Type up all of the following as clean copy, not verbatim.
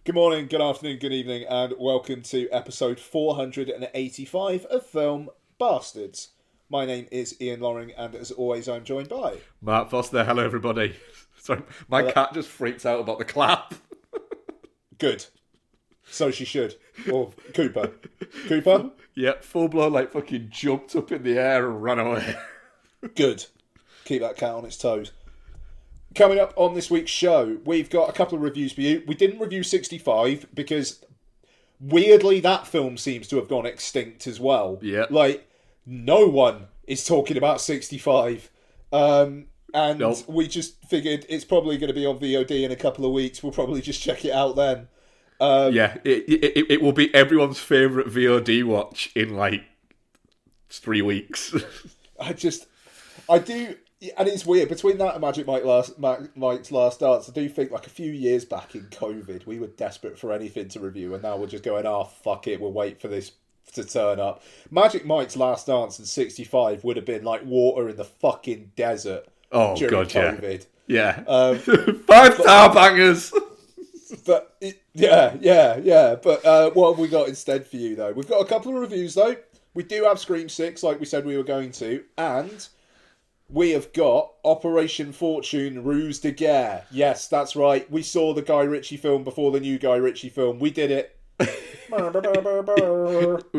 Good morning, good afternoon, good evening, and welcome to episode 485 of Film Bastards. My name is Ian Loring, and as always, I'm joined by Matt Foster. Hello, everybody. Sorry, my cat just freaks out about the clap. Good. So she should. Or Cooper. Cooper? Yeah, full blown, like fucking jumped up in the air and ran away. Good. Keep that cat on its toes. Coming up on this week's show, we've got a couple of reviews for you. We didn't review 65 because, weirdly, that film seems to have gone extinct as well. Yeah. Like, no one is talking about 65. Nope. We just figured it's probably going to be on VOD in a couple of weeks. We'll probably just check it out then. It will be everyone's favourite VOD watch in, like, 3 weeks. I do... And it's weird, between that and Mike's Last Dance, I do think like a few years back in COVID, we were desperate for anything to review, and now we're just going, fuck it, we'll wait for this to turn up. Magic Mike's Last Dance in 65 would have been like water in the fucking desert during COVID. Yeah. 5-star bangers! But, But what have we got instead for you, though? We've got a couple of reviews, though. We do have Scream 6, like we said we were going to, and... we have got Operation Fortune Ruse de Guerre. Yes, that's right. We saw the Guy Ritchie film before the new Guy Ritchie film. We did it. We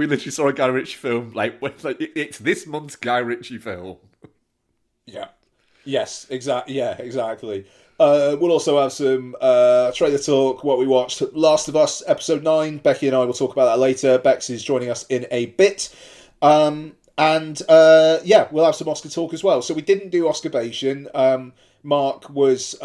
literally saw a Guy Ritchie film. It's this month's Guy Ritchie film. Yeah. Yes, exactly. Yeah, exactly. We'll also have some trailer talk, what we watched. Last of Us, episode 9. Becky and I will talk about that later. Bex is joining us in a bit. We'll have some Oscar talk as well. So we didn't do Oscarbation. Mark was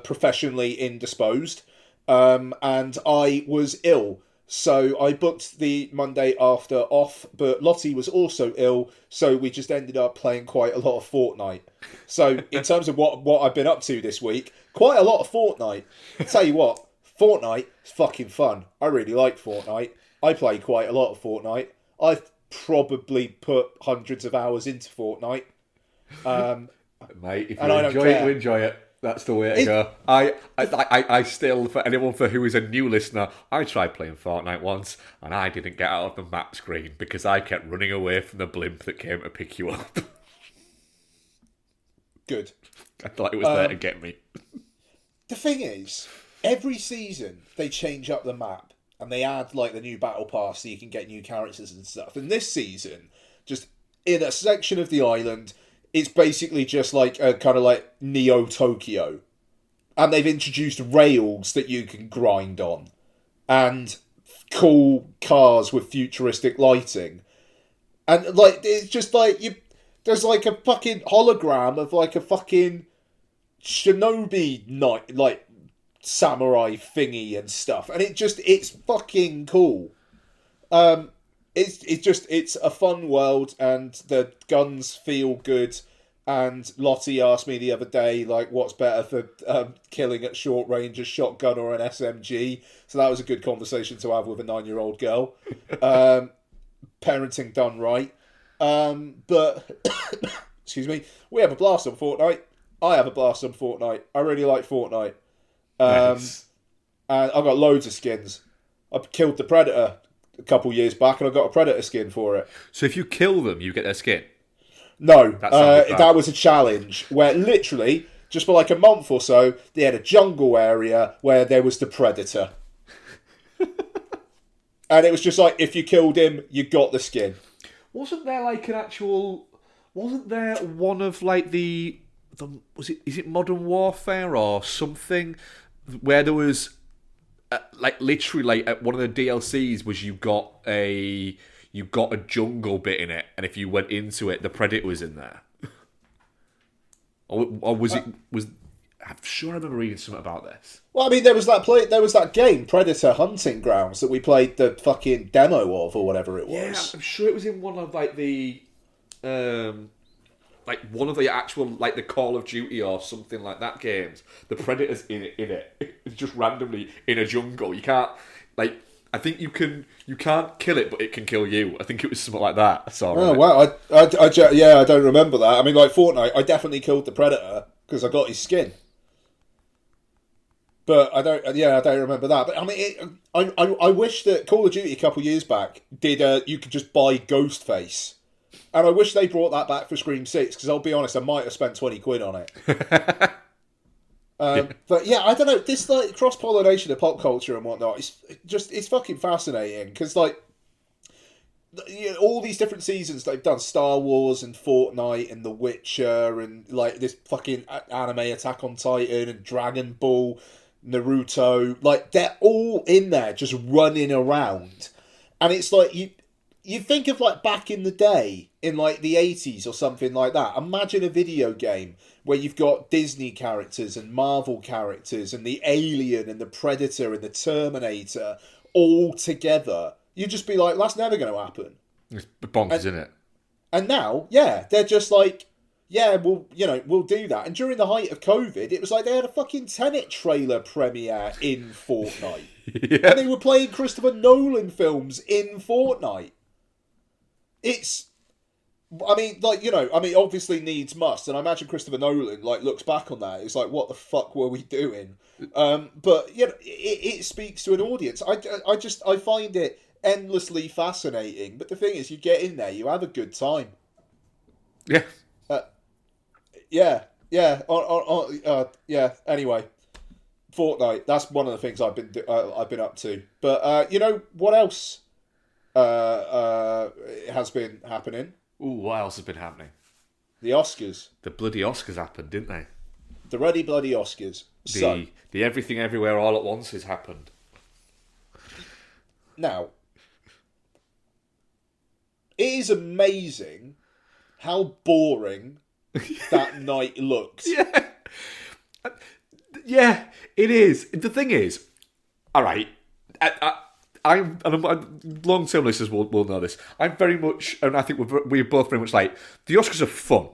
professionally indisposed, and I was ill. So I booked the Monday after off, but Lottie was also ill, so we just ended up playing quite a lot of Fortnite. So in terms of what I've been up to this week, quite a lot of Fortnite. I'll tell you what, Fortnite is fucking fun. I really like Fortnite. I play quite a lot of Fortnite. I've probably put hundreds of hours into Fortnite. Mate, if you enjoy it. That's the way to go. I still, for anyone who is a new listener, I tried playing Fortnite once, and I didn't get out of the map screen because I kept running away from the blimp that came to pick you up. Good. I thought it was there to get me. The thing is, every season they change up the map. And they add, like, the new battle pass so you can get new characters and stuff. And this season, just in a section of the island, it's basically just like a kind of like Neo Tokyo. And they've introduced rails that you can grind on. And cool cars with futuristic lighting. And, like, it's just like, there's like a fucking hologram of like a fucking shinobi knight, like, samurai thingy and stuff, and it's fucking cool. It's a fun world, and the guns feel good. And Lottie asked me the other day, like, what's better for killing at short range, a shotgun or an SMG? So that was a good conversation to have with a 9-year-old girl. Parenting done right. But excuse me, we have a blast on Fortnite. I have a blast on Fortnite. I really like Fortnite. Nice. And I've got loads of skins. I killed the Predator a couple years back, and I got a Predator skin for it. So if you kill them, you get their skin? No, that was a challenge where literally, just for like a month or so, they had a jungle area where there was the Predator. And it was just like, if you killed him, you got the skin. Wasn't there like an actual... Wasn't there one of like the is it Modern Warfare or something where there was like literally like one of the DLCs was you got a jungle bit in it, and if you went into it, the Predator was in there. or was it was? I'm sure I remember reading something about this. Well, I mean, there was that game, Predator Hunting Grounds, that we played the fucking demo of, or whatever it was. Yeah, I'm sure it was in one of like the like one of the actual, like the Call of Duty or something like that games. The Predator's in it. It's just randomly in a jungle. You can't, like, I think you can't kill it, but it can kill you. I think it was something like that. Oh, wow. I don't remember that. I mean, like Fortnite, I definitely killed the Predator because I got his skin. But I don't. Yeah, I don't remember that. But I mean, I wish that Call of Duty a couple of years back did. You could just buy Ghostface, and I wish they brought that back for Scream 6. Because I'll be honest, I might have spent 20 quid on it. But yeah, I don't know. This like cross pollination of pop culture and whatnot. It's fucking fascinating because like. You know, all these different seasons they've done, Star Wars and Fortnite and The Witcher and like this fucking anime Attack on Titan and Dragon Ball, Naruto, like they're all in there just running around, and it's like you think of like back in the day in like the 80s or something like that. Imagine a video game where you've got Disney characters and Marvel characters and the Alien and the Predator and the Terminator all together. You'd just be like, that's never going to happen. It's bonkers, isn't it? And now, yeah, they're just like, yeah, we'll do that. And during the height of COVID, it was like they had a fucking Tenet trailer premiere in Fortnite. Yeah. And they were playing Christopher Nolan films in Fortnite. It's, I mean, like, obviously needs must. And I imagine Christopher Nolan, like, looks back on that. It's like, what the fuck were we doing? But, you know, it speaks to an audience. I find it endlessly fascinating, but the thing is, you get in there, you have a good time. Yeah. Yeah. Anyway, Fortnite. That's one of the things I've been up to. But you know what else has been happening? Ooh, what else has been happening? The Oscars. The bloody Oscars happened, didn't they? The ready bloody Oscars. The Everything Everywhere All at Once has happened. Now, it is amazing how boring that night looked. Yeah. Yeah, it is. The thing is, all right, long-term listeners will know this. I'm very much, and I think we're both very much like, the Oscars are fun.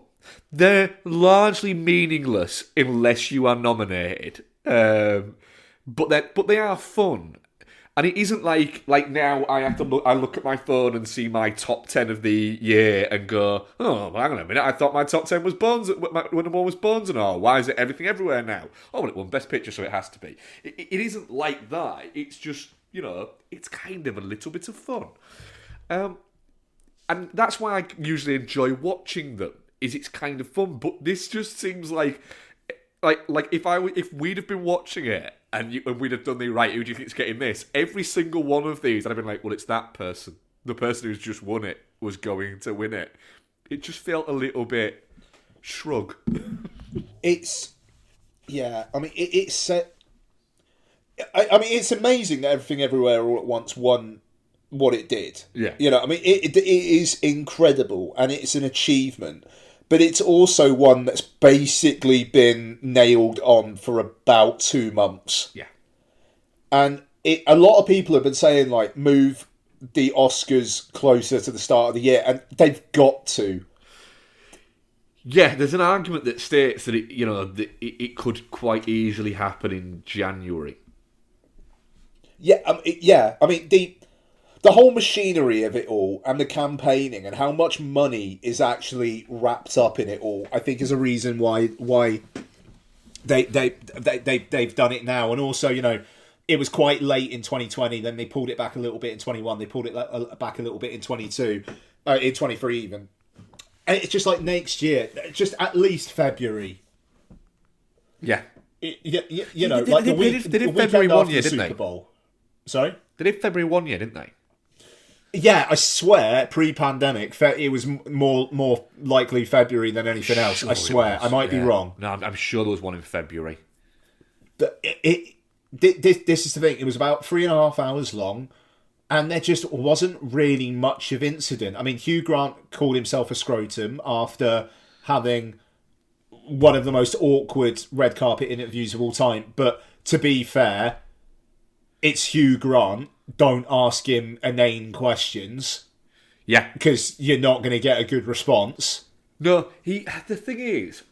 They're largely meaningless unless you are nominated. But they are fun. And it isn't like now I have to look at my phone and see my top 10 of the year and go, oh, well, hang on a minute, I thought my top 10 was Bones, my number one was Bones and all. Why is it Everything Everywhere now? Oh, well, it won Best Picture, so it has to be. It isn't like that. It's just, you know, it's kind of a little bit of fun. And that's why I usually enjoy watching them, is it's kind of fun. But this just seems like if we'd have been watching it, and we'd have done the right, who do you think's getting this? Every single one of these, I'd have been like, well, it's that person. The person who's just won it was going to win it. It just felt a little bit shrug. It's amazing that Everything Everywhere All at Once won what it did. Yeah. You know, I mean, it is incredible and it's an achievement. But it's also one that's basically been nailed on for about 2 months. Yeah. And a lot of people have been saying, like, move the Oscars closer to the start of the year, and they've got to. Yeah, there's an argument that states that it could quite easily happen in January. Yeah, I mean, the whole machinery of it all and the campaigning and how much money is actually wrapped up in it all, I think, is a reason why they've done it now. And also, you know, it was quite late in 2020. Then they pulled it back a little bit in 21. They pulled it back a little bit in 22, in 23 even. And it's just like next year, just at least February. Yeah. You know, they did February 1 year, didn't they? Super Bowl. Sorry? They did February 1 year, didn't they? Yeah, I swear, pre-pandemic, it was more likely February than anything else. I swear, I might be wrong. No, I'm sure there was one in February. But this is the thing. It was about 3.5 hours long, and there just wasn't really much of incident. I mean, Hugh Grant called himself a scrotum after having one of the most awkward red carpet interviews of all time. But to be fair, it's Hugh Grant. Don't ask him inane questions. Yeah. Because you're not going to get a good response. No, the thing is,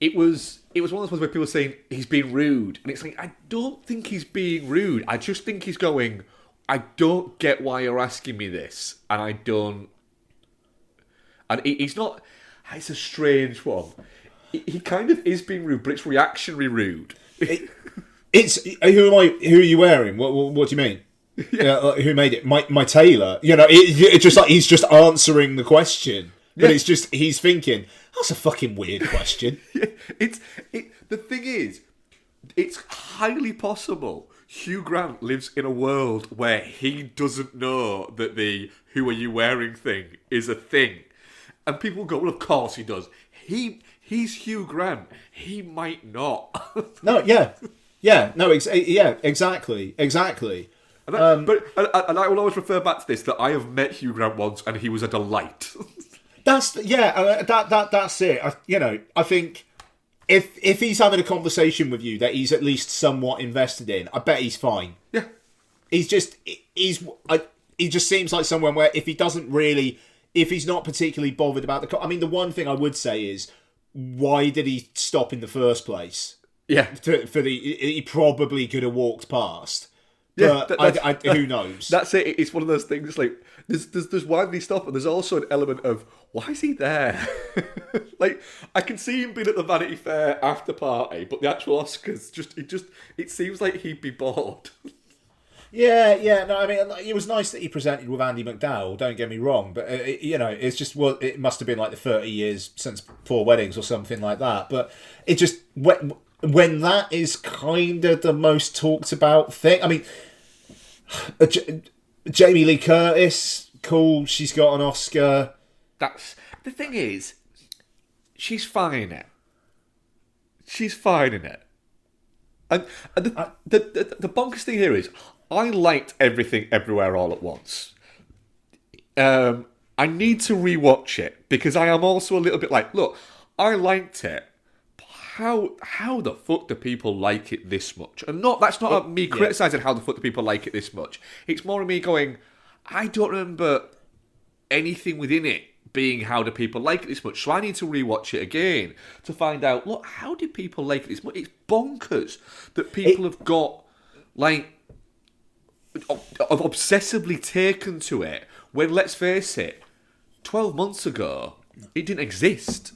it was one of those ones where people are saying he's being rude. And it's like, I don't think he's being rude. I just think he's going, I don't get why you're asking me this. And I don't... And he's not... It's a strange one. He kind of is being rude, but it's reactionary rude. It's who am I? Who are you wearing? What do you mean? Yeah, like, who made it? My tailor. You know, it's just like he's just answering the question, but it's just he's thinking that's a fucking weird question. The thing is, it's highly possible Hugh Grant lives in a world where he doesn't know that the "who are you wearing" thing is a thing, and people go, "Well, of course he does." He's Hugh Grant. He might not. No, no, exactly. And I will always refer back to this, that I have met Hugh Grant once and he was a delight. That's it. I think if he's having a conversation with you that he's at least somewhat invested in, I bet he's fine. Yeah, he just seems like someone where if he's not particularly bothered about the one thing I would say is, why did he stop in the first place? Yeah, he probably could have walked past. Yeah, but who knows? That's it. It's one of those things. Like there's why did he stop, and there's also an element of why is he there? Like I can see him being at the Vanity Fair after party, but the actual Oscars it seems like he'd be bored. Yeah. No, I mean, it was nice that he presented with Andy McDowell. Don't get me wrong, but it's just it must have been like the 30 years since 4 Weddings or something like that. But it just when that is kind of the most talked about thing. I mean, Jamie Lee Curtis, cool. She's got an Oscar. That's the thing is, she's fine in it. She's fine in it. And the bonkers thing here is, I liked Everything Everywhere All at Once. I need to rewatch it because I am also a little bit like, look, I liked it. How the fuck do people like it this much? And that's not me criticising how the fuck do people like it this much. It's more of me going, I don't remember anything within it being how do people like it this much. So I need to rewatch it again to find out, look, how do people like it this much? It's bonkers that people have got, like, obsessively taken to it when, let's face it, 12 months ago, it didn't exist.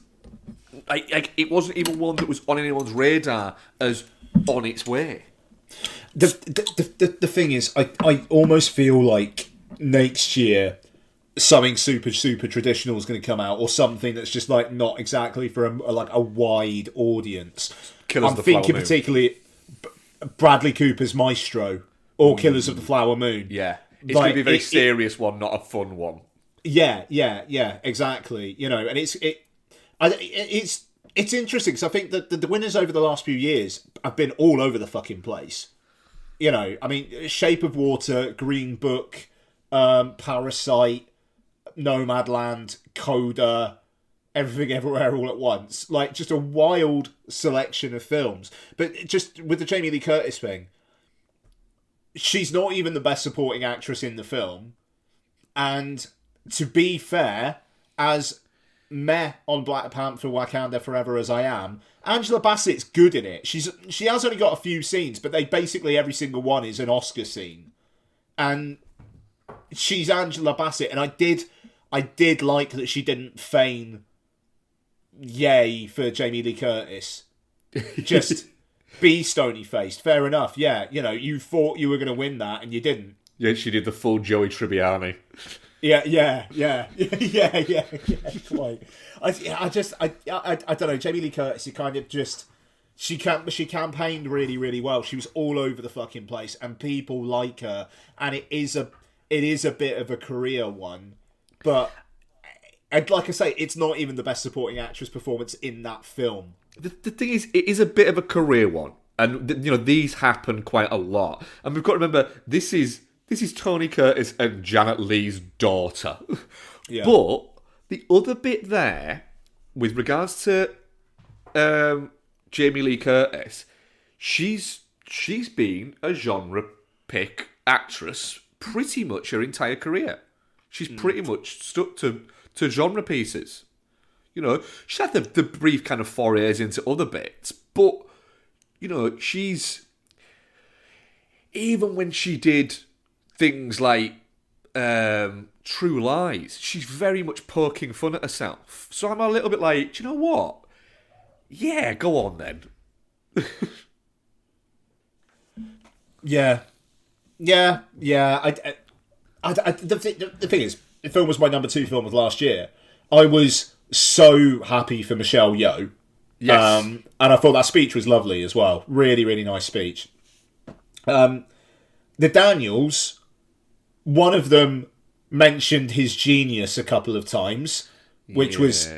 Like it wasn't even one that was on anyone's radar as on its way. The thing is, I almost feel like next year something super traditional is going to come out, or something that's just like not exactly for a wide audience. I'm thinking particularly Bradley Cooper's Maestro or Killers of the Flower Moon. Yeah, it's going to be a very serious one, not a fun one. Yeah, exactly. And it's interesting because I think that the winners over the last few years have been all over the fucking place. I mean, Shape of Water, Green Book, Parasite, Nomadland, Coda, Everything Everywhere All at Once. Like, just a wild selection of films. But just with the Jamie Lee Curtis thing, she's not even the best supporting actress in the film. And to be fair, as meh on Black Panther Wakanda Forever as I am, Angela Bassett's good in it. She has only got a few scenes, but basically every single one is an Oscar scene. And she's Angela Bassett, and I did like that she didn't feign yay for Jamie Lee Curtis. Just be stony-faced. Fair enough, yeah. You thought you were going to win that, and you didn't. Yeah, she did the full Joey Tribbiani. Yeah. Quite. I don't know. Jamie Lee Curtis, she kind of just she campaigned really, really well. She was all over the fucking place, and people like her. And it is a bit of a career one, but like I say, it's not even the best supporting actress performance in that film. The thing is, it is a bit of a career one, and these happen quite a lot. And we've got to remember, this is Tony Curtis and Janet Leigh's daughter. Yeah. But the other bit there, with regards to Jamie Lee Curtis, she's been a genre pick actress pretty much her entire career. She's pretty much stuck to genre pieces. She had the brief kind of forays into other bits, but she's, even when she did things like True Lies, she's very much poking fun at herself. So I'm a little bit like, do you know what? Yeah, go on then. Yeah. Yeah. Yeah. The thing is, the film was my number 2 film of last year. I was so happy for Michelle Yeoh. Yes. And I thought that speech was lovely as well. Really, really nice speech. The Daniels, one of them mentioned his genius a couple of times, which was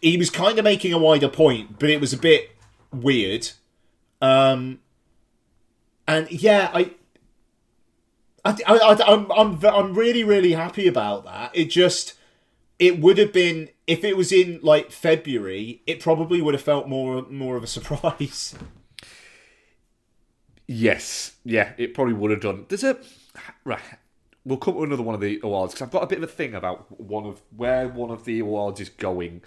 he was kind of making a wider point, but it was a bit weird. And yeah, I'm really, really happy about that. It would have been, if it was in like February, it probably would have felt more of a surprise. Yes, yeah, it probably would have done. Right. We'll come to another one of the awards because I've got a bit of a thing about where one of the awards is going.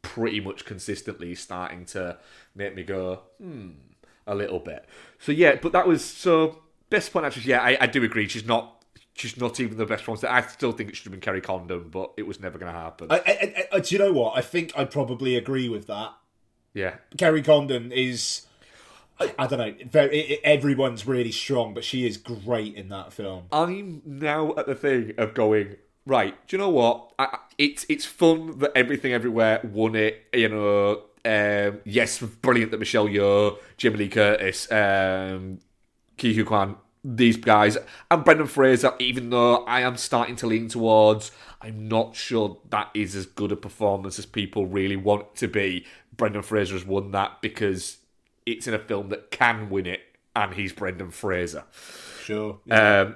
Pretty much consistently starting to make me go a little bit. So yeah, but that was best point actress. Yeah, I do agree. She's not even the best one. I still think it should have been Kerry Condon, but it was never going to happen. Do you know what? I think I'd probably agree with that. Yeah, Kerry Condon is, I don't know, everyone's really strong, but she is great in that film. I'm now at the thing of going, right, do you know what? It's fun that Everything Everywhere won it, you know. Yes, brilliant that Michelle Yeoh, Jamie Lee Curtis, Hugh Grant, these guys, and Brendan Fraser, even though I am starting to lean towards, I'm not sure that is as good a performance as people really want it to be. Brendan Fraser has won that because it's in a film that can win it, and he's Brendan Fraser. Sure. Yeah.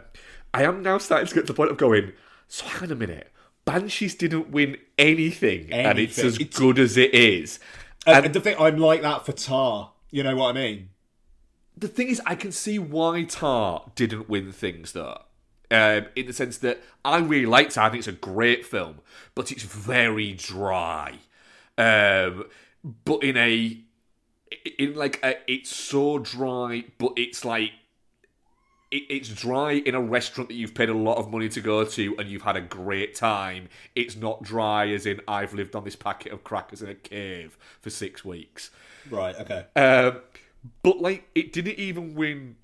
I am now starting to get to the point of going, so hang on a minute, Banshees didn't win anything. And it's as good as it is. And the thing, I'm like that for Tar. You know what I mean? The thing is, I can see why Tar didn't win things, though. In the sense that I really like Tar. I think it's a great film, but it's very dry. But it's so dry, but it's like, it's dry in a restaurant that you've paid a lot of money to go to and you've had a great time. It's not dry as in, I've lived on this packet of crackers in a cave for 6 weeks. Right, okay. But, like, it didn't even win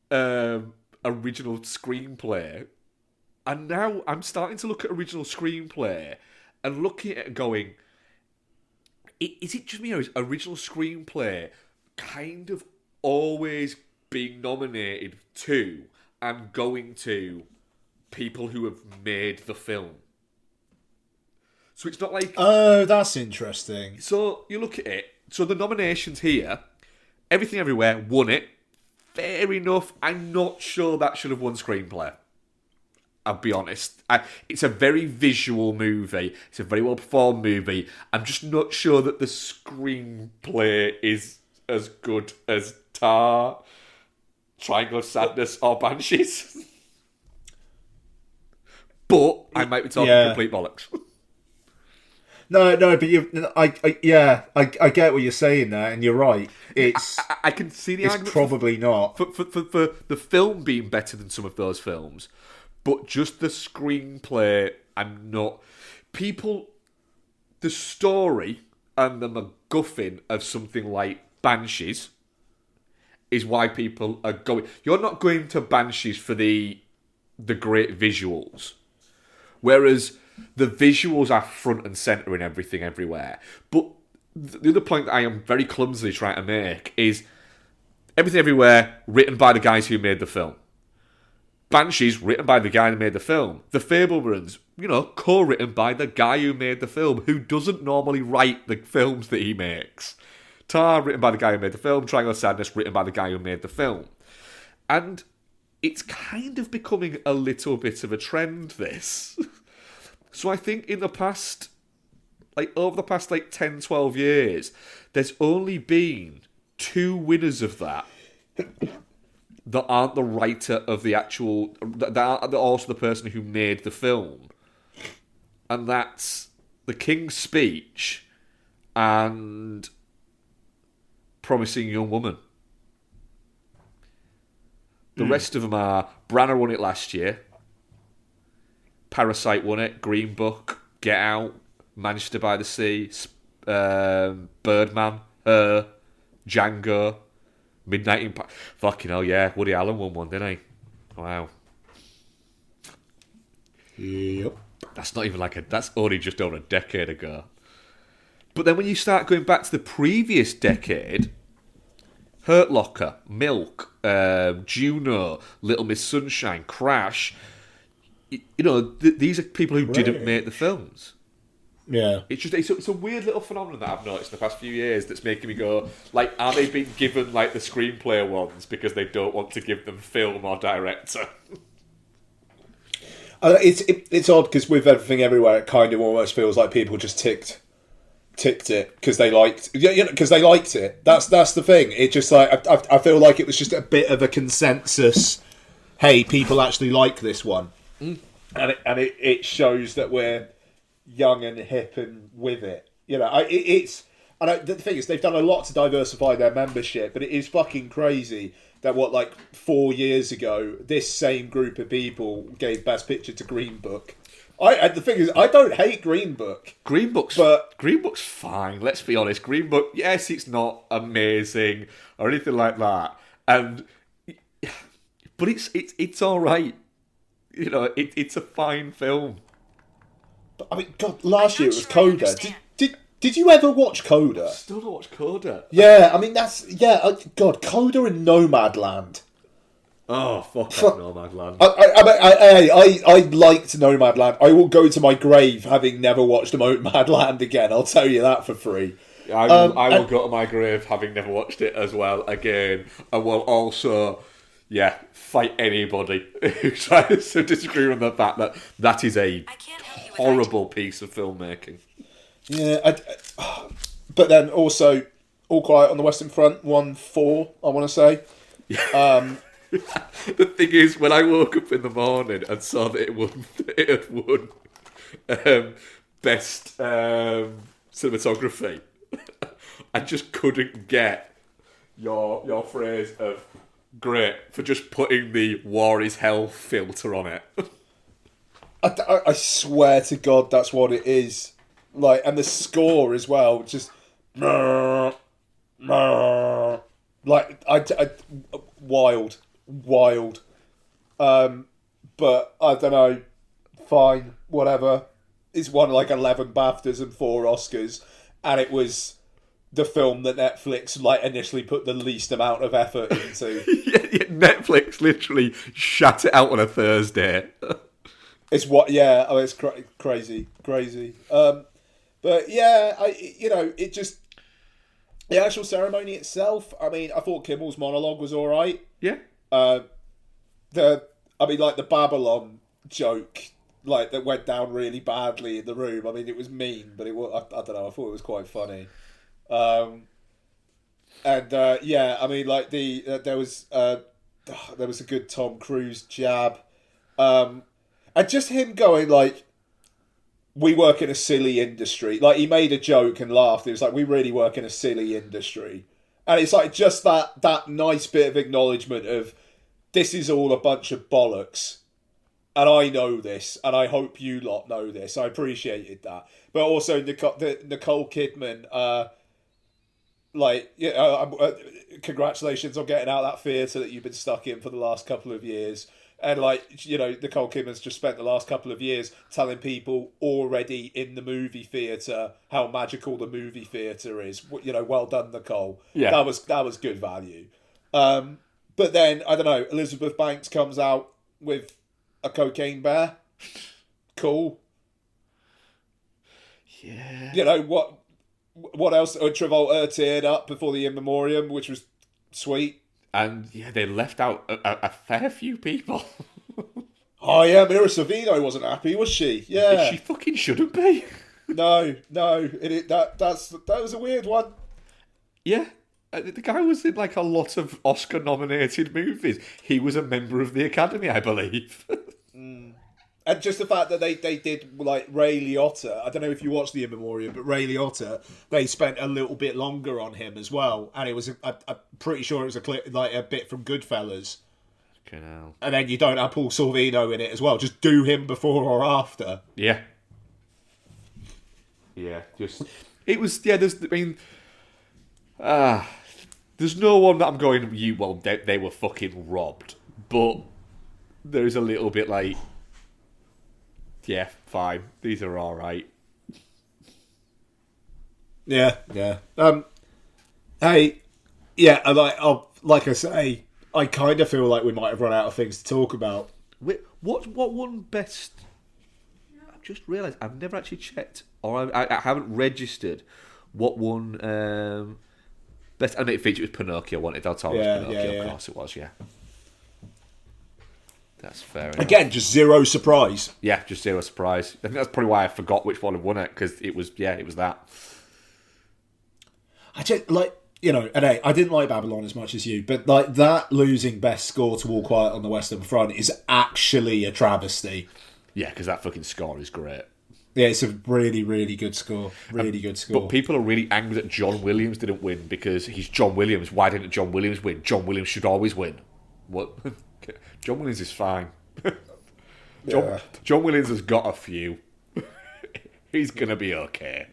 original screenplay. And now I'm starting to look at original screenplay and looking at it and going, is it just me, or is original screenplay kind of always being nominated to and going to people who have made the film? So it's not like... Oh, that's interesting. So you look at it. So the nominations here, Everything Everywhere won it. Fair enough. I'm not sure that should have won screenplay. I'll be honest. It's a very visual movie. It's a very well performed movie. I'm just not sure that the screenplay is as good as Tar, Triangle of Sadness, or Banshees. But I might be talking complete bollocks. No, but I get what you're saying there, and you're right. It's I can see the argument. Probably not for the film being better than some of those films, but just the screenplay. I'm not the story and the MacGuffin of something like Banshees is why people are going. You're not going to Banshees for the great visuals, whereas the visuals are front and centre in Everything Everywhere. But the other point that I am very clumsily trying to make is Everything Everywhere written by the guys who made the film. Banshees written by the guy who made the film. The Fabelmans, co-written by the guy who made the film, who doesn't normally write the films that he makes. Tar, written by the guy who made the film. Triangle of Sadness, written by the guy who made the film. And it's kind of becoming a little bit of a trend, this. So I think in the past, over the past 10, 12 years, there's only been 2 winners of that aren't the writer of the actual, that are also the person who made the film. And that's The King's Speech and Promising Young Woman. The rest of them are, Branagh won it last year, Parasite won it, Green Book, Get Out, Manchester by the Sea, Birdman, Her, Django, Midnight in fucking hell, yeah. Woody Allen won one, didn't he? Wow. Yep. That's not even that's only just over a decade ago. But then when you start going back to the previous decade, Hurt Locker, Milk, Juno, Little Miss Sunshine, Crash, these are people who didn't make the films. Yeah. It's a weird little phenomenon that I've noticed in the past few years that's making me go, are they being given the screenplay ones because they don't want to give them film or director? It's odd because with Everything Everywhere, it kind of almost feels like people just ticked it because they liked it. That's the thing. It just I feel like it was just a bit of a consensus. Hey, people actually like this one, and it shows that we're young and hip and with it. The thing is, they've done a lot to diversify their membership, but it is fucking crazy that 4 years ago, this same group of people gave Best Picture to Green Book. The thing is, I don't hate Green Book. Green Book's fine. Let's be honest. Green Book, yes, it's not amazing or anything like that, but it's all right. It's a fine film. I mean, God, last year it was Coda. Did you ever watch Coda? Still don't watch Coda. Yeah, I mean God, Coda and Nomadland. Oh, fuck Nomadland. I liked Nomadland. I will go to my grave having never watched Nomadland again. I'll tell you that for free. I will go to my grave having never watched it as well again. I will also, fight anybody who tries to disagree with the fact that is a horrible piece of filmmaking. Yeah, but then also All Quiet on the Western Front 1-4, I want to say. The thing is, when I woke up in the morning and saw that it had won best cinematography, I just couldn't get your phrase of great for just putting the war is hell filter on it. I swear to God, that's what it is. And the score as well, just wild. But I don't know. Fine, whatever. It's won 11 BAFTAs and 4 Oscars, and it was the film that Netflix initially put the least amount of effort into. Netflix literally shut it out on a Thursday. It's it's crazy. But yeah, it just the actual ceremony itself. I mean, I thought Kimmel's monologue was all right. Yeah. The Babylon joke, that went down really badly in the room. I mean, it was mean, but it was. I don't know. I thought it was quite funny. I mean, there was a good Tom Cruise jab, and just him going we work in a silly industry. He made a joke and laughed. It was we really work in a silly industry. And it's just that nice bit of acknowledgement of this is all a bunch of bollocks. And I know this, and I hope you lot know this. I appreciated that. But also Nicole Kidman, congratulations on getting out of that theatre that you've been stuck in for the last couple of years. And Nicole Kidman's just spent the last couple of years telling people already in the movie theatre how magical the movie theatre is. Well done, Nicole. Yeah, that was good value. But then I don't know. Elizabeth Banks comes out with a cocaine bear. Cool. Yeah. What else? Travolta teared up before the In Memoriam, which was sweet. And they left out a fair few people. Oh yeah, Mira Sorvino wasn't happy, was she? Yeah, she fucking shouldn't be. No, that was a weird one. Yeah, the guy was in a lot of Oscar-nominated movies. He was a member of the Academy, I believe. And just the fact that they did Ray Liotta. I don't know if you watched the In Memoriam, but Ray Liotta, they spent a little bit longer on him as well, and it was I'm pretty sure it was a clip a bit from Goodfellas. Hell. And then you don't have Paul Sorvino in it as well. Just do him before or after. Yeah. Yeah, just it was. Yeah, there's. I mean, There's no one that I'm going, they were fucking robbed. But there's a little bit like, yeah, fine. These are all right. Yeah. Hey, yeah, like I say, I kind of feel like we might have run out of things to talk about. Wait, what won best? I've just realised I've never actually checked, or I haven't registered what won best. I know it featured was Pinocchio. Wanted Del Toro's Pinocchio, of course it was. Yeah, that's fair enough. Again, just zero surprise. Yeah, just zero surprise. I think that's probably why I forgot which one had won it, because it was that. I just like. And I didn't like Babylon as much as you, but like that losing best score to All Quiet on the Western Front is actually a travesty. Yeah, because that fucking score is great. Yeah, it's a really, really good score. Really good score. But people are really angry that John Williams didn't win because he's John Williams. Why didn't John Williams win? John Williams should always win. What? John Williams is fine. John Williams has got a few. He's going to be okay.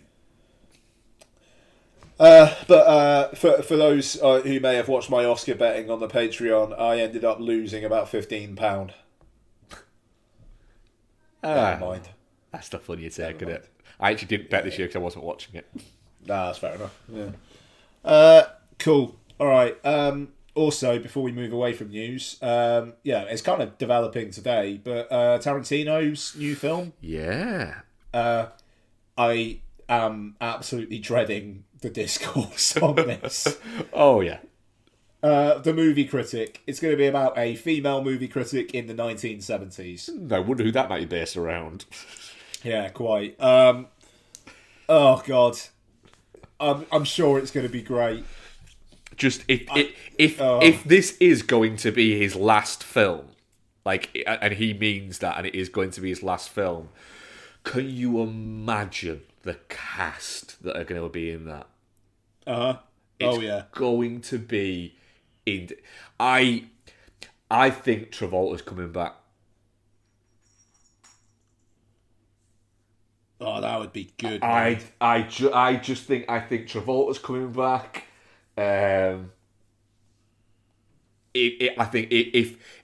But for those who may have watched my Oscar betting on the Patreon, I ended up losing about £15. Never mind. That's the fun you take, isn't it? I actually didn't bet this year because I wasn't watching it. Nah, that's fair enough. Yeah. Cool. All right. Also, before we move away from news, it's kind of developing today, but Tarantino's new film. Yeah. I am absolutely dreading the discourse on this. Oh, yeah. The Movie Critic. It's going to be about a female movie critic in the 1970s. I wonder who that might be based around. Yeah, quite. Oh, God. I'm sure it's going to be great. Just if this is going to be his last film, and he means that, and it is going to be his last film, can you imagine the cast that are going to be in that? Yeah. Going to be in. I think Travolta's coming back. Oh, that would be good. I think Travolta's coming back. I think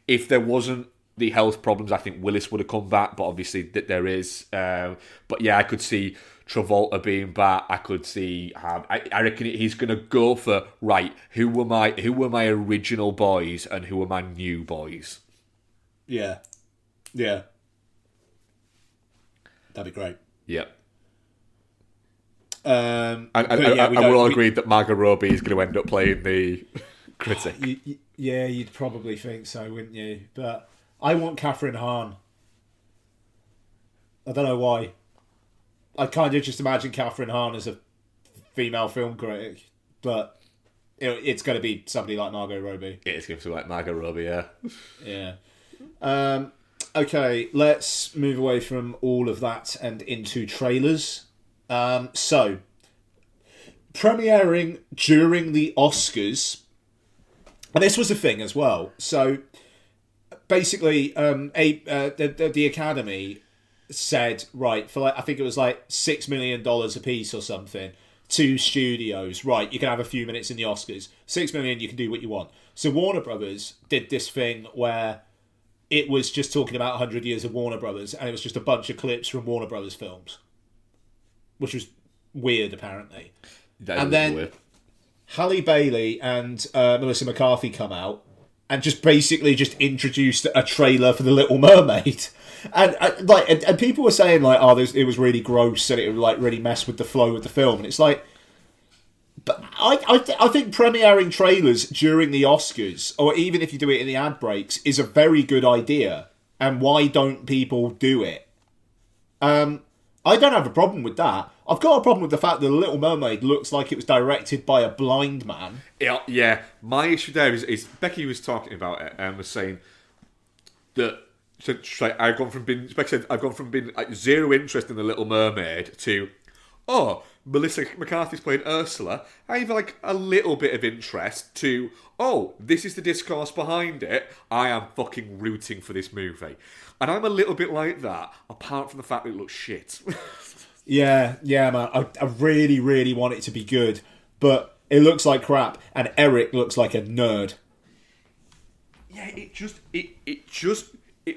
if there wasn't the health problems, I think Willis would have come back, but obviously there is. But yeah, I could see Travolta being back. I could see. I reckon he's going to go for right. Who were my original boys and who were my new boys? Yeah. That'd be great. Yep. And we're all agreed that Margot Robbie is going to end up playing the critic. Yeah, you'd probably think so, wouldn't you? But I want Catherine Hahn. I don't know why. I kind of just imagine Catherine Hahn as a female film critic, but it's going to be somebody like Margot Robbie. It's going to be like Margot Robbie, yeah. Yeah. Okay, let's move away from all of that and into trailers. So, premiering during the Oscars, and this was a thing as well. So, basically, the Academy said, right, for I think it was like $6 million a piece or something, to studios, right, you can have a few minutes in the Oscars. $6 million, you can do what you want. So Warner Brothers did this thing where it was just talking about 100 years of Warner Brothers, and it was just a bunch of clips from Warner Brothers films, which was weird, apparently. And then weird. Halle Bailey and Melissa McCarthy come out and just basically just introduced a trailer for The Little Mermaid, and people were saying like, oh, it was really gross and it would like really mess with the flow of the film, and it's like, but I think premiering trailers during the Oscars, or even if you do it in the ad breaks, is a very good idea. And why don't people do it? I don't have a problem with that. I've got a problem with the fact that The Little Mermaid looks like it was directed by a blind man. Yeah. My issue there is Becky was talking about it and was saying that I've gone from being like zero interest in The Little Mermaid to, oh, Melissa McCarthy's playing Ursula. I have like a little bit of interest to, oh, this is the discourse behind it. I am fucking rooting for this movie. And I'm a little bit like that, apart from the fact that it looks shit. Yeah, man. I really, really want it to be good. But It looks like crap, and Eric looks like a nerd. Yeah, it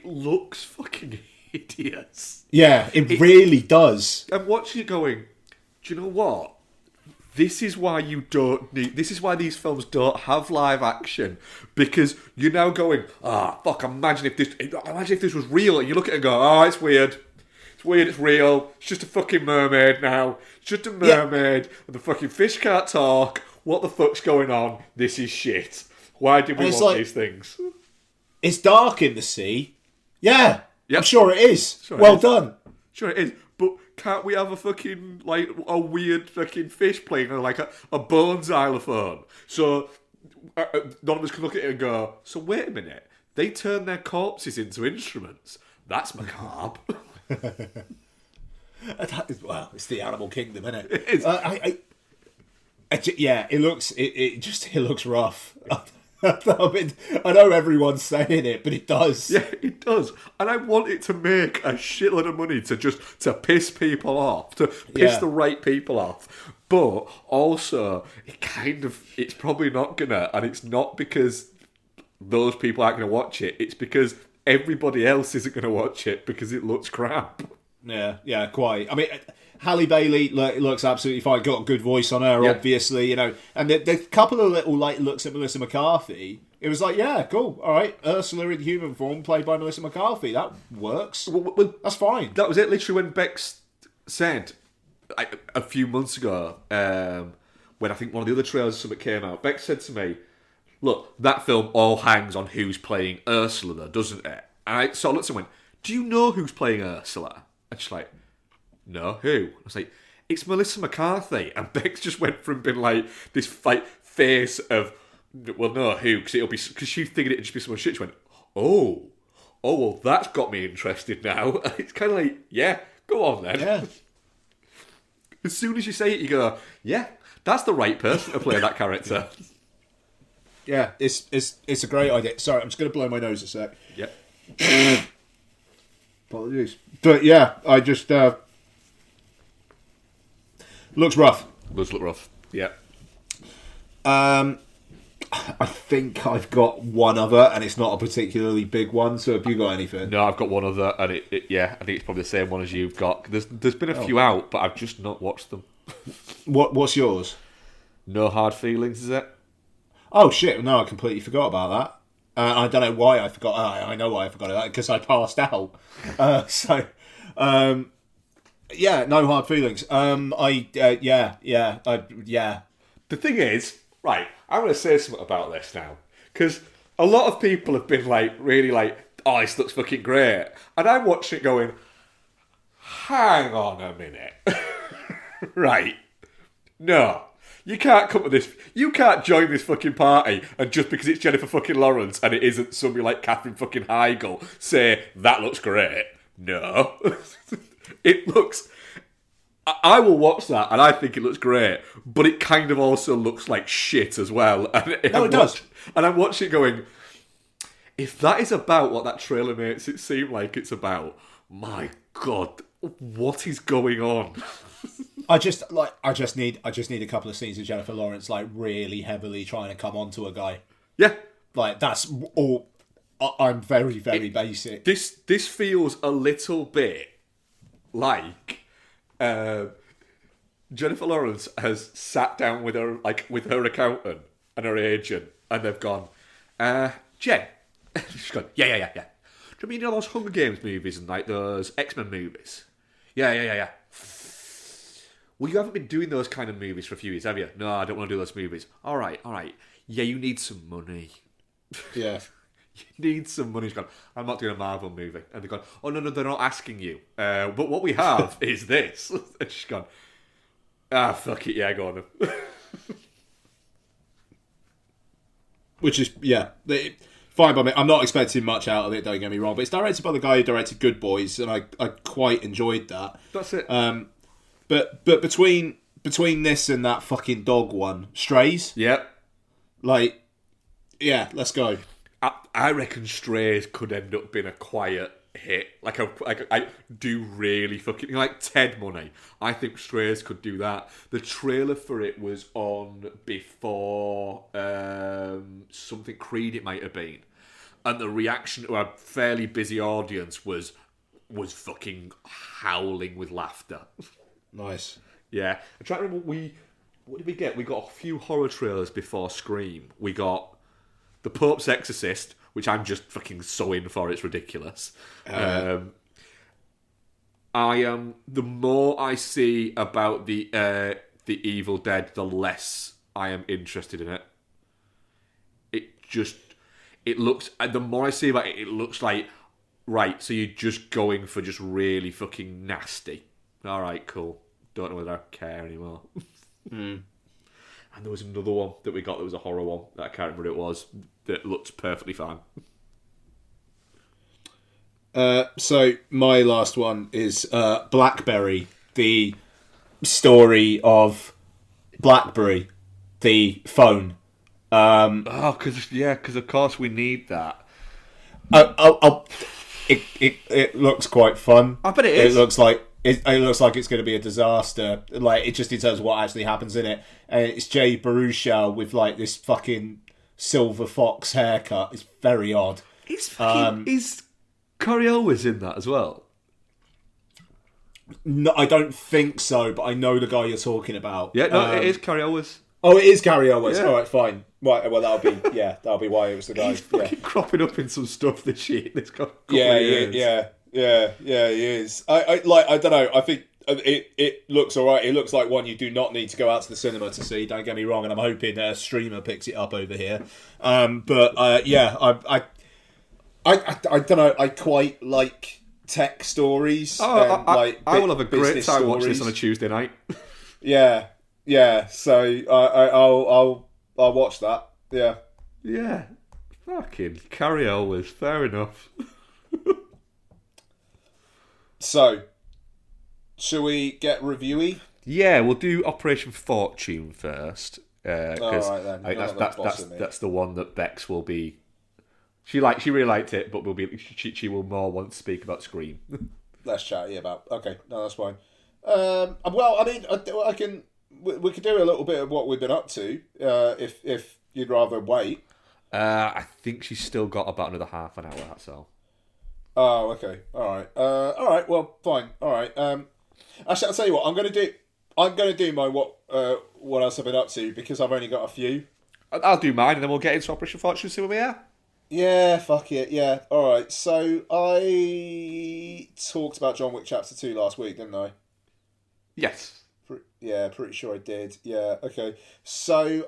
looks fucking hideous. Yeah, it really does. I'm watching it going, do you know what? This is why you don't need... This is why these films don't have live action. Because you're now going, fuck, imagine if this was real. And you look at it and go, oh, it's weird. It's weird, it's real. It's just a fucking mermaid now. It's just a mermaid. And the fucking fish can't talk. What the fuck's going on? This is shit. Why did we want these things? It's dark in the sea. Yeah, yep. I'm sure it is. Sure well done. Sure it is. But can't we have a fucking, like, a weird fucking fish playing on, like, a bone xylophone? So none of us can look at it and go, so wait a minute. They turn their corpses into instruments. That's macabre. Well, it's the animal kingdom, isn't it? It is. Yeah, it looks rough. I mean, I know everyone's saying it, but it does. Yeah, it does. And I want it to make a shitload of money to piss people off, to piss the right people off. But also, it's probably not gonna, and it's not because those people aren't gonna watch it, it's because everybody else isn't gonna watch it because it looks crap. Yeah, quite. I mean, Halle Bailey looks absolutely fine. Got a good voice on her, obviously, you know. And the couple of little like looks at Melissa McCarthy. It was like, yeah, cool, all right. Ursula in human form, played by Melissa McCarthy. That works. Well, that's fine. That was it. Literally, when Bex said a few months ago, when I think one of the other trailers or something came out, Bex said to me, "Look, that film all hangs on who's playing Ursula, though, doesn't it?" And I sort of looked and went, "Do you know who's playing Ursula?" And she's like, "No, who?" I was like, "It's Melissa McCarthy." And Bex just went from being like this face of, "Well, no, who?" Because she figured it'd just be some shit. She went, "Oh, well, that's got me interested now." And it's kind of like, yeah, go on then. Yeah. As soon as you say it, you go, yeah, that's the right person to play that character. Yeah, it's a great idea. Sorry, I'm just going to blow my nose a sec. Yeah. Apologies. But yeah, I just... looks rough. Does look rough. Yeah. I think I've got one other, and it's not a particularly big one, so have you got anything? No, I've got one other, and I think it's probably the same one as you've got. There's been a few out, but I've just not watched them. What's yours? No Hard Feelings, is it? Oh shit! No, I completely forgot about that. I don't know why I forgot. I know why I forgot that because I passed out. Yeah, no hard feelings. The thing is, right, I'm going to say something about this now. Because a lot of people have been like, really like, oh, this looks fucking great. And I'm watching it going, hang on a minute. Right. No. You can't come to this. You can't join this fucking party and just because it's Jennifer fucking Lawrence and it isn't somebody like Katherine fucking Heigl say, that looks great. No. It looks... I will watch that and I think it looks great, but it kind of also looks like shit as well. And it does. And I'm watching it going, if that is about what that trailer makes it seem like it's about, my God, what is going on? I just need a couple of scenes of Jennifer Lawrence like really heavily trying to come onto a guy. Yeah. Like that's all. I'm very basic. This feels a little bit like Jennifer Lawrence has sat down with her accountant and her agent, and they've gone, Jen. She's gone, yeah. Do you mean those Hunger Games movies and like those X-Men movies? Yeah. Well, you haven't been doing those kind of movies for a few years, have you? No, I don't want to do those movies. All right. Yeah, you need some money. Yeah. You need some money. She's gone, I'm not doing a Marvel movie. And they've gone, oh, no, they're not asking you. But what we have is this. And she's gone, fuck it, yeah, go on then. Which is, yeah, fine by me. I'm not expecting much out of it, don't get me wrong. But it's directed by the guy who directed Good Boys, and I quite enjoyed that. That's it. But between this and that fucking dog one, Strays. Yep. Like, yeah, let's go. I reckon Strays could end up being a quiet hit. Like I do really fucking like Ted Money. I think Strays could do that. The trailer for it was on before something Creed. It might have been, and the reaction to a fairly busy audience was fucking howling with laughter. Nice. Yeah, I'm trying to remember. What did we get? We got a few horror trailers before Scream. We got The Pope's Exorcist, which I'm just fucking so in for. It's ridiculous. The more I see about the Evil Dead, the less I am interested in it. It looks. The more I see about it, it looks like right. So you're just going for just really fucking nasty. All right, cool. Don't know whether I care anymore. And there was another one that we got that was a horror one that I can't remember what it was that looked perfectly fine. So my last one is BlackBerry, the story of BlackBerry, the phone. Because of course we need that. It looks quite fun. I bet it is. It looks like it's going to be a disaster. Like, it just in terms of what actually happens in it. And it's Jay Baruchel with like this fucking silver fox haircut. It's very odd. Is Coriolis in that as well? No, I don't think so, but I know the guy you're talking about. Yeah, no, it is Coriolis. Oh, it is Gary Owens. Yeah. All right, fine. Right, well, that'll be why it was the guy. He's fucking cropping up in some stuff this year. This couple of Yeah, years. he is. I don't know. I think it looks all right. It looks like one you do not need to go out to the cinema to see. Don't get me wrong, and I'm hoping a streamer picks it up over here. I don't know. I quite like tech stories. I will have a great business time watching stories. this on a Tuesday night. Yeah. So I'll watch that. Yeah. Yeah. Fucking Coriolis. Fair enough. So, shall we get reviewy? Yeah, we'll do Operation Fortune first. Because All right, then. You're not the boss of me. that's the one that Bex will be. She really liked it, but she will more want to speak about Scream. Less chatty about. Okay, no, that's fine. Well, I mean, I can. We could do a little bit of what we've been up to. If you'd rather wait. I think she's still got about another half an hour. That's all. Oh, okay. All right. Well, fine. All right. Actually, I'll tell you what. I'm gonna do my what else I've been up to, because I've only got a few. I'll do mine, and then we'll get into Operation Fortune and see where we are. Yeah, fuck it. Yeah. All right. So I talked about John Wick Chapter 2 last week, didn't I? Yes. Yeah, pretty sure I did. Yeah. Okay. So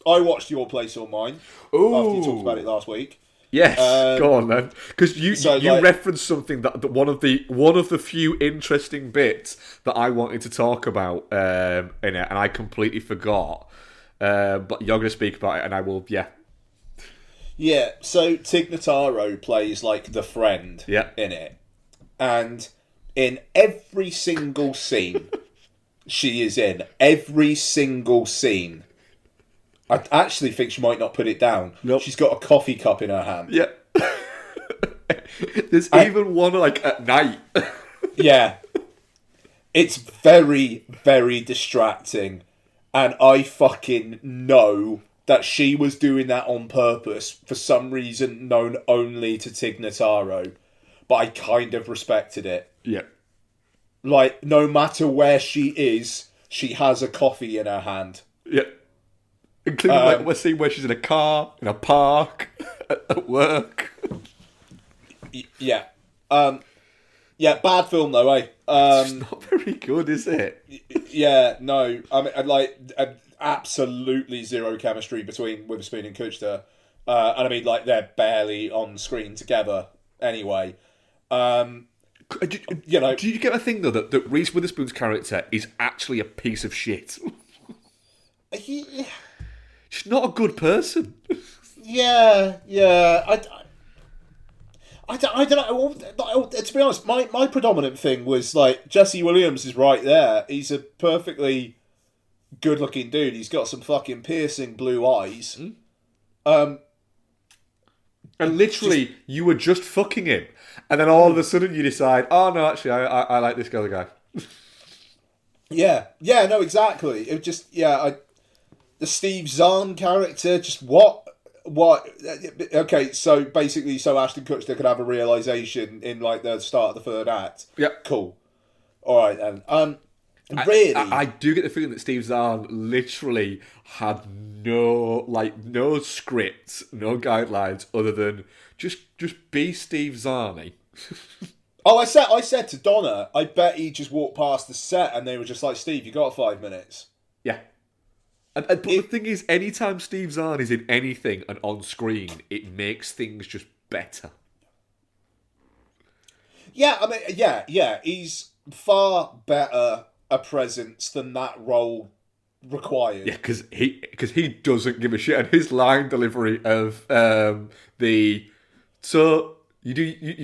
I watched Your Place or Mine after you talked about it last week. Yes, go on then, because you like, referenced something that one of the few interesting bits that I wanted to talk about in it, and I completely forgot. But you're going to speak about it, and I will. Yeah. Yeah. So Tig Notaro plays like the friend. Yeah. In it, and in every single scene she is in, every single scene. I actually think she might not put it down. Nope. She's got a coffee cup in her hand. Yeah. There's even one like at night. Yeah. It's very, very distracting. And I fucking know that she was doing that on purpose, for some reason known only to Tig Notaro. But I kind of respected it. Yeah. Like, no matter where she is, she has a coffee in her hand. Yeah. Including like we're seeing where she's in a car, in a park, at work. Yeah. Yeah, bad film though, eh? It's not very good, is it? Yeah, no. I mean, absolutely zero chemistry between Witherspoon and Kuchta. And I mean, like, they're barely on screen together anyway. You know, do you get a thing though that Reese Witherspoon's character is actually a piece of shit? Yeah. She's not a good person. Yeah. I don't know. To be honest, my predominant thing was like Jesse Williams is right there. He's a perfectly good-looking dude. He's got some fucking piercing blue eyes. And literally, you were just fucking him. And then all of a sudden you decide, oh no, actually, I like this other guy. Yeah, no, exactly. It just, the Steve Zahn character, just what? Okay, so basically, so Ashton Kutcher could have a realization in like the start of the third act. Yep. Cool. All right then. Really, I do get the feeling that Steve Zahn literally had no scripts, no guidelines, other than just be Steve Zahn. Oh, I said to Donna, I bet he just walked past the set and they were just like, Steve, you got 5 minutes. Yeah. But the thing is, anytime Steve Zahn is in anything and on screen, it makes things just better. Yeah, I mean, yeah, he's far better a presence than that role required. Yeah, because he doesn't give a shit, and his line delivery of you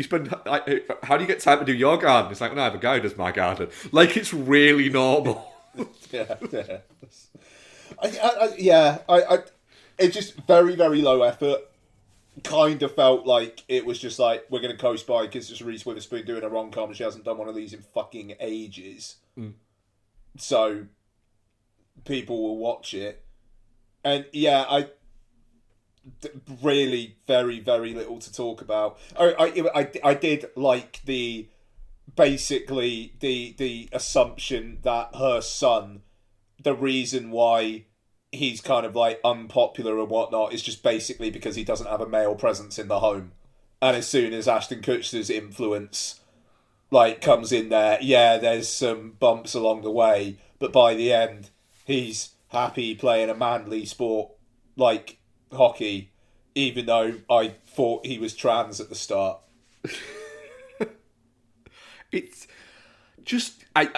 spend how do you get time to do your garden? It's like, well, I have a guy who does my garden. Like, it's really normal. yeah. It's just very, very low effort. Kind of felt like it was just like, we're going to coast by because it's Reese Witherspoon doing a rom-com and she hasn't done one of these in fucking ages. So people will watch it. And really very, very little to talk about. I did like the assumption that her son, the reason why he's kind of like unpopular and whatnot is just basically because he doesn't have a male presence in the home. And as soon as Ashton Kutcher's influence like comes in there, there's some bumps along the way, but by the end he's happy playing a manly sport like hockey, even though I thought he was trans at the start. It's just I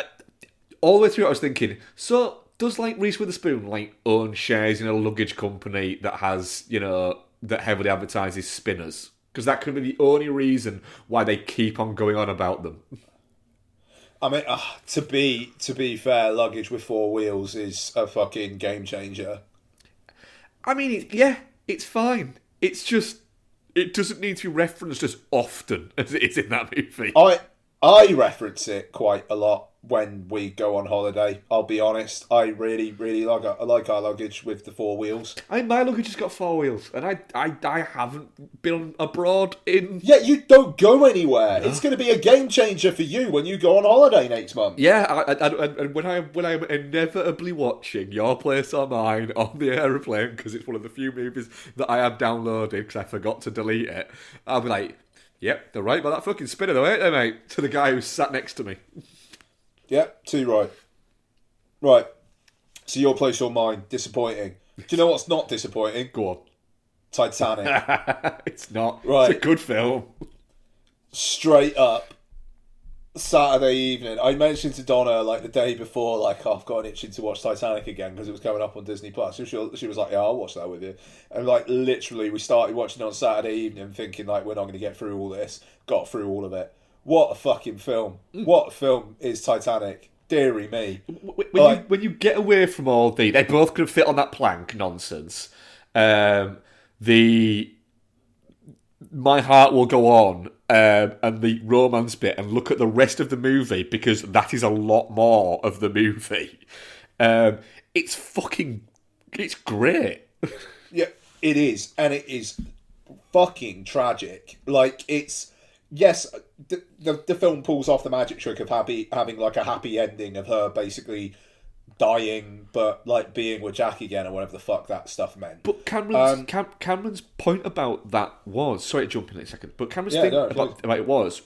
all the way through I was thinking, so does like Reese Witherspoon like own shares in a luggage company that has, that heavily advertises spinners? Because that could be the only reason why they keep on going on about them. I mean, to be fair, luggage with 4 wheels is a fucking game changer. I mean, it's fine. It's just, it doesn't need to be referenced as often as it is in that movie. I reference it quite a lot when we go on holiday. I'll be honest. I really, really like our luggage with the 4 wheels. My luggage has got 4 wheels, and I haven't been abroad in. Yeah, you don't go anywhere. No. It's going to be a game changer for you when you go on holiday next month. Yeah, and when I'm inevitably watching Your Place or Mine on the aeroplane, because it's one of the few movies that I have downloaded because I forgot to delete it, I'll be like, yep, they're right about that fucking spinner though, ain't they, mate? To the guy who's sat next to me. Yep, too right. Right. So Your Place or Mine, disappointing. Do you know what's not disappointing? Go on. Titanic. It's not. Right. It's a good film. Straight up, Saturday evening, I mentioned to Donna like the day before, like, I've got an itching to watch Titanic again because it was coming up on Disney Plus. So she was like, yeah, I'll watch that with you. And like literally, we started watching on Saturday evening, thinking like we're not going to get through all this. Got through all of it. What a fucking film! What a film is Titanic? Deary me. When you get away from all they both could fit on that plank nonsense. My Heart Will Go On, and the romance bit, and look at the rest of the movie, because that is a lot more of the movie. It's great. Yeah, it is, and it is fucking tragic. Like, it's, yes, the film pulls off the magic trick of having like a happy ending of her basically dying, but like being with Jack again, or whatever the fuck that stuff meant. But Cameron's point about that was, sorry to jump in a second, but Cameron's thing about it was,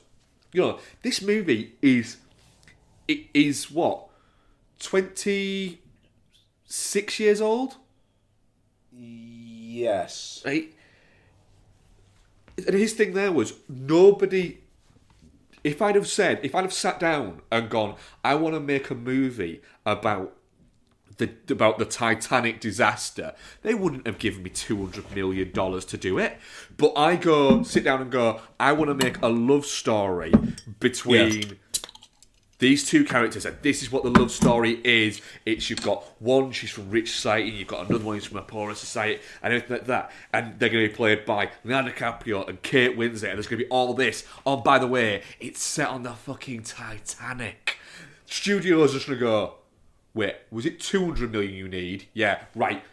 this movie is what, 26 years old? Yes. Right? And his thing there was, nobody, if I'd have sat down and gone, I want to make a movie about the Titanic disaster, they wouldn't have given me $200 million to do it. But I sit down and go, I want to make a love story between these two characters, and this is what the love story is. It's you've got one, she's from rich society, and you've got another one who's from a poorer society, and everything like that. And they're going to be played by Leonardo DiCaprio and Kate Winslet, and there's going to be all this. Oh, by the way, it's set on the fucking Titanic. Studios just going to go, wait, was it 200 million you need? Yeah, right.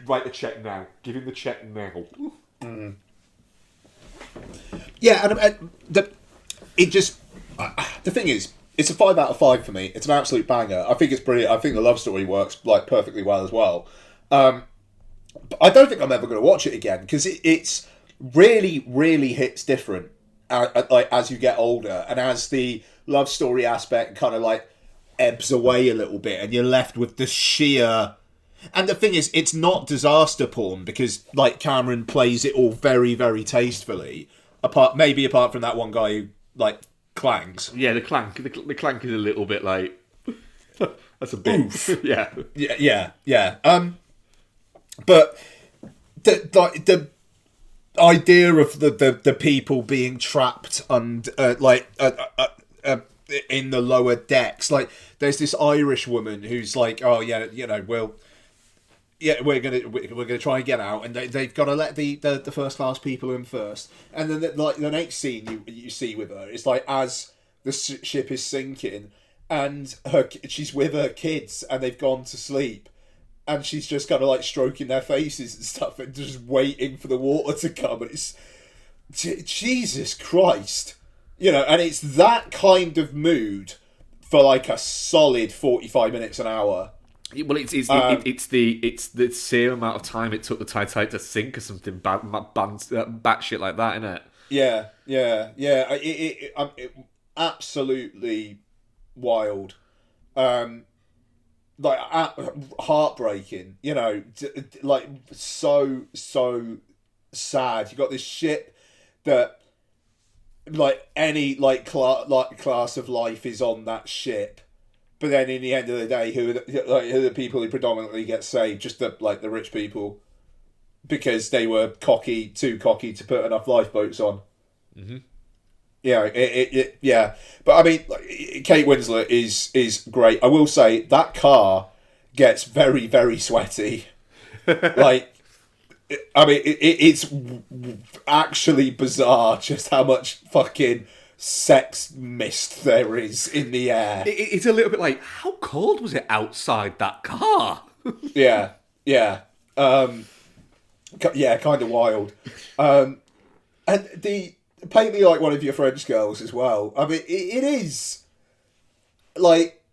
Write the check now. Give him the check now. Mm. Yeah, and it just... the thing is, it's a 5 out of 5 for me. It's an absolute banger. I think it's brilliant. I think the love story works like perfectly well as well. But I don't think I'm ever going to watch it again because it's really, really hits different like as you get older and as the love story aspect kind of like ebbs away a little bit and you're left with the sheer... And the thing is, it's not disaster porn because like Cameron plays it all very, very tastefully. Apart from that one guy who like clangs. Yeah, the clank is a little bit like that's a bit. Oof. yeah. But the idea of the people being trapped and in the lower decks, like there's this Irish woman who's like, oh yeah, you know, we're gonna try and get out, and they've got to let the first class people in first, and then the next scene you see with her is like as the ship is sinking, and she's with her kids, and they've gone to sleep, and she's just kind of like stroking their faces and stuff, and just waiting for the water to come, and it's Jesus Christ, you know, and it's that kind of mood for like a solid 45 minutes an hour. Well, it's the same amount of time it took the Titanic to sink or something batshit like that, isn't it? Yeah. It absolutely wild, like heartbreaking. You know, like so sad. You got this ship that like any class of life is on that ship. But then, in the end of the day, who are the people who predominantly get saved? Just the rich people, because they were too cocky to put enough lifeboats on. Mm-hmm. Yeah. But I mean, Kate Winslet is great. I will say that car gets very, very sweaty. Like, I mean, it's actually bizarre just how much fucking sex mist there is in the air. It's a little bit like, how cold was it outside that car? Yeah, kind of wild. And the paint me like one of your French girls as well. I mean, it is like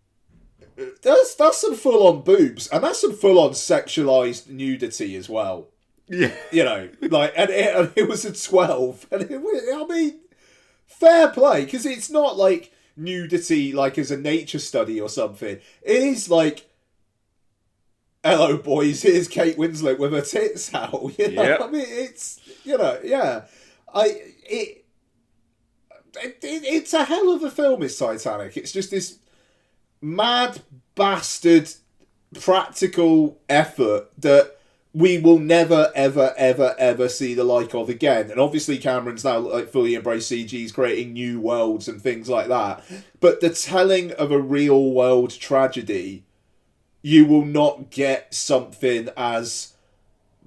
that's some full on boobs, and that's some full on sexualized nudity as well. Yeah, you know, like and it was a 12, and I mean. Fair play, because it's not like nudity like as a nature study or something. It is like, hello boys, here's Kate Winslet with her tits out. You know? Yep. I mean, it's, you know, yeah. It's a hell of a film, is Titanic. It's just this mad bastard practical effort that we will never, ever, ever, ever see the like of again. And obviously Cameron's now like fully embraced CGs, creating new worlds and things like that. But the telling of a real world tragedy, you will not get something as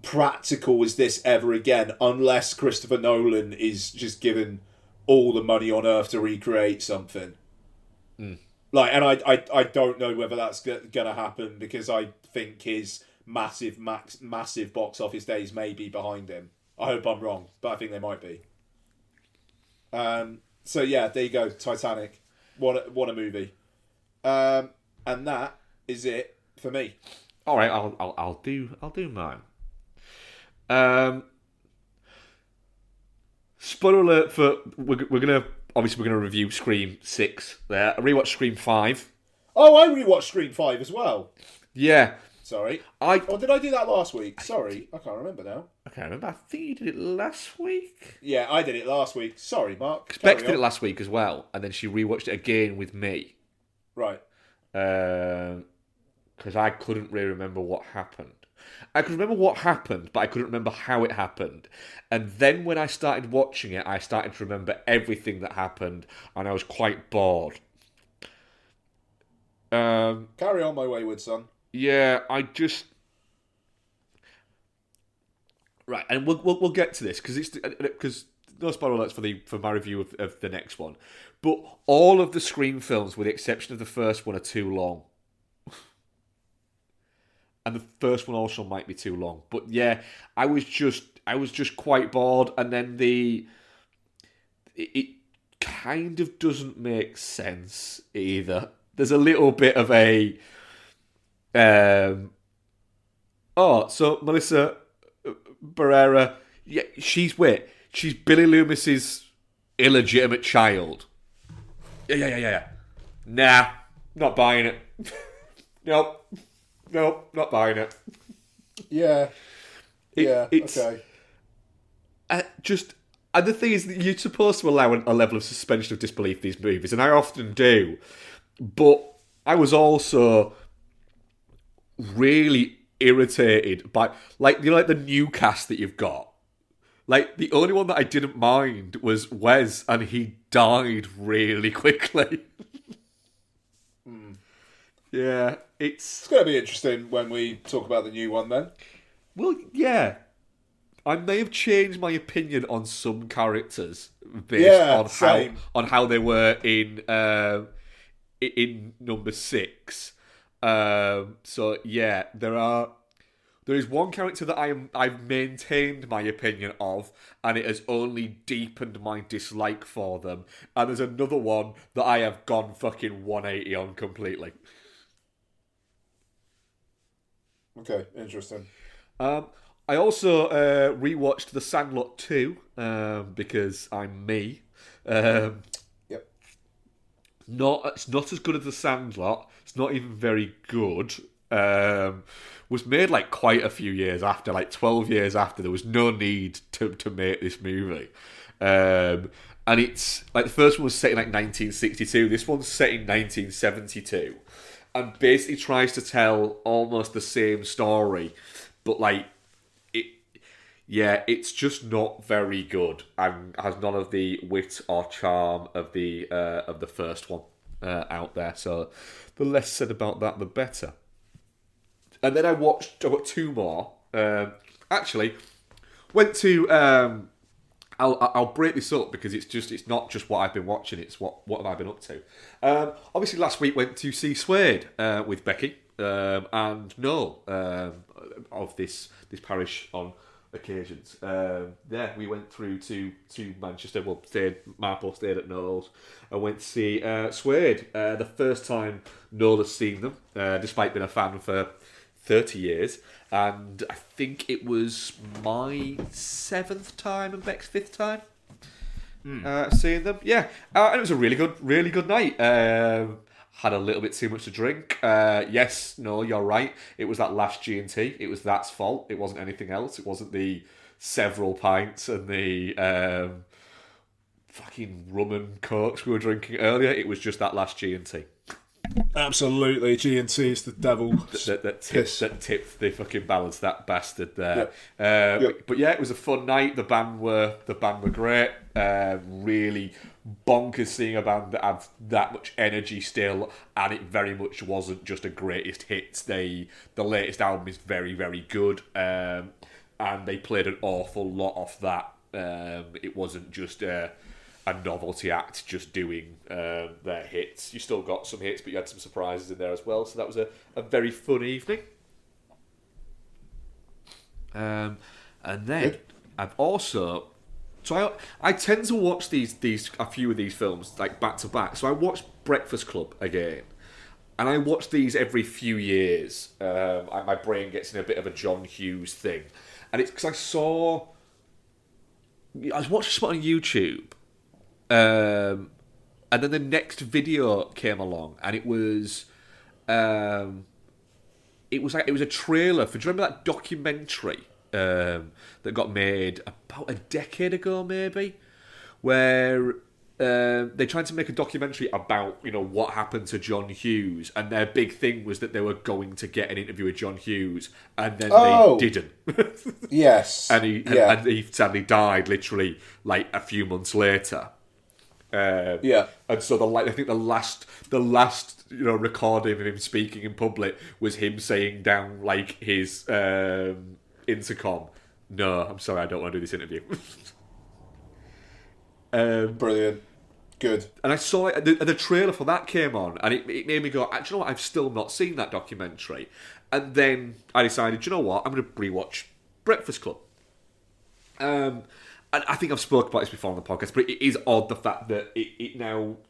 practical as this ever again, unless Christopher Nolan is just given all the money on earth to recreate something. Mm. Like, and I don't know whether that's gonna happen, because I think his massive box office days may be behind him. I hope I'm wrong, but I think they might be. So yeah, there you go, Titanic. What a movie. And that is it for me. All right, I'll do mine. Spoiler alert for we're gonna review Scream 6. There, I rewatched Scream 5. Oh, I rewatched Scream 5 as well. Yeah. Sorry. Did I do that last week? Sorry, I can't remember now. I can't remember. I think you did it last week. Yeah, I did it last week. Sorry, Mark. Bex did it last week as well, and then she rewatched it again with me. Right. Because I couldn't really remember what happened. I could remember what happened, but I couldn't remember how it happened. And then when I started watching it, I started to remember everything that happened, and I was quite bored. Carry on, my wayward son. Yeah, right, and we'll get to this because no spoiler alerts for my review of the next one, but all of the Scream films, with the exception of the first one, are too long, and the first one also might be too long. But yeah, I was just quite bored, and then it kind of doesn't make sense either. There's a little bit of a so Melissa Barrera, yeah, she's Billy Loomis's illegitimate child. Yeah. Nah, not buying it. Nope, not buying it. Yeah. It's, okay. And the thing is that you're supposed to allow a level of suspension of disbelief in these movies, and I often do, but I was also really irritated by, like, you know, like the new cast that you've got. Like, the only one that I didn't mind was Wes, and he died really quickly. Yeah, it's going to be interesting when we talk about the new one then. Well, yeah. I may have changed my opinion on some characters based on how they were in number 6. So yeah, there is one character that I've maintained my opinion of, and it has only deepened my dislike for them. And there's another one that I have gone fucking 180 on completely. Okay, interesting. I also rewatched The Sandlot 2 because I'm me. Yep. It's not as good as The Sandlot. It's not even very good. Was made like quite a few years after, like 12 years after. There was no need to make this movie. And it's like the first one was set in like 1962. This one's set in 1972. And basically tries to tell almost the same story, but like it's just not very good and has none of the wit or charm of the first one out there. So the less said about that, the better. And then I got 2 more. Actually, went to. I'll break this up because it's not just what I've been watching. It's what have I been up to. Obviously, last week went to see Suede with Becky and Noel of this parish on occasions. We went through to Manchester. Well, Marple stayed at Noel's. I went to see Suede. The first time Noel has seen them, despite being a fan for 30 years. And I think it was my 7th time and Beck's 5th time seeing them. Yeah, and it was a really good night. Had a little bit too much to drink. Yes, no, you're right. It was that last G&T. It was that's fault. It wasn't anything else. It wasn't the several pints and the fucking rum and cokes we were drinking earlier. It was just that last G&T. Absolutely, G&T is the devil. That tipped the fucking balance, that bastard there. Yep. But yeah, it was a fun night. The band were great. Really bonkers seeing a band that have that much energy still, and it very much wasn't just a greatest hits. The latest album is very, very good, and they played an awful lot off that. It wasn't just a novelty act just doing their hits. You still got some hits, but you had some surprises in there as well. So that was a very fun evening. And then good. I've also... So I tend to watch a few of these films like back to back. So I watched Breakfast Club again. And I watch these every few years. My brain gets in a bit of a John Hughes thing. And it's because I was watching something on YouTube. And then the next video came along, and it was a trailer for. Do you remember that documentary that got made about a decade ago, maybe, where they tried to make a documentary about what happened to John Hughes, and their big thing was that they were going to get an interview with John Hughes, and then they didn't. Yes, and he sadly died literally like a few months later. Yeah. And so I think the last recording of him speaking in public was him saying down like his intercom, "No, I'm sorry, I don't want to do this interview." Brilliant. Good. And I saw it, the trailer for that came on, and it made me go, "Do you know what? I've still not seen that documentary." And then I decided, do you know what? I'm going to rewatch Breakfast Club. And I think I've spoken about this before on the podcast, but it is odd the fact that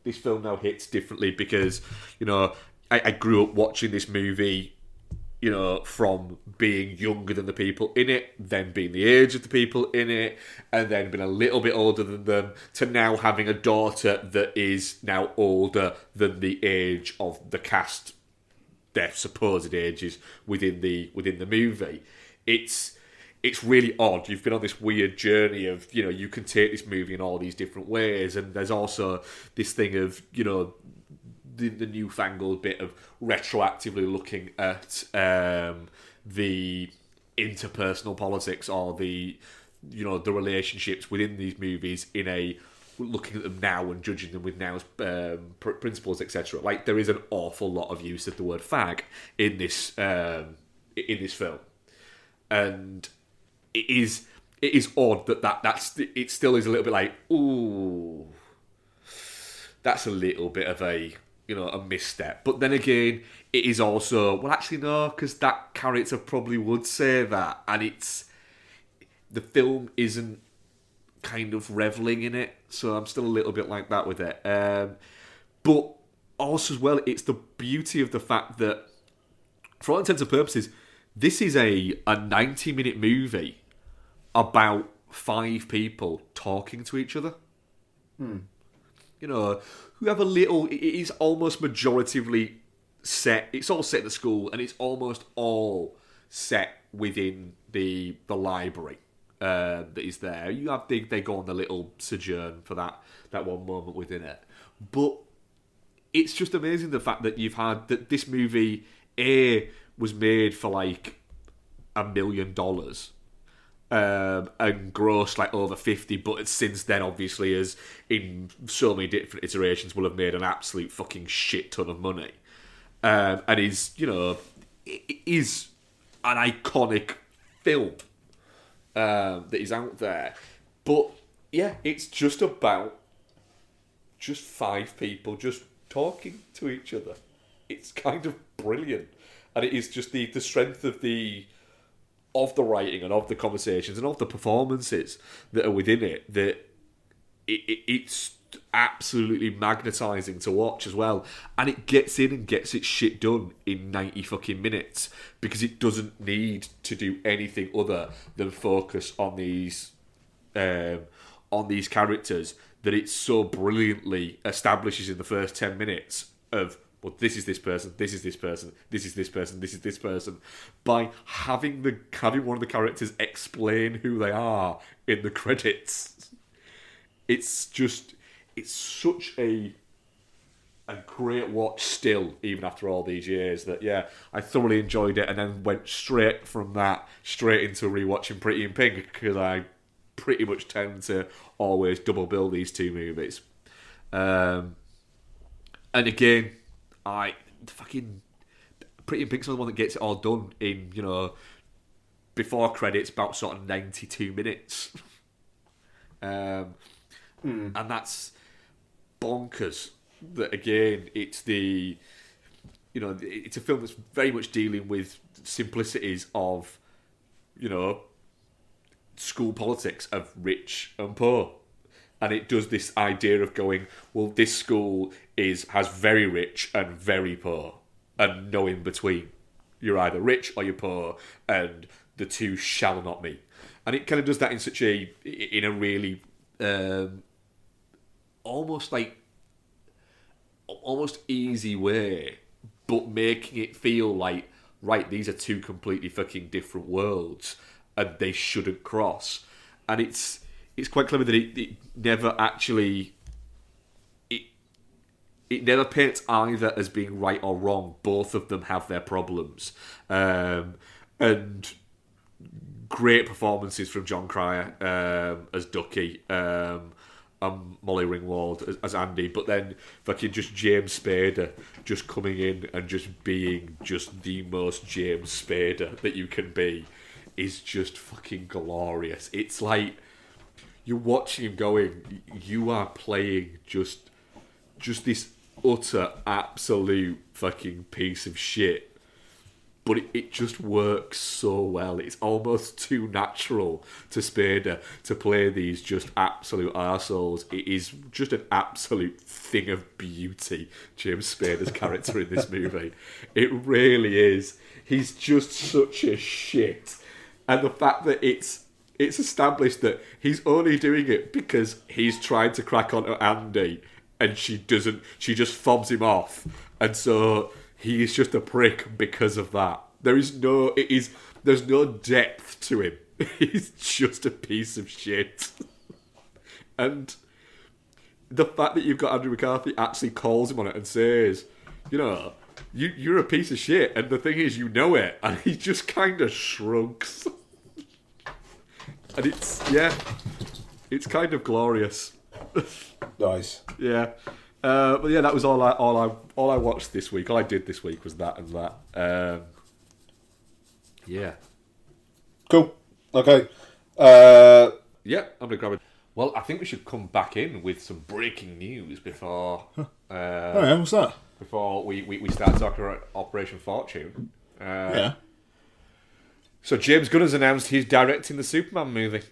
this film now hits differently because, I grew up watching this movie, from being younger than the people in it, then being the age of the people in it, and then being a little bit older than them, to now having a daughter that is now older than the age of the cast, their supposed ages within the movie. It's really odd. You've been on this weird journey of, you can take this movie in all these different ways, and there's also this thing of, the newfangled bit of retroactively looking at the interpersonal politics or the relationships within these movies looking at them now and judging them with now's principles, etc. Like, there is an awful lot of use of the word fag in this film, and it is odd it still is a little bit like, ooh, that's a little bit of a misstep. But then again, it is also, well, actually no, because that character probably would say that, and the film isn't kind of reveling in it, so I'm still a little bit like that with it. But also as well, it's the beauty of the fact that, for all intents and purposes, this is a 90-minute movie about 5 people talking to each other. Who have a little... It is almost majoritively set... It's all set at the school, and it's almost all set within the library that is there. You have they go on the little sojourn for that one moment within it. But it's just amazing the fact that you've had... That this movie, was made for like $1 million. And grossed like over 50, but since then, obviously, as in so many different iterations, will have made an absolute fucking shit ton of money. And is an iconic film that is out there. But yeah, it's just about just 5 people just talking to each other. It's kind of brilliant, and it is just the strength of the writing and of the conversations and of the performances that are within it, that it's absolutely magnetising to watch as well. And it gets in and gets its shit done in 90 fucking minutes, because it doesn't need to do anything other than focus on these characters that it so brilliantly establishes in the first 10 minutes of, well, this is this person, this is this person, this is this person, this is this person, by having one of the characters explain who they are in the credits. It's such a great watch still, even after all these years, that, yeah, I thoroughly enjoyed it, and then went straight from that straight into rewatching Pretty in Pink, because I pretty much tend to always double bill these two movies. And again, fucking Pretty in Pink's the one that gets it all done in, before credits, about sort of 92 minutes. And that's bonkers. That again, it's it's a film that's very much dealing with simplicities of, school politics of rich and poor. And it does this idea of going, well, this school has very rich and very poor, and no in between. You're either rich or you're poor, and the two shall not meet. And it kind of does that in a really almost easy way, but making it feel like, right, these are two completely fucking different worlds, and they shouldn't cross. And it's quite clever that it never actually... It never paints either as being right or wrong. Both of them have their problems. And great performances from John Cryer as Ducky. Molly Ringwald as Andy, but then fucking just James Spader just coming in and just being just the most James Spader that you can be is just fucking glorious. It's like you're watching him going, you are playing just this utter absolute fucking piece of shit. But it just works so well. It's almost too natural to Spader to play these just absolute arseholes. It is just an absolute thing of beauty, James Spader's character in this movie. It really is. He's just such a shit. And the fact that it's established that he's only doing it because he's trying to crack onto Andy and she just fobs him off. And so he is just a prick because of that. There's no depth to him. He's just a piece of shit. And the fact that you've got Andrew McCarthy actually calls him on it and says, you know, you're a piece of shit. And the thing is, you know it. And he just kind of shrugs. And it's kind of glorious. Nice. Yeah. But yeah, that was all I watched this week. All I did this week was that and that. Yeah. Cool. Okay. Yeah, I'm gonna grab it. Well, I think we should come back in with some breaking news before. What's that? Before we start talking about Operation Fortune. Yeah. So James Gunn has announced he's directing the Superman movie.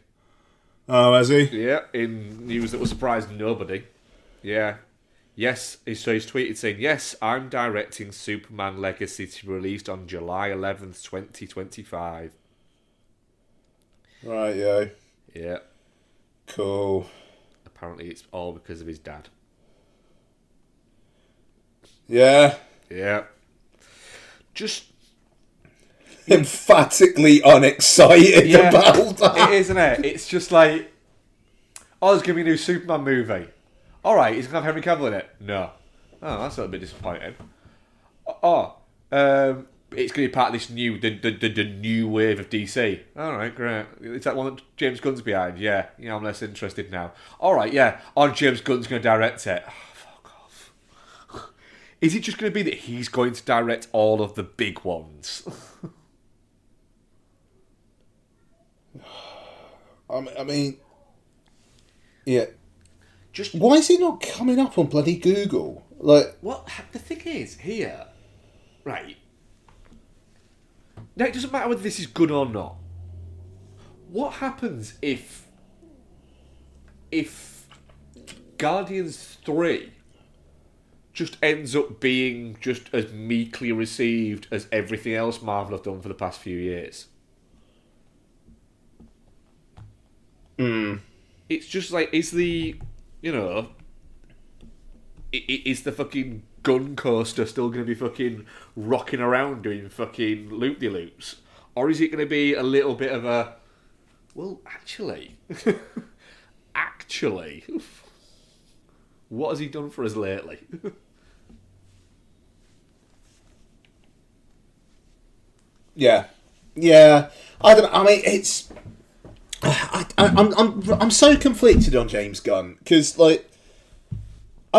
Oh, has he? Yeah, in news that will surprise nobody. Yeah. Yes, so he's tweeted saying, yes, I'm directing Superman Legacy to be released on July 11th, 2025. Right, yeah. Yeah. Cool. Apparently it's all because of his dad. Yeah. Yeah. Just emphatically unexcited about that. It is, isn't it? It's just like, oh, there's going to be a new Superman movie. All right, he's going to have Henry Cavill in it? No. Oh, that's a little bit disappointing. Oh, it's going to be part of this new, the new wave of DC. All right, great. Is that one that James Gunn's behind? Yeah, I'm less interested now. All right, yeah. Oh, James Gunn's going to direct it. Oh, fuck off. Is it just going to be that he's going to direct all of the big ones? I mean, yeah. Just why is he not coming up on bloody Google? Like, what the thing is here, right? Now it doesn't matter whether this is good or not. What happens if Guardians 3 just ends up being just as meekly received as everything else Marvel have done for the past few years? It's just like, is the fucking gun coaster still going to be fucking rocking around doing fucking loop-de-loops? Or is it going to be a little bit of a, well, actually, what has he done for us lately? Yeah. I don't. I mean, it's. I'm so conflicted on James Gunn because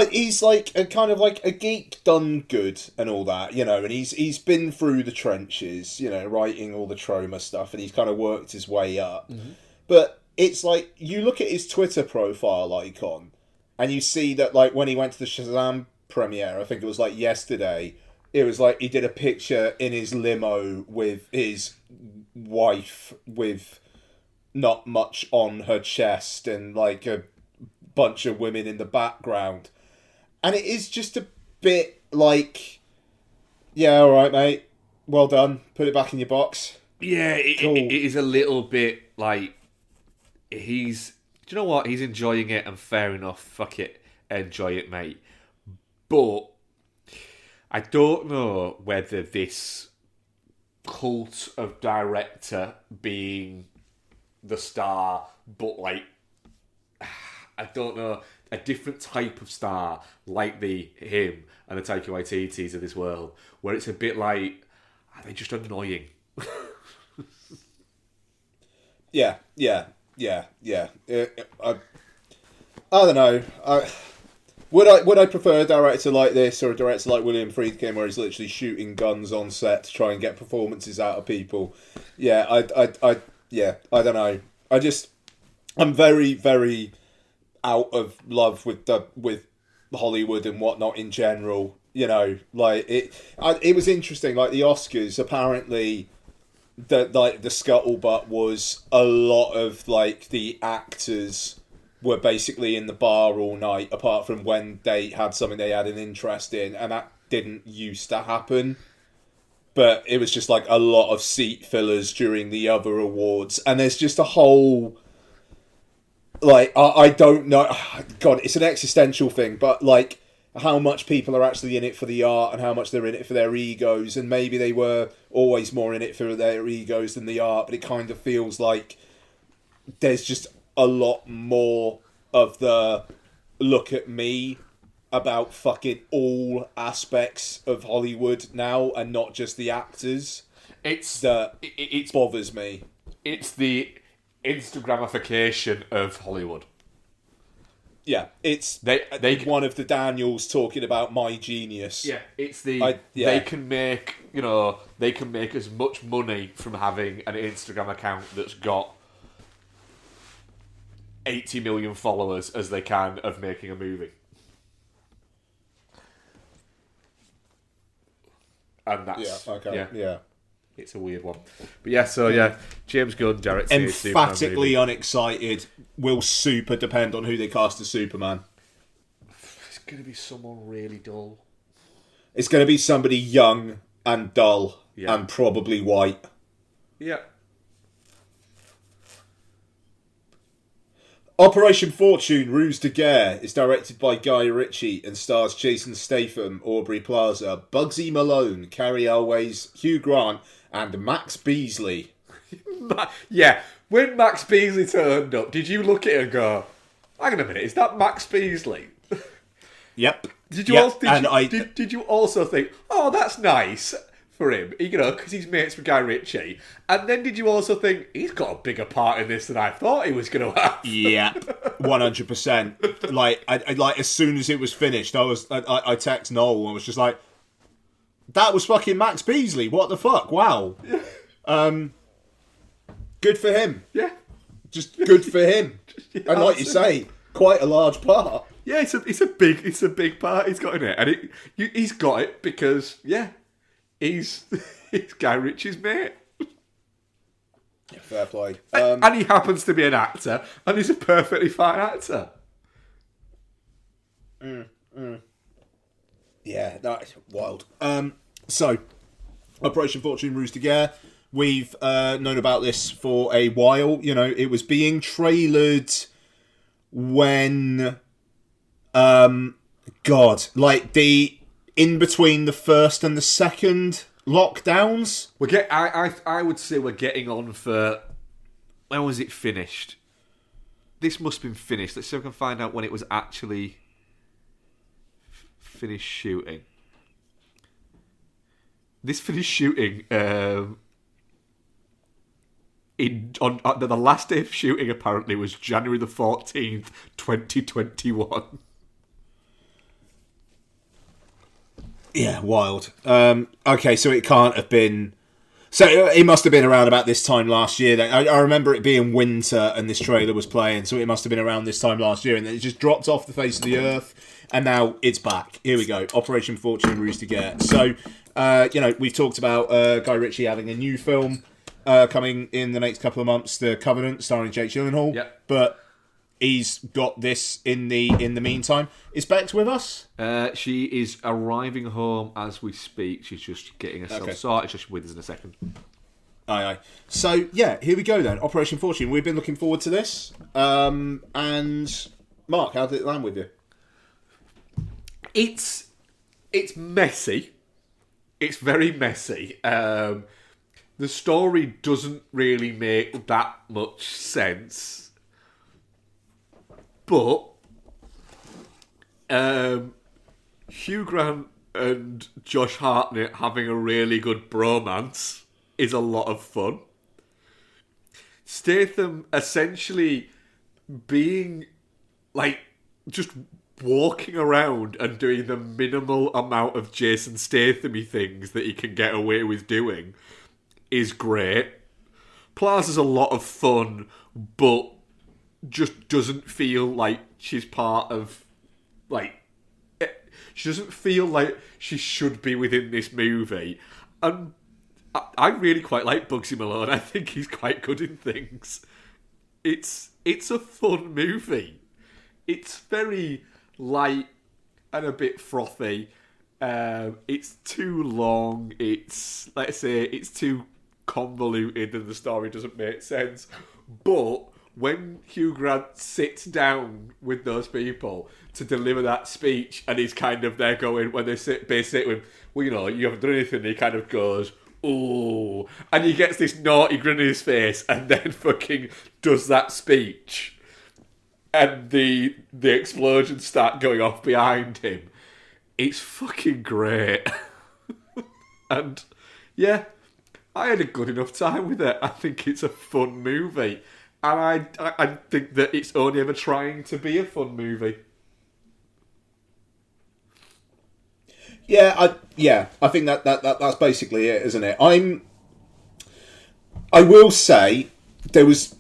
he's like a kind of like a geek done good and all that, and he's been through the trenches, writing all the trauma stuff, and he's kind of worked his way up. Mm-hmm. But it's like you look at his Twitter profile icon, and you see that like when he went to the Shazam premiere, I think it was like yesterday. It was like he did a picture in his limo with his wife with not much on her chest and like a bunch of women in the background. And it is just a bit like, yeah, all right, mate. Well done. Put it back in your box. Yeah, Cool. It is a little bit like do you know what? He's enjoying it and fair enough. Fuck it. Enjoy it, mate. But I don't know whether this cult of director being the star, but like, I don't know, a different type of star, like him and the Taika Waititis of this world, where it's a bit like, are they just annoying? Yeah. I don't know. Would I prefer a director like this or a director like William Friedkin, where he's literally shooting guns on set to try and get performances out of people? Yeah, I don't know. I'm very, very out of love with Hollywood and whatnot in general. You know, like it was interesting. Like the Oscars, apparently, the scuttlebutt was a lot of like the actors were basically in the bar all night, apart from when they had something they had an interest in, and that didn't used to happen. But it was just like a lot of seat fillers during the other awards, and there's just a whole like I don't know. God, it's an existential thing, but like how much people are actually in it for the art and how much they're in it for their egos, and maybe they were always more in it for their egos than the art, but it kind of feels like there's just a lot more of the look at me about fucking all aspects of Hollywood now and not just the actors. It's Bothers me. It's the Instagramification of Hollywood. Yeah, it's they one of the Daniels talking about my genius. Yeah, it's they can make as much money from having an Instagram account that's got 80 million followers as they can of making a movie. And that's yeah. It's a weird one. But yeah, James Gunn directing emphatically unexcited. Will super depend on who they cast as Superman. It's going to be someone really dull. It's going to be somebody young and dull and probably white. Yeah. Operation Fortune Ruse de Guerre is directed by Guy Ritchie and stars Jason Statham, Aubrey Plaza, Bugsy Malone, Carrie Elways, Hugh Grant, and Max Beasley. Yeah, when Max Beasley turned up, did you look at it and go, hang on a minute, is that Max Beasley? Yep. Did you also think, oh, that's nice for him, because he's mates with Guy Ritchie? And then did you also think, he's got a bigger part in this than I thought he was going to have? Yeah, 100%. Like, I as soon as it was finished, I text Noel and I was just like, that was fucking Max Beasley. What the fuck? Wow. Good for him. Yeah. Just good for him. And like you say, quite a large part. Yeah, it's a big part he's got in it, and he's got it because he's Guy Ritchie's mate. Yeah, fair play. And he happens to be an actor, and he's a perfectly fine actor. Yeah, that's wild. So, Operation Fortune Ruse de Guerre. We've known about this for a while. You know, it was being trailered when, like the in between the first and the second lockdowns. I would say we're getting on for, when was it finished? This must have been finished. Let's see if I can find out when it was actually finished shooting. This finished shooting on the last day of shooting apparently was January the 14th, 2021. Yeah, wild. Okay, so it can't have been... So it must have been around about this time last year. I remember it being winter and this trailer was playing, so it must have been around this time last year, and then it just dropped off the face of the earth, and now it's back. Here we go. Operation Fortune Ruse de Guerre. So, we've talked about Guy Ritchie having a new film coming in the next couple of months, The Covenant, starring Jake Gyllenhaal. Yep. But he's got this in the meantime. Is Bex with us? She is arriving home as we speak. She's just getting herself sorted. She'll be with us in a second. Aye. So, yeah, here we go then. Operation Fortune. We've been looking forward to this. And, Mark, how did it land with you? It's messy. It's very messy. The story doesn't really make that much sense. But Hugh Grant and Josh Hartnett having a really good bromance is a lot of fun. Statham essentially being like just walking around and doing the minimal amount of Jason Statham-y things that he can get away with doing is great. Plaza's a lot of fun, but just doesn't feel like she's part of, like, she doesn't feel like she should be within this movie. And I really quite like Bugsy Malone. I think he's quite good in things. It's a fun movie. It's very light and a bit frothy. It's too long. It's too convoluted and the story doesn't make sense. But when Hugh Grant sits down with those people to deliver that speech, and he's kind of there going, when they sit with, well, you know, you haven't done anything, and he kind of goes, ooh, and he gets this naughty grin on his face, and then fucking does that speech, and the explosions start going off behind him. It's fucking great. And yeah, I had a good enough time with it. I think it's a fun movie. And I think that it's only ever trying to be a fun movie. I think that's basically it, isn't it? I will say there was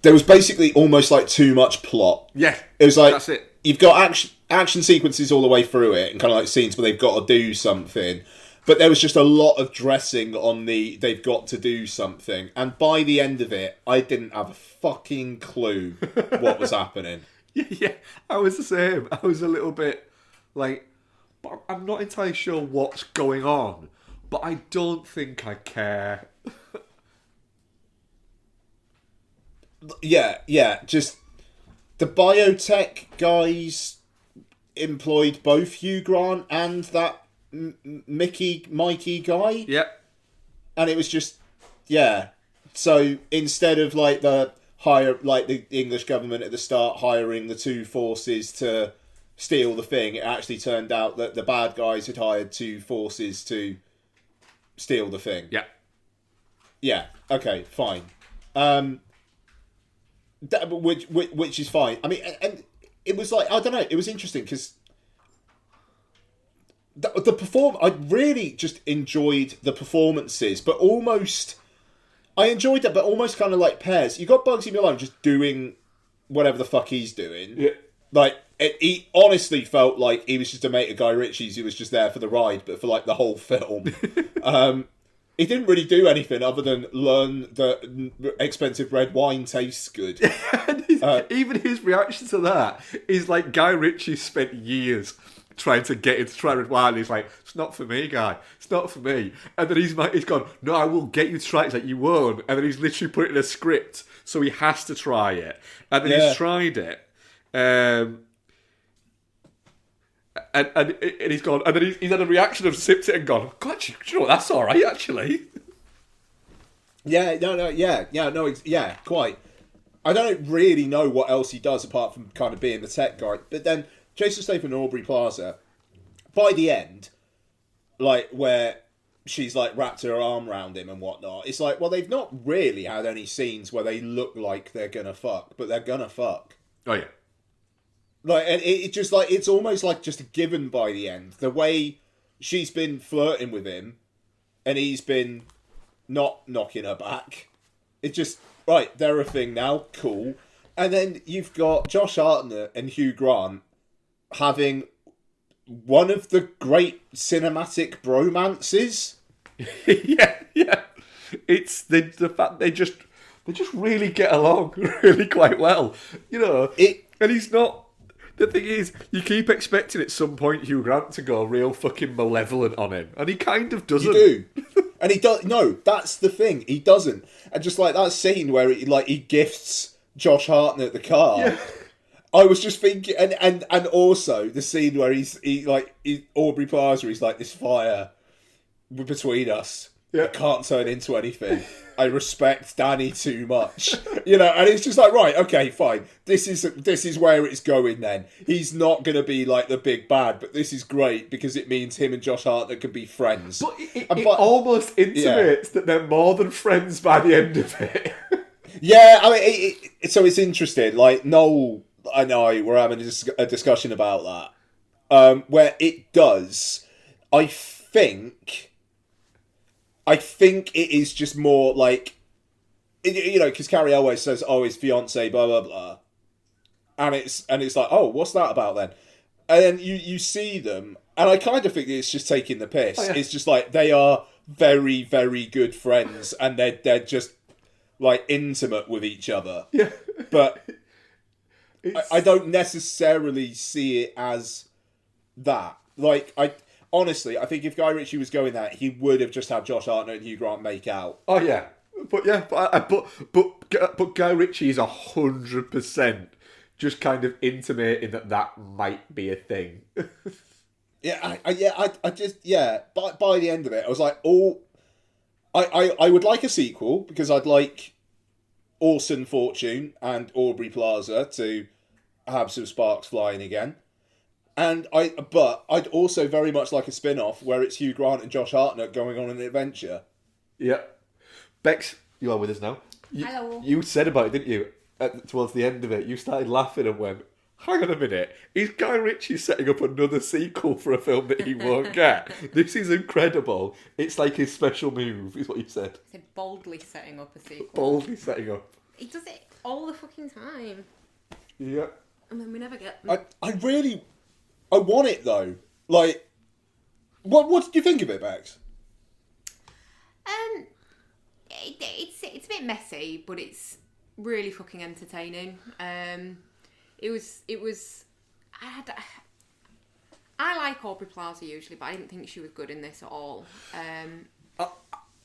basically almost like too much plot. Yeah, it was like that's it. You've got action sequences all the way through it, and kind of like scenes where they've got to do something. But there was just a lot of dressing on they've got to do something. And by the end of it, I didn't have a fucking clue what was happening. Yeah, I was the same. I was a little bit like, but I'm not entirely sure what's going on, but I don't think I care. Yeah, just the biotech guys employed both Hugh Grant and that Mikey guy. Yep. And it was just, yeah. So instead of like the English government at the start hiring the two forces to steal the thing, it actually turned out that the bad guys had hired two forces to steal the thing. Yeah. Yeah. Okay. Fine. Which is fine. I mean, and it was like, I don't know. It was interesting because the perform. I really just enjoyed the performances, but I enjoyed it, but almost kind of like pairs. You got Bugsy Malone just doing whatever the fuck he's doing. Yeah. Like, he honestly felt like he was just a mate of Guy Ritchie's who was just there for the ride, but for like the whole film. He didn't really do anything other than learn that expensive red wine tastes good. Even his reaction to that is like Guy Ritchie spent years trying to get into try red wine. He's like, it's not for me, Guy. It's not for me. And then he's gone, no, I will get you to try it. He's like, you won't. And then he's literally put it in a script, so he has to try it. And then he's tried it. And he's gone, and then he's had a reaction of sipped it and gone, God, you know, that's all right, actually. Yeah, quite. I don't really know what else he does apart from kind of being the tech guy. But then Jason Statham and Aubrey Plaza, by the end, like where she's like wrapped her arm around him and whatnot, it's like, well, they've not really had any scenes where they look like they're gonna fuck, but they're gonna fuck. Oh yeah. Like, and it just like, it's almost like just a given by the end. The way she's been flirting with him and he's been not knocking her back. It just, right, they're a thing now, cool. And then you've got Josh Hartnett and Hugh Grant having one of the great cinematic bromances. yeah. It's the fact they just really get along really quite well. You know, and he's not. The thing is, you keep expecting at some point Hugh Grant to go real fucking malevolent on him, and he kind of doesn't. You do. And he does. No, that's the thing. He doesn't. And just like that scene where he gifts Josh Hartnett the car. Yeah. I was just thinking, and also the scene where Aubrey Plaza, he's like, this fire between us. Yeah. It can't turn into anything. I respect Danny too much, you know. And it's just like, right, okay, fine. This is where it's going. Then he's not going to be like the big bad, but this is great because it means him and Josh Hartnett can be friends. But it almost intimates that they're more than friends by the end of it. Yeah, I mean, so it's interesting. Like Noel, I know we're having a discussion about that. Where it does, I think it is just more like, you know, because Carrie always says, "Oh, his fiance, blah blah blah," and it's like, "Oh, what's that about then?" And then you see them, and I kind of think it's just taking the piss. Oh, yeah. It's just like they are very, very good friends, and they're just like intimate with each other. Yeah. But I don't necessarily see it as that. Like, honestly, I think if Guy Ritchie was going that, he would have just had Josh Hartnett and Hugh Grant make out. Oh yeah, but Guy Ritchie is 100% just kind of intimating that might be a thing. I just By the end of it, I was like, oh, I would like a sequel because I'd like Orson Fortune and Aubrey Plaza to have some sparks flying again. But I'd also very much like a spin-off where it's Hugh Grant and Josh Hartnett going on an adventure. Yeah. Bex, you are with us now. Hello. You said about it, didn't you? Towards the end of it, you started laughing and went, hang on a minute, is Guy Ritchie setting up another sequel for a film that he won't get? This is incredible. It's like his special move, is what you said. So boldly setting up a sequel. Boldly setting up. He does it all the fucking time. Yeah. And then we never get... I want it though. Like, what did you think of it, Max? It's a bit messy, but it's really fucking entertaining. It was. I like Aubrey Plaza usually, but I didn't think she was good in this at all.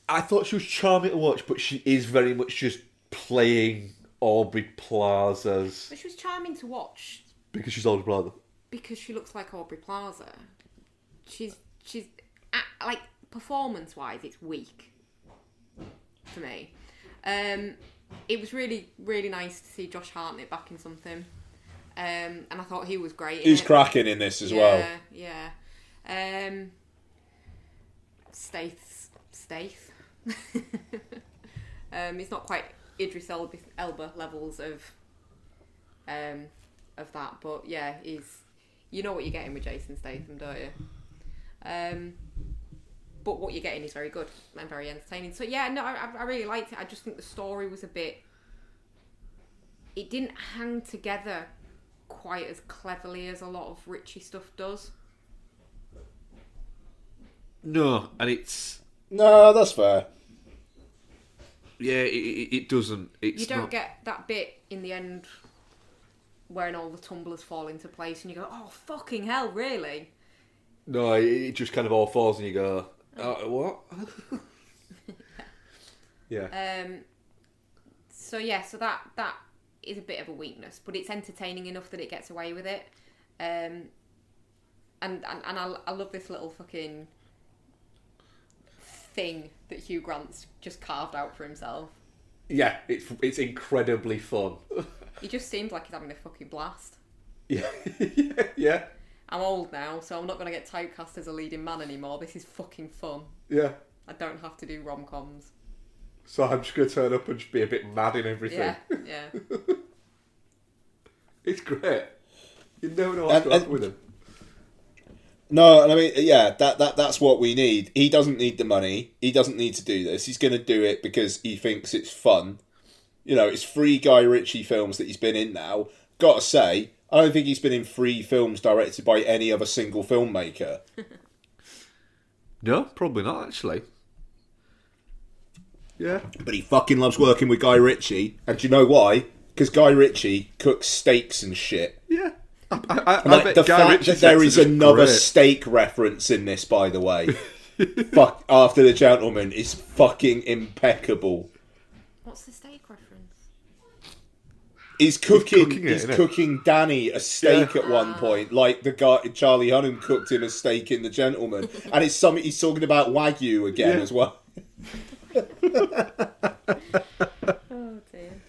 I thought she was charming to watch, but she is very much just playing Aubrey Plaza's... But she was charming to watch Because she's Aubrey Plaza. because she looks like Aubrey Plaza. She's like performance-wise, it's weak for me. It was really, really nice to see Josh Hartnett back in something. And I thought he was great. He's cracking in this as well. Yeah. Staith. It's not quite Idris Elba levels of that, but yeah, you know what you're getting with Jason Statham, don't you? But what you're getting is very good and very entertaining. So yeah, no, I really liked it. I just think the story was it didn't hang together quite as cleverly as a lot of Ritchie stuff does. No, and it's... No, that's fair. Yeah, it doesn't. You don't get that bit in the end when all the tumblers fall into place and you go, oh, fucking hell, really? No, it just kind of all falls and you go, what? Yeah. So that is a bit of a weakness, but it's entertaining enough that it gets away with it. And I love this little fucking thing that Hugh Grant's just carved out for himself. Yeah, it's incredibly fun. He just seems like he's having a fucking blast. Yeah. Yeah. I'm old now, so I'm not going to get typecast as a leading man anymore. This is fucking fun. Yeah. I don't have to do rom-coms. So I'm just going to turn up and just be a bit mad in everything. Yeah. It's great. You never know what's going to happen with him. No, and I mean, yeah, that's what we need. He doesn't need the money. He doesn't need to do this. He's going to do it because he thinks it's fun. You know, it's 3 Guy Ritchie films that he's been in now. Gotta say, I don't think he's been in 3 films directed by any other single filmmaker. No, probably not, actually. Yeah. But he fucking loves working with Guy Ritchie. And do you know why? Because Guy Ritchie cooks steaks and shit. Yeah. I Like bet the Guy fact Ritchie that there sets is are just another great. steak reference in this, by the way. Fuck, After the Gentleman is fucking impeccable. What's the steak reference? He's cooking He's cooking it, innit? cooking Danny a steak at one point, like the guy Charlie Hunnam cooked him a steak in The Gentleman, and it's something he's talking about Wagyu again as well. Oh dear.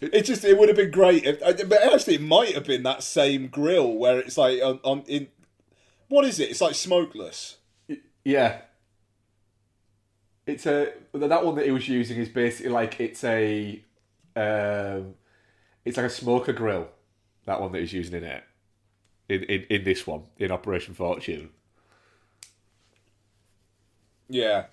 It would have been great, but actually it might have been that same grill where it's like in what is it? It's like smokeless. Yeah. It's that one that he was using is basically like it's a It's like a smoker grill. That one that he's using in it. In this one, in Operation Fortune. Yeah.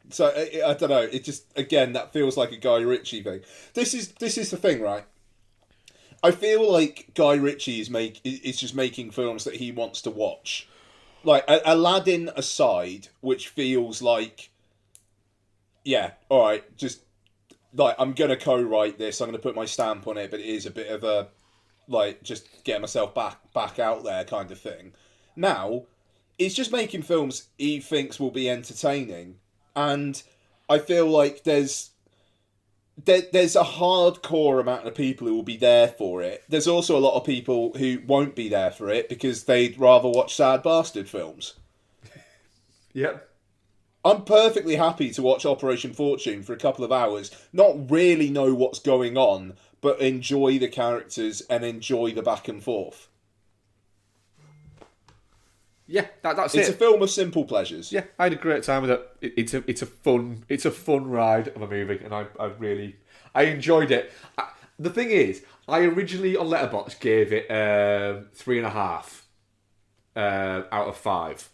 So I don't know. It just, again, that feels like a Guy Ritchie thing. This is the thing, right? I feel like Guy Ritchie is just making films that he wants to watch. Like Aladdin aside, which feels like, yeah, all right, just like I'm gonna co-write this, I'm gonna put my stamp on it, but it is a bit of a like just get myself back out there kind of thing. Now, he's just making films he thinks will be entertaining, and I feel like there's a hardcore amount of people who will be there for it. There's also a lot of people who won't be there for it because they'd rather watch sad bastard films. Yep. I'm perfectly happy to watch Operation Fortune for a couple of hours, not really know what's going on, but enjoy the characters and enjoy the back and forth. Yeah, that's It's it. a film of simple pleasures. Yeah, I had a great time with it. It's a fun ride of a movie, and I enjoyed it. The thing is, I originally on Letterboxd gave it 3.5 out of 5,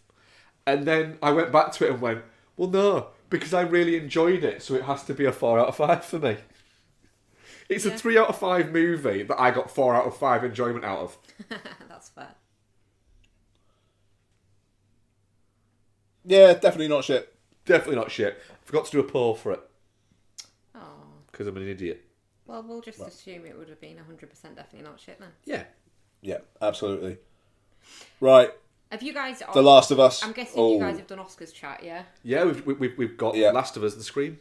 and then I went back to it and went, well, no, because I really enjoyed it, so it has to be a 4 out of 5 for me. It's a 3 out of 5 movie that I got 4 out of 5 enjoyment out of. That's fair. Yeah, definitely not shit. Definitely not shit. Forgot to do a poll for it Oh. because I'm an idiot. Well, we'll just assume it would have been 100% definitely not shit then. Yeah. Yeah, absolutely. Right, Have you guys... The Last of Us. I'm guessing you guys have done Oscars chat, yeah? Yeah, we've got Yeah. Last of Us the Scream.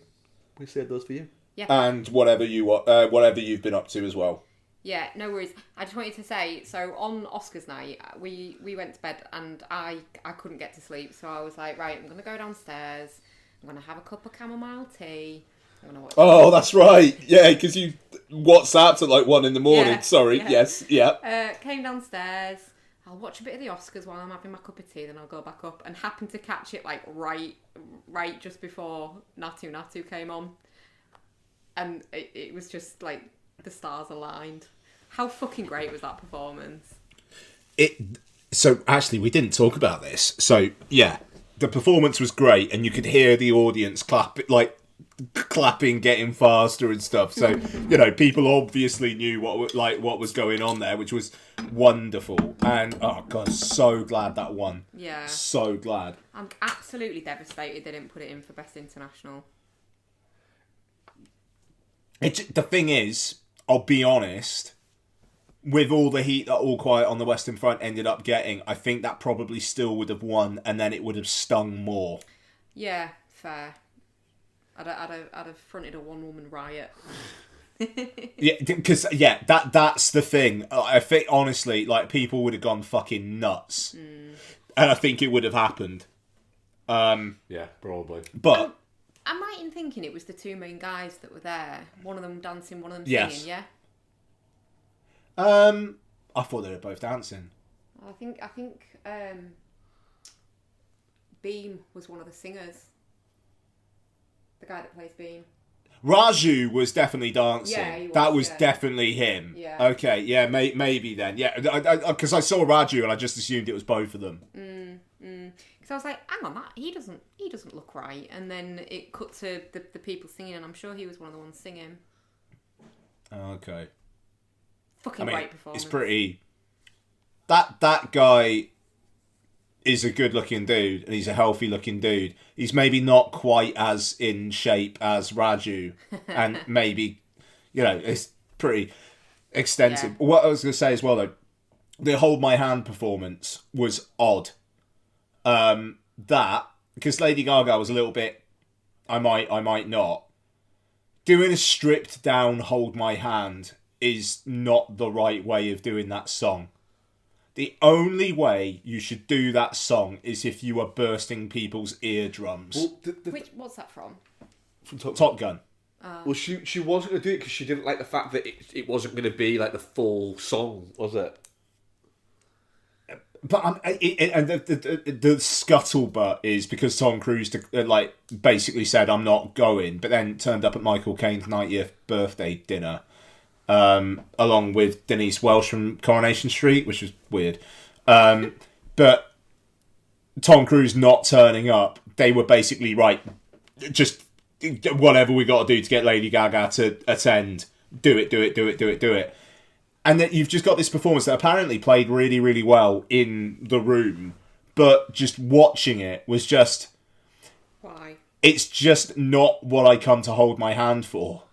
We saved those for you. Yeah. And whatever you've been up to as well. Yeah, no worries. I just wanted to say, so on Oscars night, we went to bed and I couldn't get to sleep, so I was like, right, I'm going to go downstairs, I'm going to have a cup of chamomile tea, I'm going to watch... Oh, that's right. Yeah, because you WhatsApped at like 1 a.m. Yeah, Sorry, yeah. yes, yeah. Came downstairs, I'll watch a bit of the Oscars while I'm having my cup of tea, then I'll go back up, and happened to catch it like right just before Natu came on. And it was just like the stars aligned. How fucking great was that performance? So actually, we didn't talk about this. So yeah, the performance was great, and you could hear the audience clapping, getting faster and stuff. So people obviously knew what was going on there, which was wonderful. And oh god, so glad that won. Yeah. So glad. I'm absolutely devastated they didn't put it in for Best International. The thing is, I'll be honest, with all the heat that All Quiet on the Western Front ended up getting, I think that probably still would have won, and then it would have stung more. Yeah, fair. I'd have fronted a one-woman riot. Yeah, because that's the thing. I think honestly, like people would have gone fucking nuts, and I think it would have happened. Yeah, probably. But I'm right in thinking it was the two main guys that were there. One of them dancing, one of them Yes. singing. Yeah. I thought they were both dancing. I think Beam was one of the singers. The guy that plays Beam. Raju was definitely dancing. Yeah, he was, that was yeah. definitely him. Yeah. Okay, yeah, maybe then. Yeah, because I saw Raju and I just assumed it was both of them. Because I was like, hang on, he doesn't look right. And then it cut to the people singing, and I'm sure he was one of the ones singing. Okay. Fucking great performance. It's pretty. That guy is a good-looking dude, and he's a healthy-looking dude. He's maybe not quite as in shape as Raju, and maybe, it's pretty extensive. Yeah. What I was going to say as well, though, the Hold My Hand performance was odd. Because Lady Gaga was a little bit, I might not. Doing a stripped down Hold My Hand is not the right way of doing that song. The only way you should do that song is if you are bursting people's eardrums. Well, What's that from? from Top Gun. Well, she wasn't going to do it because she didn't like the fact that it wasn't going to be like the full song, was it? But the scuttlebutt is because Tom Cruise basically said I'm not going, but then turned up at Michael Caine's 90th birthday dinner. along with Denise Welsh from Coronation Street, which was weird. But Tom Cruise not turning up, they were basically, right, just whatever we got to do to get Lady Gaga to attend, do it. And that you've just got this performance that apparently played really, really well in the room, but just watching it was just... Why? It's just not what I come to hold my hand for.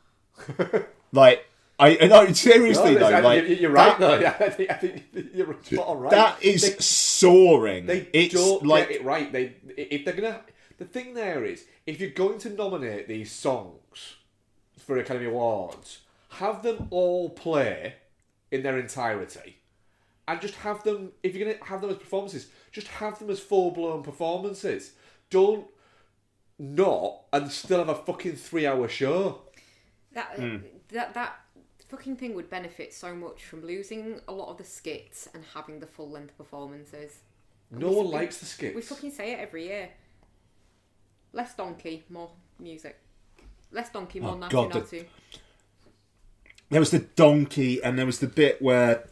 Like, no, seriously No, though, like you're right though. Yeah, I think you're spot on right. that is soaring. They don't get it right. If they're gonna, the thing there is, if you're going to nominate these songs for Academy Awards, have them all play in their entirety, and just have them. If you're gonna have them as performances, just have them as full-blown performances. Don't not and still have a fucking 3-hour show. That fucking thing would benefit so much from losing a lot of the skits and having the full-length performances. No one likes the skits. We fucking say it every year. Less donkey, more music. Less donkey, more natty natty. There was the donkey, and there was the bit where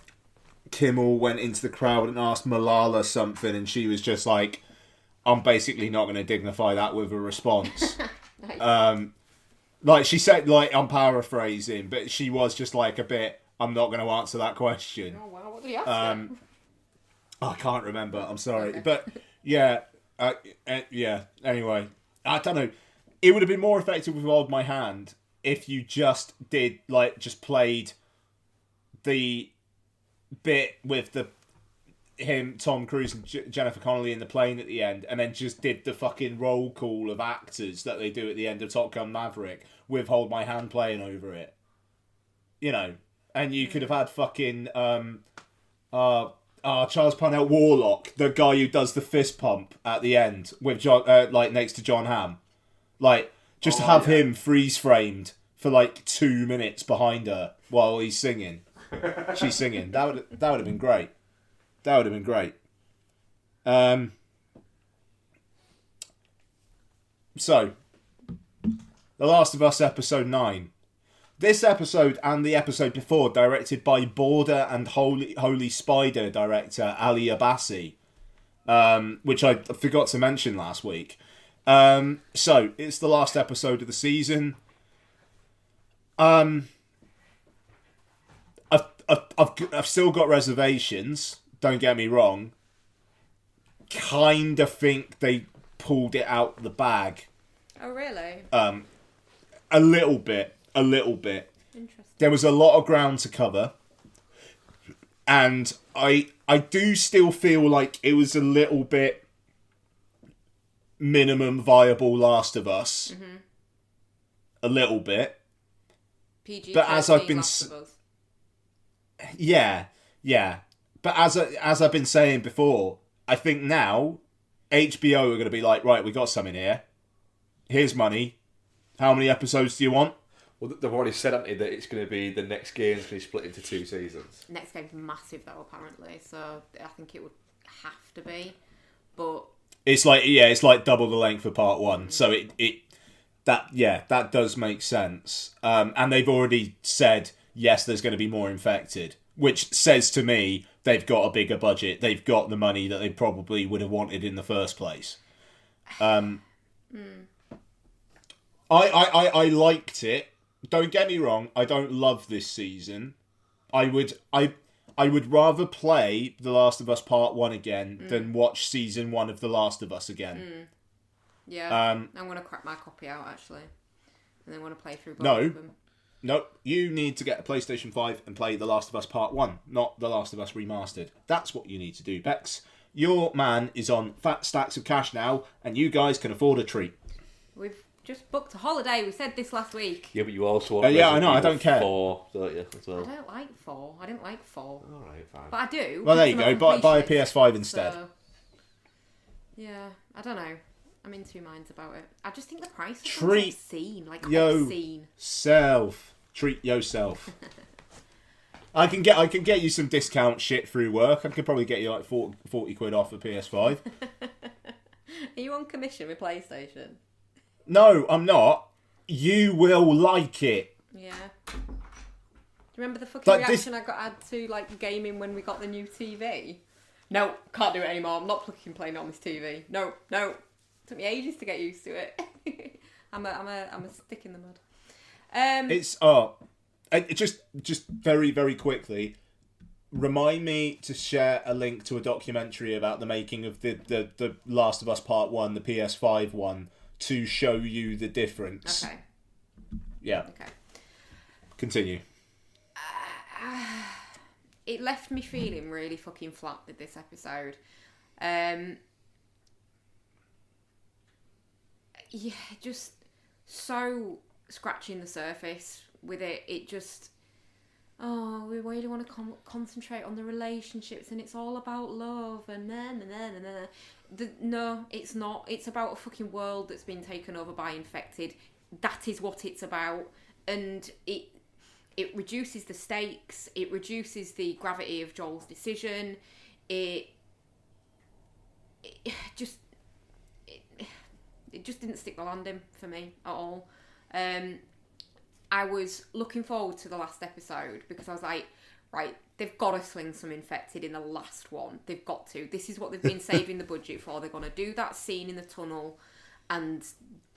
Kimmel went into the crowd and asked Malala something, and she was just like, I'm basically not going to dignify that with a response. Nice. Like, she said, like, I'm paraphrasing, but she was just like a bit, I'm not going to answer that question. Oh, wow, what did he ask? I can't remember, I'm sorry. Okay. But, yeah, anyway. I don't know. It would have been more effective with Hold My Hand if you just did, like, just played the bit with Tom Cruise and Jennifer Connelly in the plane at the end, and then just did the fucking roll call of actors that they do at the end of Top Gun Maverick with Hold My Hand playing over it. You know, and you could have had fucking Charles Parnell Warlock, the guy who does the fist pump at the end with John, like next to John Hamm, like just have him freeze framed for like 2 minutes behind her while he's singing. She's singing. That would have been great. That would have been great. So, The Last of Us episode 9. This episode and the episode before directed by Border and Holy Spider director Ali Abbasi, which I forgot to mention last week. So, it's the last episode of the season. I've still got reservations. Don't get me wrong. Kind of think they pulled it out the bag. Oh, really? A little bit. Interesting. There was a lot of ground to cover. And I do still feel like it was a little bit minimum viable Last of Us. Mm-hmm. A little bit. PG. But as I've been... Last of Us. Yeah. But as I've been saying before, I think now HBO are going to be like, right, we got something here. Here's money. How many episodes do you want? Well, they've already said, haven't they, that it's going to be the next game's going to be split into 2 seasons. Next game's massive though, apparently. So I think it would have to be, but it's like double the length of part 1. So that does make sense. And they've already said yes, there's going to be more infected, which says to me they've got a bigger budget. They've got the money that they probably would have wanted in the first place. I liked it. Don't get me wrong. I don't love this season. I would rather play The Last of Us Part 1 again than watch Season 1 of The Last of Us again. Yeah, I'm going to crack my copy out, actually. And then want to play through both of them. No, you need to get a PlayStation 5 and play The Last of Us Part 1, not The Last of Us Remastered. That's what you need to do, Bex. Your man is on fat stacks of cash now, and you guys can afford a treat. We've just booked a holiday. We said this last week. Yeah, but you also want yeah, I know, I don't care. 4, don't you, as well? I don't like 4. I didn't like 4. Alright, fine. But I do. Well, there you because go. I'm a Buy a completionist, PS5 instead. So, yeah, I don't know. I'm in 2 minds about it. I just think the price is Treat obscene. Like, obscene. Treat yourself. I can get you some discount shit through work. I could probably get you like 40 quid off a PS5. Are you on commission with PlayStation? No, I'm not. You will like it. Yeah. you remember the fucking Like reaction I had to like gaming when we got the new TV? No, can't do it anymore. I'm not fucking playing it on this TV. No. Took me ages to get used to it. I'm a stick in the mud. Just very, very quickly, remind me to share a link to a documentary about the making of the Last of Us Part 1, the PS5 one, to show you the difference. Okay. Yeah. Okay. Continue. It left me feeling really fucking flat with this episode. Yeah, just so scratching the surface with it. It just, we really want to concentrate on the relationships and it's all about love and no, it's not. It's about a fucking world that's been taken over by infected. That is what it's about, and it reduces the stakes. It reduces the gravity of Joel's decision. It just didn't stick the landing for me at all. I was looking forward to the last episode because I was like, right, they've got to sling some infected in the last one. They've got to. This is what they've been saving the budget for. They're going to do that scene in the tunnel, and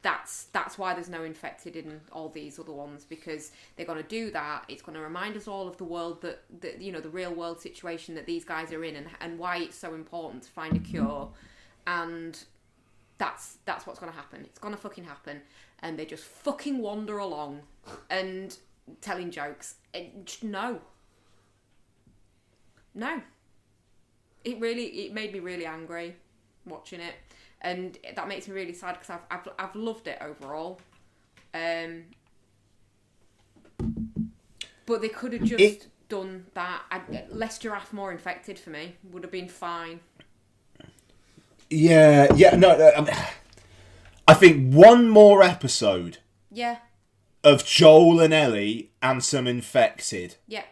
that's why there's no infected in all these other ones, because they're going to do that. It's going to remind us all of the world that the real world situation that these guys are in, and why it's so important to find a cure. And that's what's going to happen. It's going to fucking happen. And they just fucking wander along and telling jokes. No. It made me really angry watching it. And that makes me really sad because I've loved it overall. But they could have just done that. Less giraffe, more infected for me. Would have been fine. Yeah, no, I think one more episode. Yeah. Of Joel and Ellie and some infected. Yeah.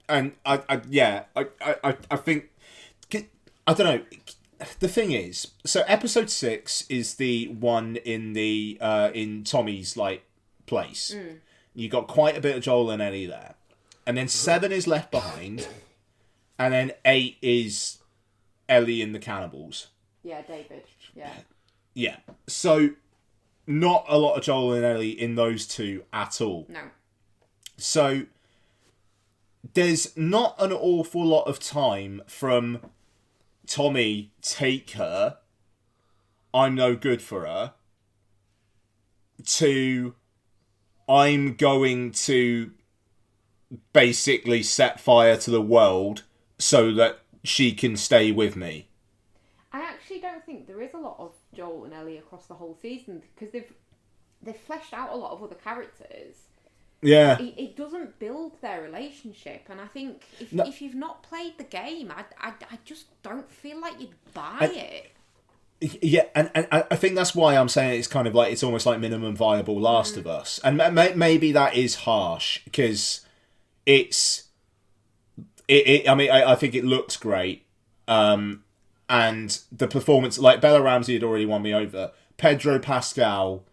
And I think, I don't know. The thing is, so episode 6 is the one in the in Tommy's like place. You got quite a bit of Joel and Ellie there, and then 7 is left behind, and then 8 is Ellie and the cannibals. Yeah, David. Yeah. Yeah. So, not a lot of Joel and Ellie in those two at all. No. So, there's not an awful lot of time from Tommy, take her, I'm no good for her, to I'm going to basically set fire to the world so that she can stay with me. I actually don't think there is a lot of Joel and Ellie across the whole season, because they've fleshed out a lot of other characters. Yeah. It doesn't build their relationship, and I think if you've not played the game, I just don't feel like you'd buy it. Yeah, and I think that's why I'm saying it's kind of like, it's almost like minimum viable Last of Us. And maybe that is harsh, because I think it looks great. And the performance, like Bella Ramsey had already won me over. Pedro Pascal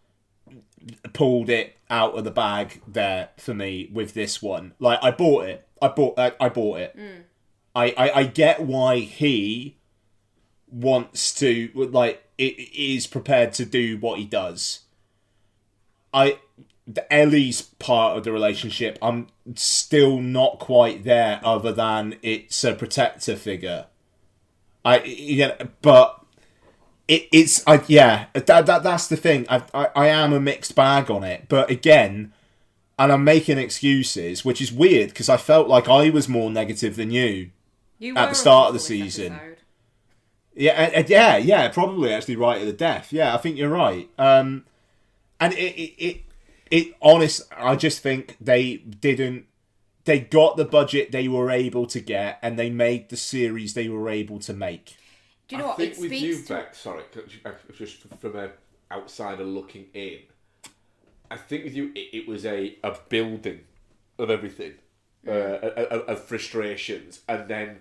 pulled it out of the bag there for me with this one. Like, I bought it. I bought it. I get why he wants to, like, is prepared to do what he does. The Ellie's part of the relationship, I'm still not quite there, other than it's a protector figure. But that's the thing. I am a mixed bag on it, but again, and I'm making excuses, which is weird because I felt like I was more negative than you at the start of the season. Episode. Yeah, probably actually right at the death. Yeah, I think you're right. And it honest, I just think they got the budget they were able to get, and they made the series they were able to make. Do you know what? I think with you, Beck, sorry, just from an outsider looking in, I think with you, it was a building of everything, of frustrations, and then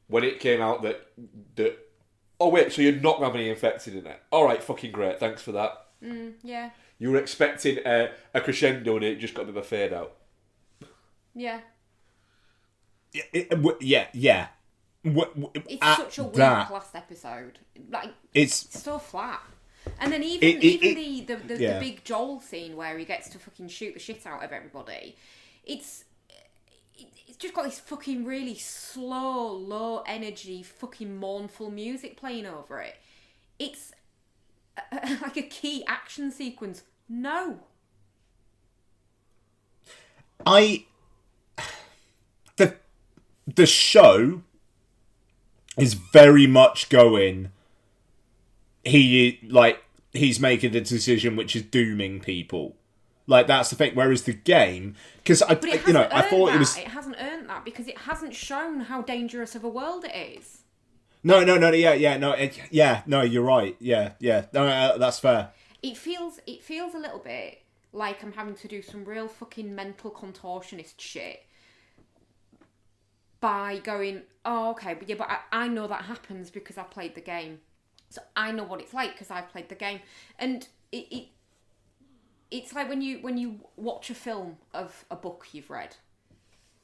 when it came out that oh wait, so you're not going to have any infected in it? All right, fucking great, thanks for that. Yeah. You were expecting a crescendo and it just got a bit of a fade out. Yeah. Yeah. It's such a weak last episode. Like, it's so flat. And then even the big Joel scene where he gets to fucking shoot the shit out of everybody, it's just got this fucking really slow, low energy, fucking mournful music playing over it. It's like a key action sequence. No. The show is very much going. He's making a decision which is dooming people. Like, that's the thing. Whereas the game, because I thought it was. It hasn't earned that because it hasn't shown how dangerous of a world it is. No, you're right. Yeah. No, that's fair. It feels a little bit like I'm having to do some real fucking mental contortionist shit by going, oh, okay, but I know that happens because I've played the game. So I know what it's like because I've played the game. And it's like when you watch a film of a book you've read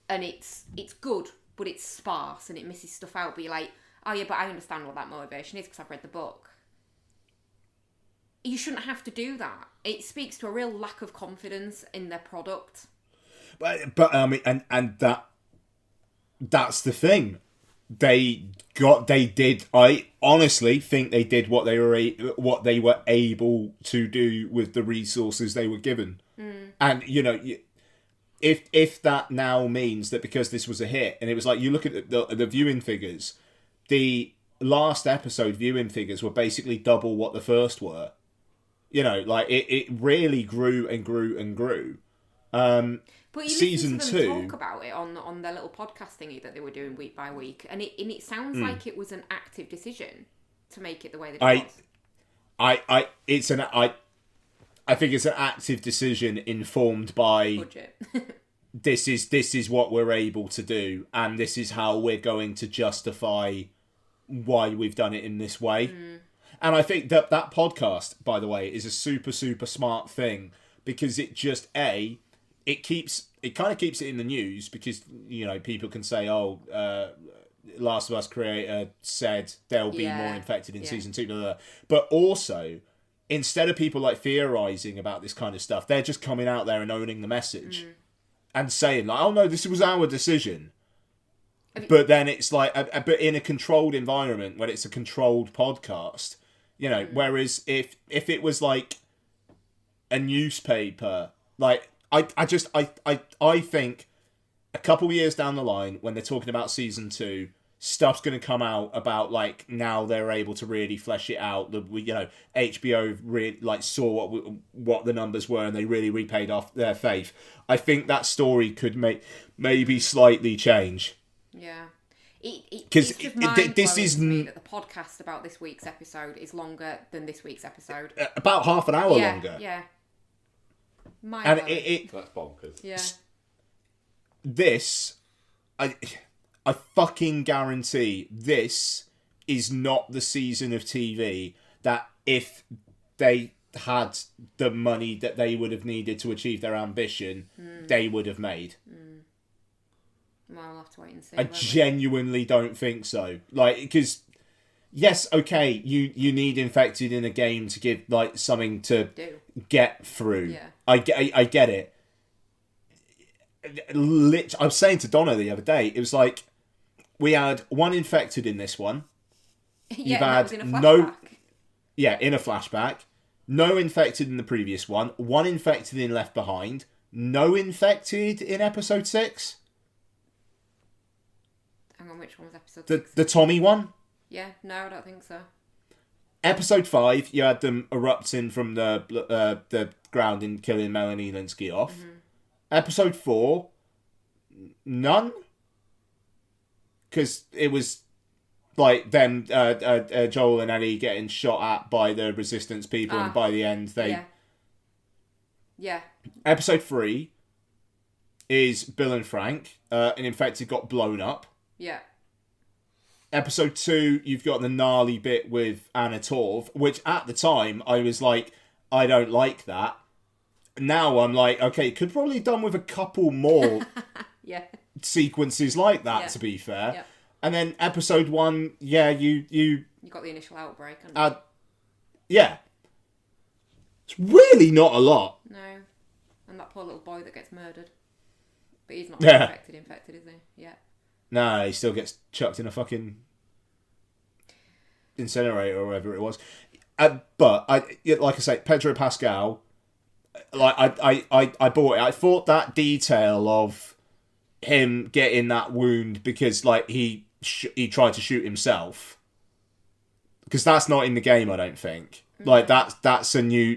and it's good, but it's sparse and it misses stuff out, but you're like, oh yeah, but I understand what that motivation is because I've read the book. You shouldn't have to do that. It speaks to a real lack of confidence in their product. But and that's the thing. They did. I honestly think they did what they were able to do with the resources they were given. And if that now means that because this was a hit, and it was like, you look at the viewing figures, the last episode viewing figures were basically double what the first were. Like it really grew and grew and grew. But you season listen to them 2 talk about it on their little podcast thingy that they were doing week by week, and it sounds like it was an active decision to make it the way that it was. I think it's an active decision informed by budget. this is what we're able to do, and this is how we're going to justify why we've done it in this way. And I think that podcast, by the way, is a super, super smart thing because it just it kind of keeps it in the news because people can say, Last of Us creator said there'll be more infected in season 2, blah, blah, blah. But also, instead of people like theorizing about this kind of stuff, they're just coming out there and owning the message and saying like, oh no, this was our decision. But then it's like, but in a controlled environment when it's a controlled podcast, whereas if it was like a newspaper, like I think a couple of years down the line when they're talking about season 2, stuff's going to come out about like now they're able to really flesh it out. HBO really like saw what the numbers were and they really repaid off their faith. I think that story could maybe slightly change. Yeah. It's just mind-blowing this is to me that the podcast about this week's episode is longer than this week's episode. About half an hour longer. Yeah. And that's bonkers. Yeah. This, I fucking guarantee this is not the season of TV that if they had the money that they would have needed to achieve their ambition, they would have made. Well, we'll have to wait and see. I genuinely don't think so. Like, because, yes, okay, you need infected in a game to give, like, something to get through. Yeah. I get it. I was saying to Donna the other day, it was like, we had one infected in this one. You've had in a flashback. In a flashback. No infected in the previous one. One infected in Left Behind. No infected in episode 6. Hang on, which one was episode 6? The Tommy one? Yeah, no, I don't think so. Episode 5, you had them erupting from the ground and killing Melanie Linsky off. Episode 4, none. Because it was like them, Joel and Ellie getting shot at by the Resistance people, and by the end they... Yeah. Episode 3 is Bill and Frank. An infected got blown up. Yeah. Episode 2, you've got the gnarly bit with Anna Torv, which at the time I was like, I don't like that. Now I'm like, okay, could probably done with a couple more Yeah. sequences like that. Yeah. To be fair, Yeah. and then episode 1, you You got the initial outbreak. yeah, it's really not a lot. No. And that poor little boy that gets murdered. But he's not Yeah. infected, is he? Yeah. No, he still gets chucked in a fucking incinerator or whatever it was. But like I say, Pedro Pascal, like I bought it. I thought that detail of him getting that wound because like he tried to shoot himself, because that's not in the game, I don't think. Like that's a new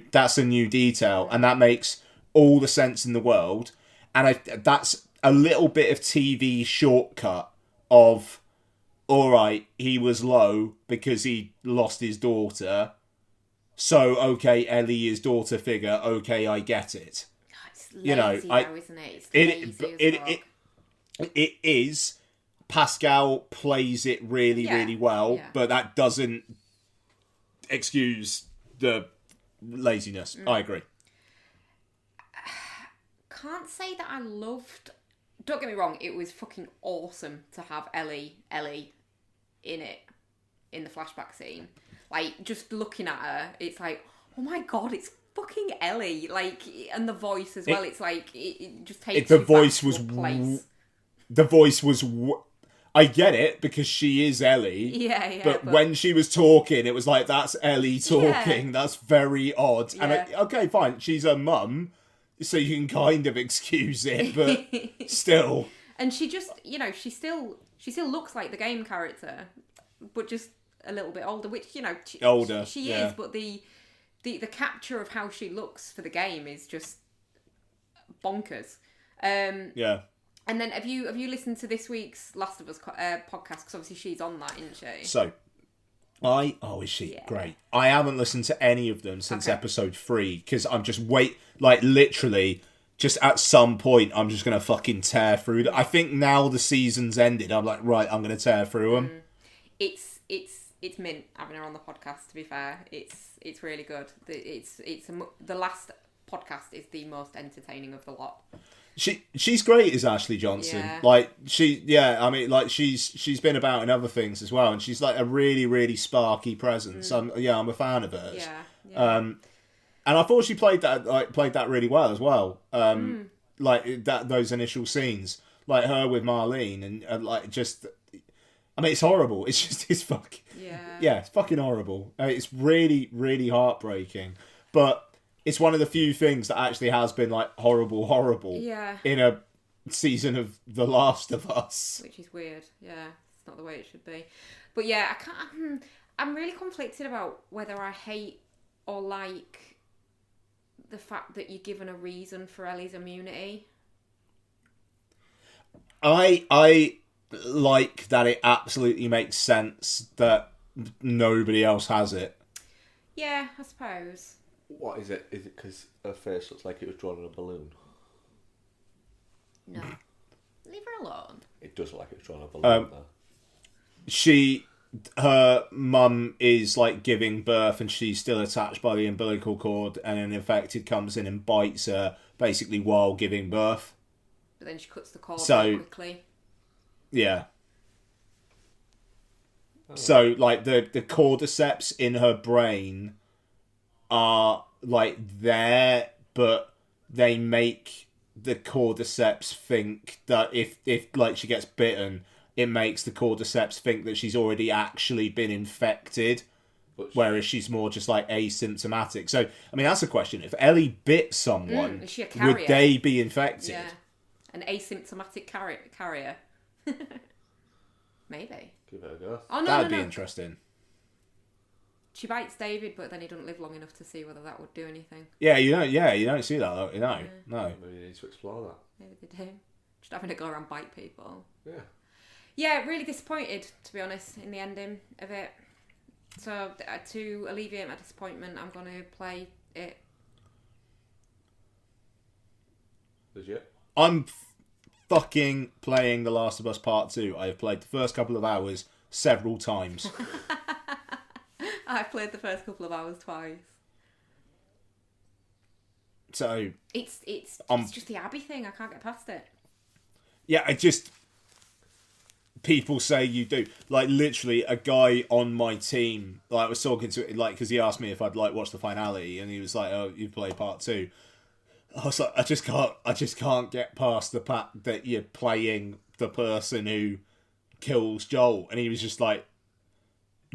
detail, and that makes all the sense in the world. And that's a little bit of TV shortcut of, all right, he was low because he lost his daughter. So, okay, Ellie is daughter figure. Okay, I get it. It's lazy though, isn't it? It's lazy as fuck. It is. Pascal plays it really, really well, but that doesn't excuse the laziness. I agree. Can't say that I loved... Don't get me wrong, it was fucking awesome to have Ellie in it, in the flashback scene. Like, just looking at her, it's like, oh my god, it's fucking Ellie. Like, and the voice as well, it's like, it just takes the you voice back was to a place. The voice was... I get it, because she is Ellie. Yeah. But when she was talking, it was like, that's Ellie talking. Yeah. that's very odd. Yeah. And okay, fine, she's her mum, so you can kind of excuse it, but still. And she just, she still looks like the game character, but just a little bit older, which, Older, she yeah. is, but the capture of how she looks for the game is just bonkers. Yeah. And then have you listened to this week's Last of Us podcast? Because obviously she's on that, isn't she? So, is she? Yeah. Great. I haven't listened to any of them since episode 3, because I'm just literally, just at some point, I'm just going to fucking tear through them. I think now the season's ended, I'm like, right, I'm going to tear through them. It's mint having her on the podcast, to be fair. It's really good. The last podcast is the most entertaining of the lot. She's great as Ashley Johnson. Yeah. She's been about in other things as well, and she's like a really, really sparky presence. I'm a fan of hers. Yeah. And I thought she played that really well as well. Those initial scenes, like her with Marlene, and it's horrible. It's fucking it's fucking horrible. It's really, really heartbreaking, but it's one of the few things that actually has been like horrible in a season of The Last of Us. Which is weird. Yeah, it's not the way it should be. But yeah, I can't. I'm really conflicted about whether I hate or like the fact that you're given a reason for Ellie's immunity. I like that it absolutely makes sense that nobody else has it. Yeah, I suppose. What is it? Is it because her face looks like it was drawn on a balloon? No. Leave her alone. It does look like it was drawn on a balloon, though. Her mum is like giving birth and she's still attached by the umbilical cord, and an infected comes in and bites her basically while giving birth. But then she cuts the cord So- quickly. Yeah. So like the cordyceps in her brain are like there, but they make the cordyceps think that if like she gets bitten, it makes the cordyceps think that she's already actually been infected, whereas she's more just like asymptomatic. So I mean, that's a question. If Ellie bit someone, is she a carrier? would they be infected? Yeah. An asymptomatic carrier. Maybe. Give it a go. Oh, no, That'd no. be interesting. She bites David, but then he doesn't live long enough to see whether that would do anything. Yeah, you don't see that. No. Maybe you need to explore that. Maybe they do. Just having to go around bite people. Yeah. Yeah, really disappointed, to be honest, in the ending of it. So, to alleviate my disappointment, I'm going to play it. Legit? I'm fucking playing The Last of Us Part 2. I have played the first couple of hours several times. I've played the first couple of hours twice. So It's just the Abby thing. I can't get past it. Yeah, I just... People say you do. Like, literally, a guy on my team, like, I was talking to, like, because he asked me if I'd, like, watch the finale, and he was like, oh, you play part 2. I was like, I just can't get past the fact that you're playing the person who kills Joel. And he was just like,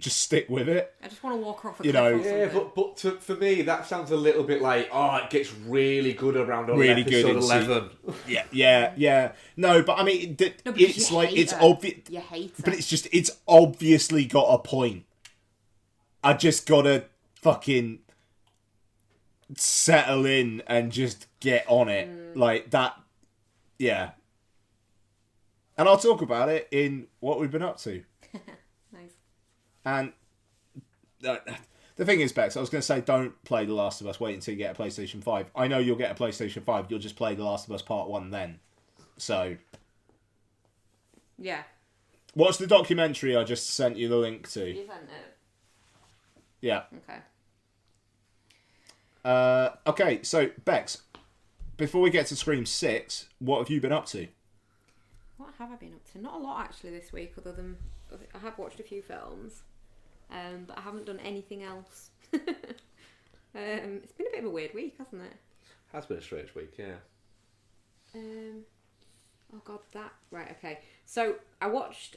just stick with it. I just want to walk off a You cliff know, or Yeah, something. for me, that sounds a little bit like, it gets really good around Really good episode in 11. Yeah. No, but I mean, No, because it's you like, hate it's her. obvious. You hate her. But it's obviously got a point. I just gotta fucking settle in and just get on it. Like that, yeah. And I'll talk about it in what we've been up to. Nice. And the thing is, Bex, I was going to say don't play The Last of Us, wait until you get a PlayStation 5. I know you'll get a PlayStation 5, you'll just play The Last of Us Part 1 then. So, Yeah. watch the documentary I just sent you the link to. You sent it. Yeah. Okay. Okay, so, Bex, before we get to Scream 6, what have you been up to? What have I been up to? Not a lot actually this week, other than I have watched a few films, but I haven't done anything else. It's been a bit of a weird week, hasn't it? Has been a strange week, yeah. Oh god, that right, okay. So I watched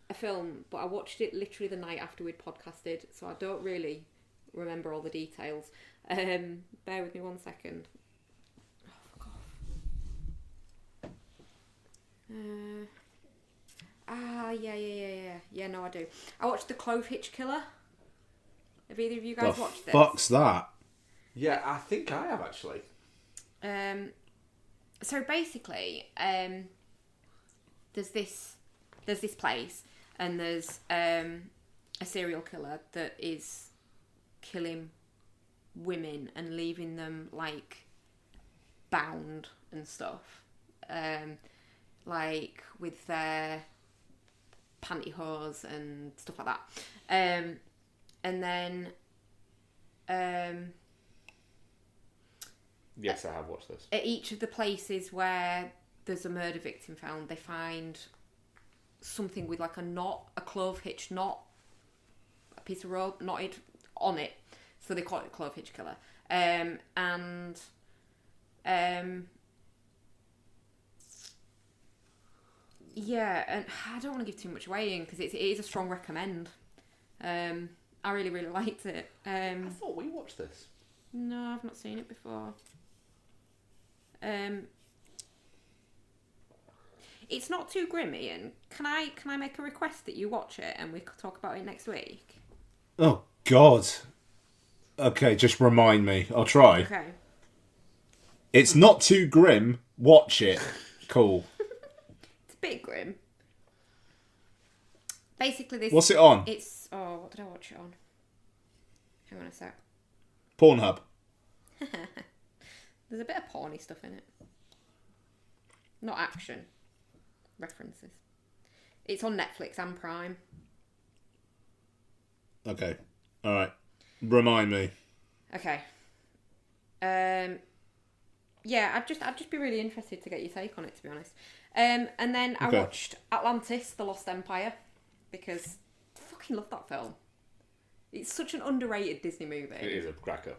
a film, but I watched it literally the night after we'd podcasted, so I don't really remember all the details. Bear with me 1 second. Oh, fuck off. Yeah, no, I do. I watched The Clove Hitch Killer. Have either of you guys watched this? Fuck's that? Yeah, I think I have actually. So basically, there's this place, and there's a serial killer that is killing women and leaving them like bound and stuff, like with their pantyhose and stuff like that, and then Yes, I have watched this. at each of the places where there's a murder victim found, they find something with like a knot, a clove hitch knot, a piece of rope knotted on it. So they call it Clove Hitch Killer. Yeah, and I don't want to give too much away in because it is a strong recommend. I really, really liked it. I thought we watched this. No, I've not seen it before. It's not too grim, Ian. Can I make a request that you watch it and we could talk about it next week? Oh, God. Okay, just remind me. I'll try. Okay. It's not too grim. Watch it. Cool. It's a bit grim. Basically, this. What's it on? It's what did I watch it on? Hang on a sec. Pornhub. There's a bit of porny stuff in it. Not action. References. It's on Netflix and Prime. Okay. All right. Remind me. Okay. Yeah, I'd just be really interested to get your take on it, to be honest. And then I Okay. watched Atlantis: The Lost Empire because I fucking love that film. It's such an underrated Disney movie. It is a cracker.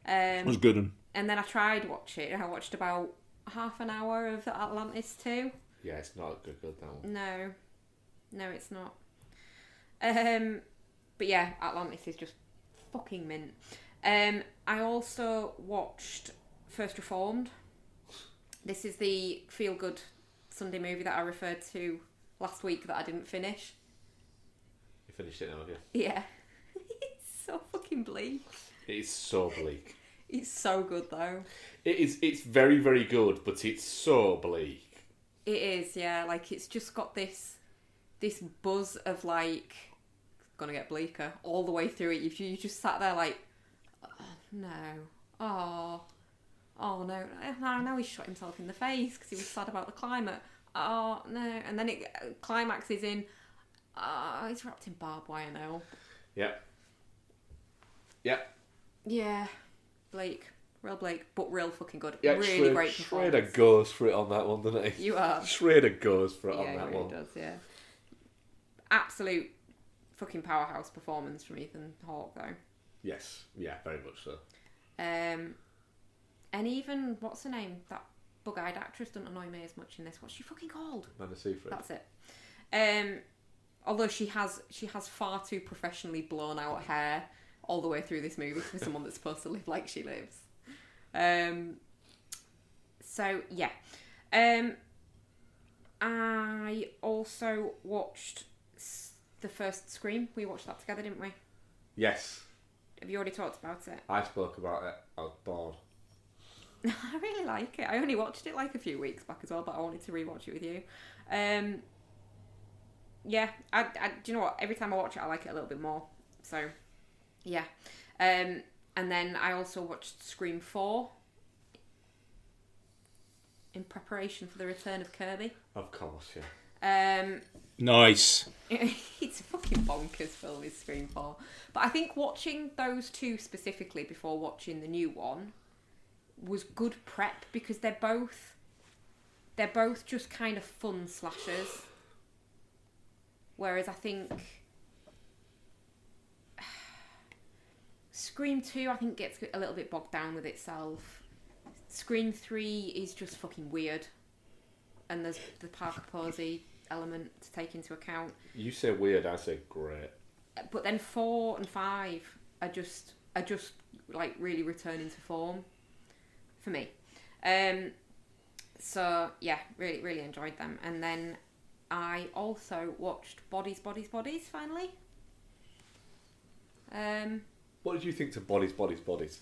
It was good. And then I tried watching it. I watched about half an hour of Atlantis too. Yeah, it's not good that one. No, it's not. But yeah, Atlantis is just fucking mint. I also watched First Reformed. This is the feel-good Sunday movie that I referred to last week that I didn't finish. You finished it now, have you? Yeah. It's so fucking bleak. It is so bleak. It's so good though. It's very, very good, but it's so bleak. It is, yeah. Like it's just got this buzz of like it's gonna get bleaker all the way through it. You just sat there like, oh, no, oh no. Now he's shot himself in the face because he was sad about the climate. Oh no, and then it climaxes in. He's wrapped in barbed wire now. Yep. Yeah, bleak. real bleak, but real fucking good. Yeah, Really great performance. Schrader goes for it on that one, doesn't he? You are. Schrader goes for it on Yeah, that he really one. does, yeah. Absolute fucking powerhouse performance from Ethan Hawke, though. Yes, yeah, very much so. And even, what's her name? That bug-eyed actress doesn't annoy me as much in this. What's she fucking called? Amanda Seyfried. That's it. Although she has far too professionally blown out hair all the way through this movie for someone that's supposed to live like she lives. So yeah. I also watched the first Scream. We watched that together, didn't we? Yes. Have you already talked about it? I spoke about it. I was bored. I really like it. I only watched it like a few weeks back as well, but I wanted to rewatch it with you. Yeah, I do you know what? Every time I watch it, I like it a little bit more. So, yeah. And then I also watched Scream 4 in preparation for the return of Kirby. Of course, yeah. Nice. It's a fucking bonkers film, is Scream 4. But I think watching those two specifically before watching the new one was good prep, because they're both just kind of fun slashers. Whereas I think Scream 2, I think, gets a little bit bogged down with itself. Scream 3 is just fucking weird. And there's the Parker Posey element to take into account. You say weird, I say great. But then 4 and 5 are just like really returning to form for me. So yeah, really, really enjoyed them. And then I also watched Bodies, Bodies, Bodies finally. What did you think to Bodies, Bodies, Bodies?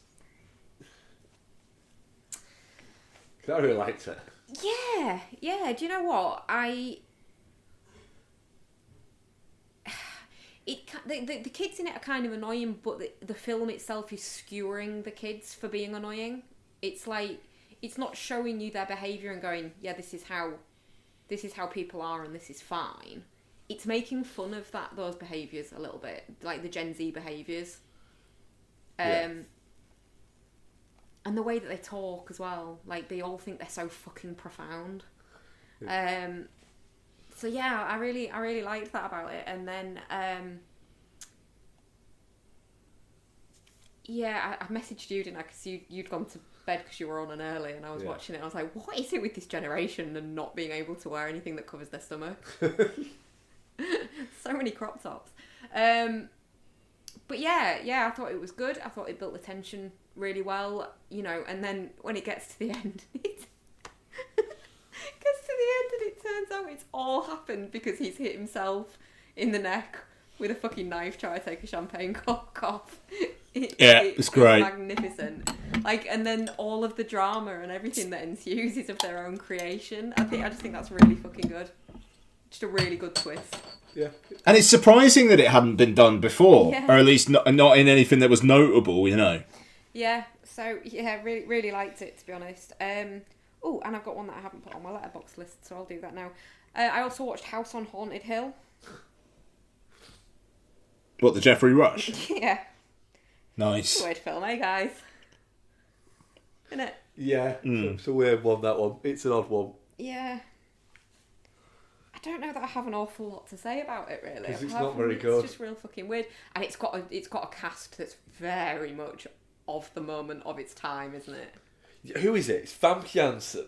'Cause I really liked it. Yeah. Do you know what? The kids in it are kind of annoying, but the film itself is skewering the kids for being annoying. It's like, it's not showing you their behaviour and going, yeah, this is how people are and this is fine. It's making fun of those behaviours a little bit, like the Gen Z behaviours. And the way that they talk as well, like they all think they're so fucking profound. So yeah, I really liked that about it. And then I messaged you, didn't I? Because you'd gone to bed because you were on an early, and I was watching it. And I was like, what is it with this generation and not being able to wear anything that covers their stomach? So many crop tops. But yeah, I thought it was good. I thought it built the tension really well, you know. And then when it gets to the end, it turns out it's all happened because he's hit himself in the neck with a fucking knife trying to take a champagne cork off. It's great. Magnificent. Like, and then all of the drama and everything that ensues is of their own creation. I just think that's really fucking good. Just a really good twist. Yeah. And it's surprising that it hadn't been done before, Yeah. or at least not in anything that was notable, you know. Yeah. So yeah, really, really liked it, to be honest. Oh, and I've got one that I haven't put on my letterbox list, so I'll do that now. I also watched House on Haunted Hill. What, the Jeffrey Rush? Yeah. Nice. It's a weird film, eh, guys? Isn't it? Yeah, it's a weird one, that one. It's an odd one. Yeah. I don't know that I have an awful lot to say about it, really. 'Cause it's Apart not from very good. It's just real fucking weird, and it's got a cast that's very much of the moment of its time, isn't it? Who is it? It's Famke Janssen.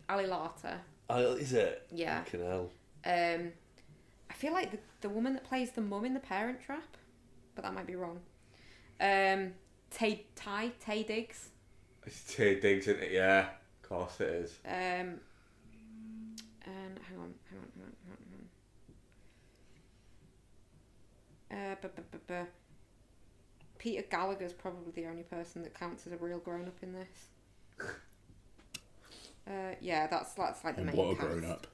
Ali Larter. Is it? Yeah. Fucking hell. I feel like the woman that plays the mum in The Parent Trap, but that might be wrong. Tay Diggs. It's Tay Diggs, isn't it? Yeah, of course it is. And hang on. Peter Gallagher's probably the only person that counts as a real grown up in this. Yeah, that's like the main What a cast. grown up.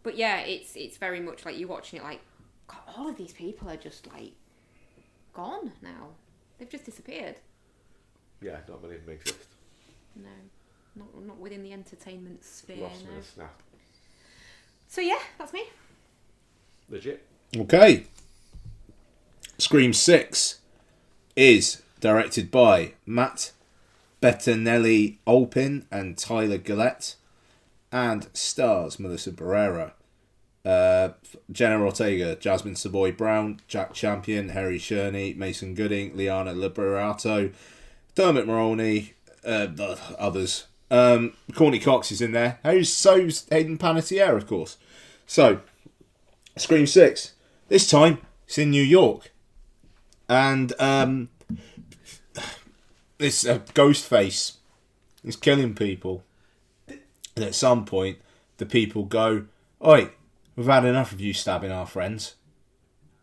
But yeah, it's very much like you're watching it like, God, all of these people are just like gone now. They've just disappeared. Yeah, not many of them exist. No, not within the entertainment sphere. Lost in No. a snap. So yeah, that's me. Legit. Okay. Scream 6 is directed by Matt Bettinelli-Olpin and Tyler Gillette, and stars Melissa Barrera, Jenna Ortega, Jasmine Savoy Brown, Jack Champion, Harry Sherney, Mason Gooding, Liana Liberato, Dermot Mulroney, the others. Courtney Cox is in there. So's Hayden Panettiere, of course. So, Scream 6. This time, it's in New York. And this Ghostface is killing people. And at some point, the people go, "Oi, we've had enough of you stabbing our friends.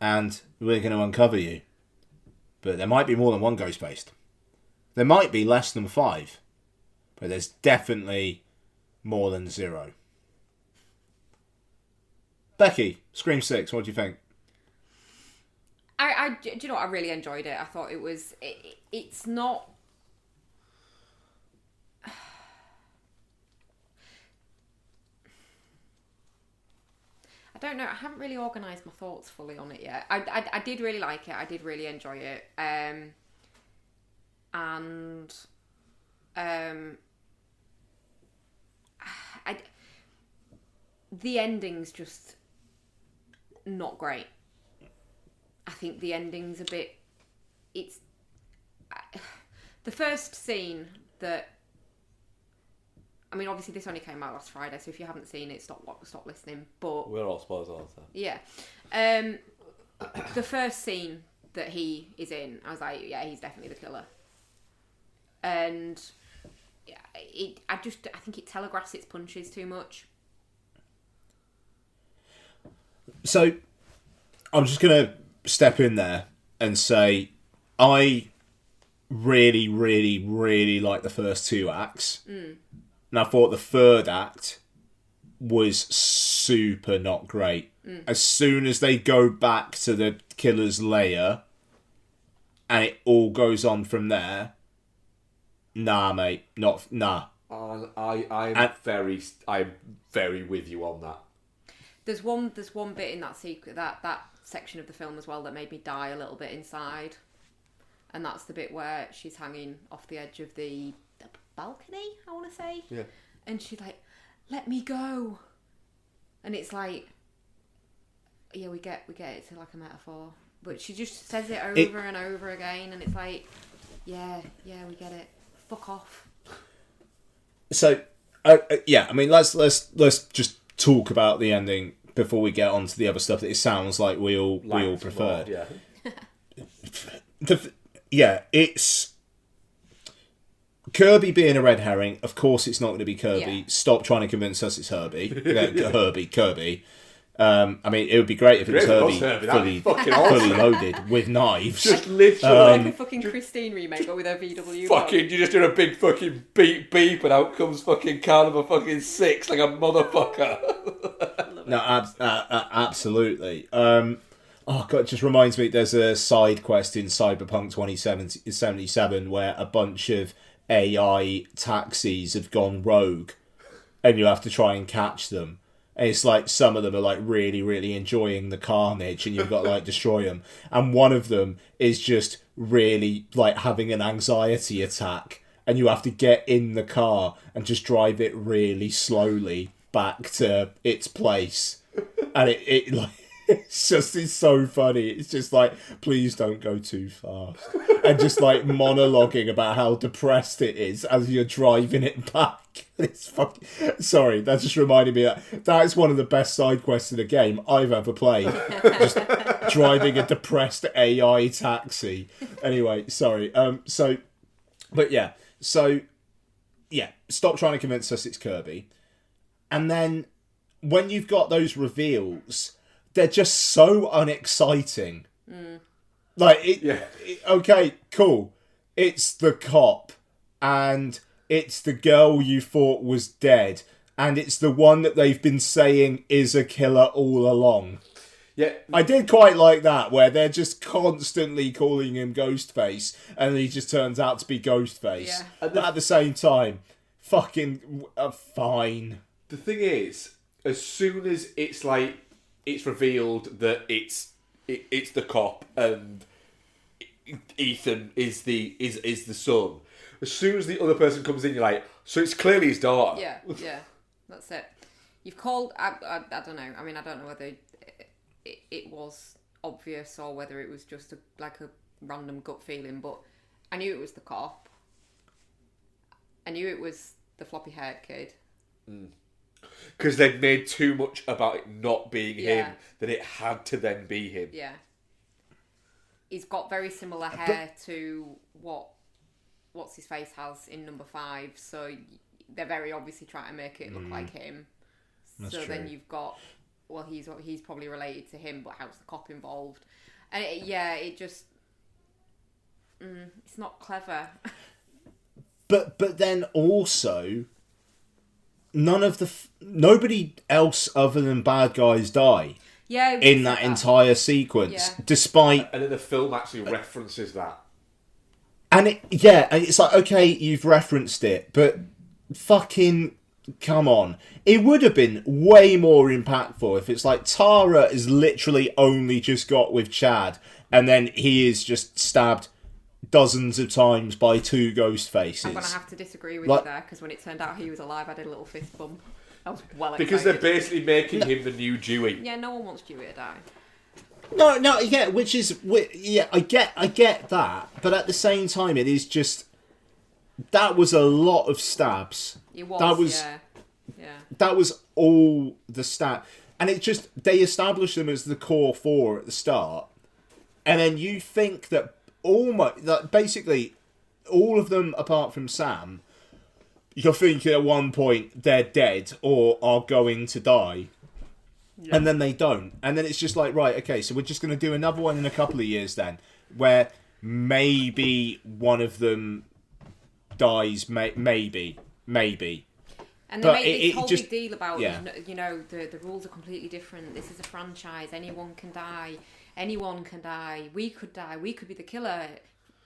And we're going to uncover you." But there might be more than one Ghostface. There might be less than 5. But there's definitely more than 0. Becky, Scream 6, what do you think? Do you know what? I really enjoyed it. I thought it was... It's not... I don't know. I haven't really organised my thoughts fully on it yet. I did really like it. I did really enjoy it. The ending's just not great. I think the ending's a bit... It's... the first scene that... I mean, obviously this only came out last Friday, so if you haven't seen it, stop listening. But We're all spoilers all the time. yeah, the first scene that he is in, I was like, yeah, he's definitely the killer. And I think it telegraphs its punches too much. So, I'm just going to step in there and say, I really, really, really like the first 2 acts. And I thought the third act was super not great. As soon as they go back to the killer's lair and it all goes on from there, nah, mate, nah. I'm very with you on that. There's one bit in that that section of the film as well that made me die a little bit inside, and that's the bit where she's hanging off the edge of the balcony, I want to say. Yeah. And she's like, "Let me go," and it's like, yeah, we get it's like a metaphor, but she just says it over and over again, and it's like, yeah, we get it. Fuck off. So, yeah, I mean, let's just talk about the ending before we get on to the other stuff that it sounds like we all preferred. Yeah. It's Kirby being a red herring. Of course, it's not going to be Kirby. Yeah. Stop trying to convince us it's Herbie. Kirby. I mean, it would be great if it was Herbie fully loaded with knives. Just literally Like a fucking Christine remake, but with her VW. fucking, you just doing a big fucking beep and out comes fucking car number fucking 6 like a motherfucker. No, absolutely. Oh god, it just reminds me. There's a side quest in Cyberpunk 2077 where a bunch of AI taxis have gone rogue, and you have to try and catch them. And it's like some of them are like really, really enjoying the carnage, and you've got to like destroy them. And one of them is just really like having an anxiety attack, and you have to get in the car and just drive it really slowly back to its place. And it like it's so funny. It's just like, please don't go too fast, and just like monologuing about how depressed it is as you're driving it back. It's fucking... Sorry, that just reminded me that is one of the best side quests in the game I've ever played. Just driving a depressed AI taxi. Anyway, sorry. So, stop trying to convince us it's Kirby. And then when you've got those reveals, they're just so unexciting. Like, okay, cool. It's the cop, and it's the girl you thought was dead, and it's the one that they've been saying is a killer all along. Yeah, I did quite like that, where they're just constantly calling him Ghostface, and he just turns out to be Ghostface. Yeah. But at the same time, fucking fine. The thing is, as soon as it's revealed that it's it's the cop and Ethan is the son. As soon as the other person comes in, you're like, so it's clearly his daughter. Yeah, that's it. You've called. I don't know. I mean, I don't know whether it was obvious or whether it was just a random gut feeling, but I knew it was the cop. I knew it was the floppy-haired kid. Because they'd made too much about it not being him that it had to then be him. Yeah. He's got very similar hair to what's his face has in number 5, so they're very obviously trying to make it look like him. That's so true. then you've got, well, he's probably related to him, but how's the cop involved? And it just it's not clever. But then also, nobody else other than bad guys die. Yeah, in that entire sequence, despite, and then the film actually references that. And it's like, okay, you've referenced it, but fucking come on. It would have been way more impactful if it's like Tara is literally only just got with Chad, and then he is just stabbed dozens of times by 2 ghost faces. I'm going to have to disagree with you there, because when it turned out he was alive, I did a little fist bump. I was well excited. Because they're basically making him the new Dewey. Yeah, no one wants Dewey to die. No, yeah, I get that, but at the same time, it is just that was a lot of stabs. It was, yeah. That was all the stab, and it just they established them as the core 4 at the start, and then you think that basically all of them apart from Sam, you're thinking at one point they're dead or are going to die. Yeah. And then they don't. And then it's just like, right, okay, so we're just going to do another one in a couple of years then, where maybe one of them dies, maybe. And they made this whole big deal about, the rules are completely different. This is a franchise. Anyone can die. Anyone can die. We could die. We could be the killer.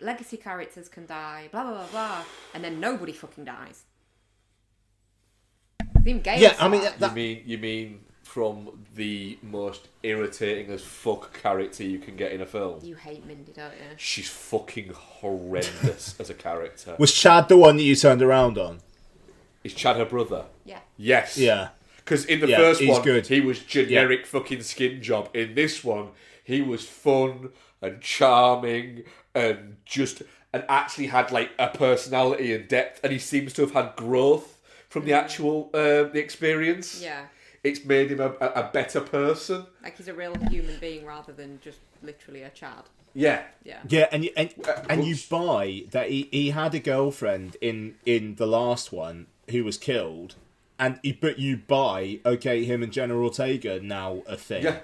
Legacy characters can die. Blah, blah, blah, blah. And then nobody fucking dies. You mean from the most irritating as fuck character you can get in a film? You hate Mindy, don't you? She's fucking horrendous as a character. Was Chad the one that you turned around on? Is Chad her brother? Yeah. Yes. Yeah. Because in the first one, good. He was generic fucking skin job. In this one, he was fun and charming and actually had like a personality and depth, and he seems to have had growth from the actual the experience. Yeah. It's made him a better person. Like he's a real human being rather than just literally a Chad. Yeah. Yeah, and you buy that he had a girlfriend in the last one who was killed, but you buy, okay, him and Jenna Ortega now a thing. Yeah.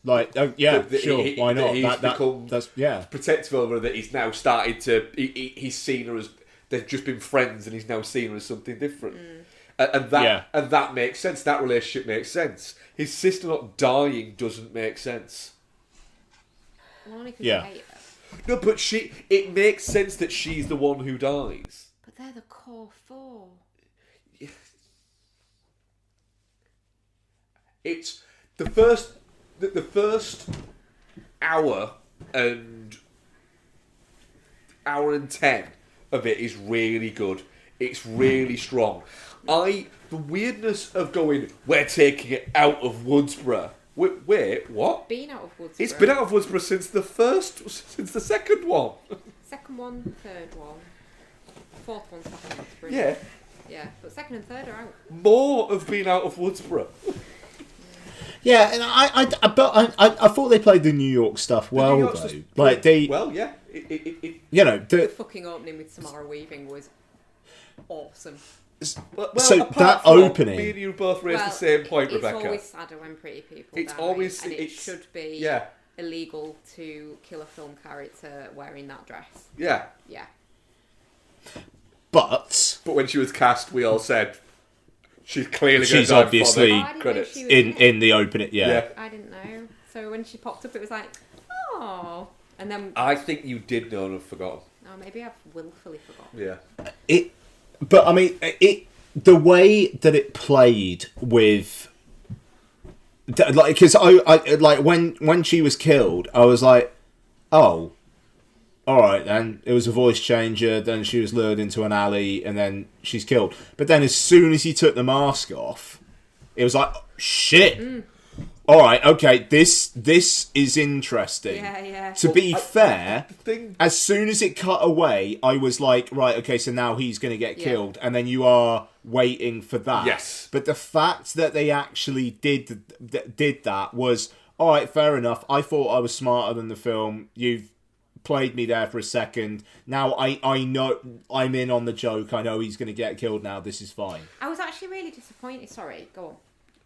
Like, why not? That's protective over her, that he's now started to. He's seen her as they've just been friends, and he's now seen her as something different. And that makes sense. That relationship makes sense. His sister not dying doesn't make sense. Well, only because you hate her. No, but it makes sense that she's the one who dies. But they're the core 4. It's the first hour and 10 of it is really good. It's really strong. The weirdness of going, we're taking it out of Woodsboro. Wait, what? Been out of Woodsboro. It's been out of Woodsboro since the second one. Second one, third one. Fourth one's back in Woodsboro. Yeah. Yeah, but second and third are out. More have been out of Woodsboro. Yeah, and I thought they played the New York stuff well, though. Like they, well, yeah. The fucking opening with Samara Weaving was awesome. Well, so that opening, me and you both raised the same point, Rebecca. It's always sadder when pretty people die. And it should be illegal to kill a film character wearing that dress. Yeah. Yeah. But when she was cast, we all said she's clearly she's obviously credits in the opening. Yeah. I didn't know. So when she popped up, it was like, oh, and then I think you did know and have forgotten. Oh, maybe I've willfully forgotten. Yeah. But I mean, the way that it played with like, because I like when she was killed, I was like, oh, all right then. It was a voice changer. Then she was lured into an alley, and then she's killed. But then as soon as he took the mask off, it was like, oh, shit. All right, okay. This is interesting. Yeah. To be fair, as soon as it cut away, I was like, right, okay, so now he's going to get killed, and then you are waiting for that. Yes. But the fact that they actually did that was, all right, fair enough. I thought I was smarter than the film. You've played me there for a second. Now I know I'm in on the joke. I know he's going to get killed now. This is fine. I was actually really disappointed. Sorry, go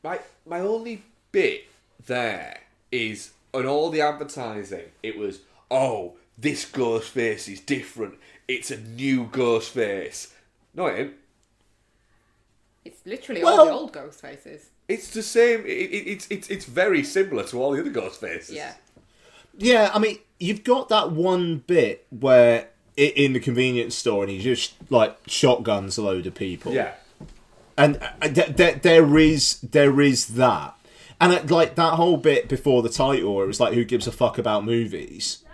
on. My only bit there is, on all the advertising, it was, oh, this ghost face is different. It's a new ghost face. No, it ain't. It's literally all the old ghost faces. It's the same. It's very similar to all the other ghost faces. Yeah. Yeah, I mean, you've got that one bit where in the convenience store, and he just like shotguns a load of people. Yeah. And there is that, and like that whole bit before the title, where it was like, "Who gives a fuck about movies?"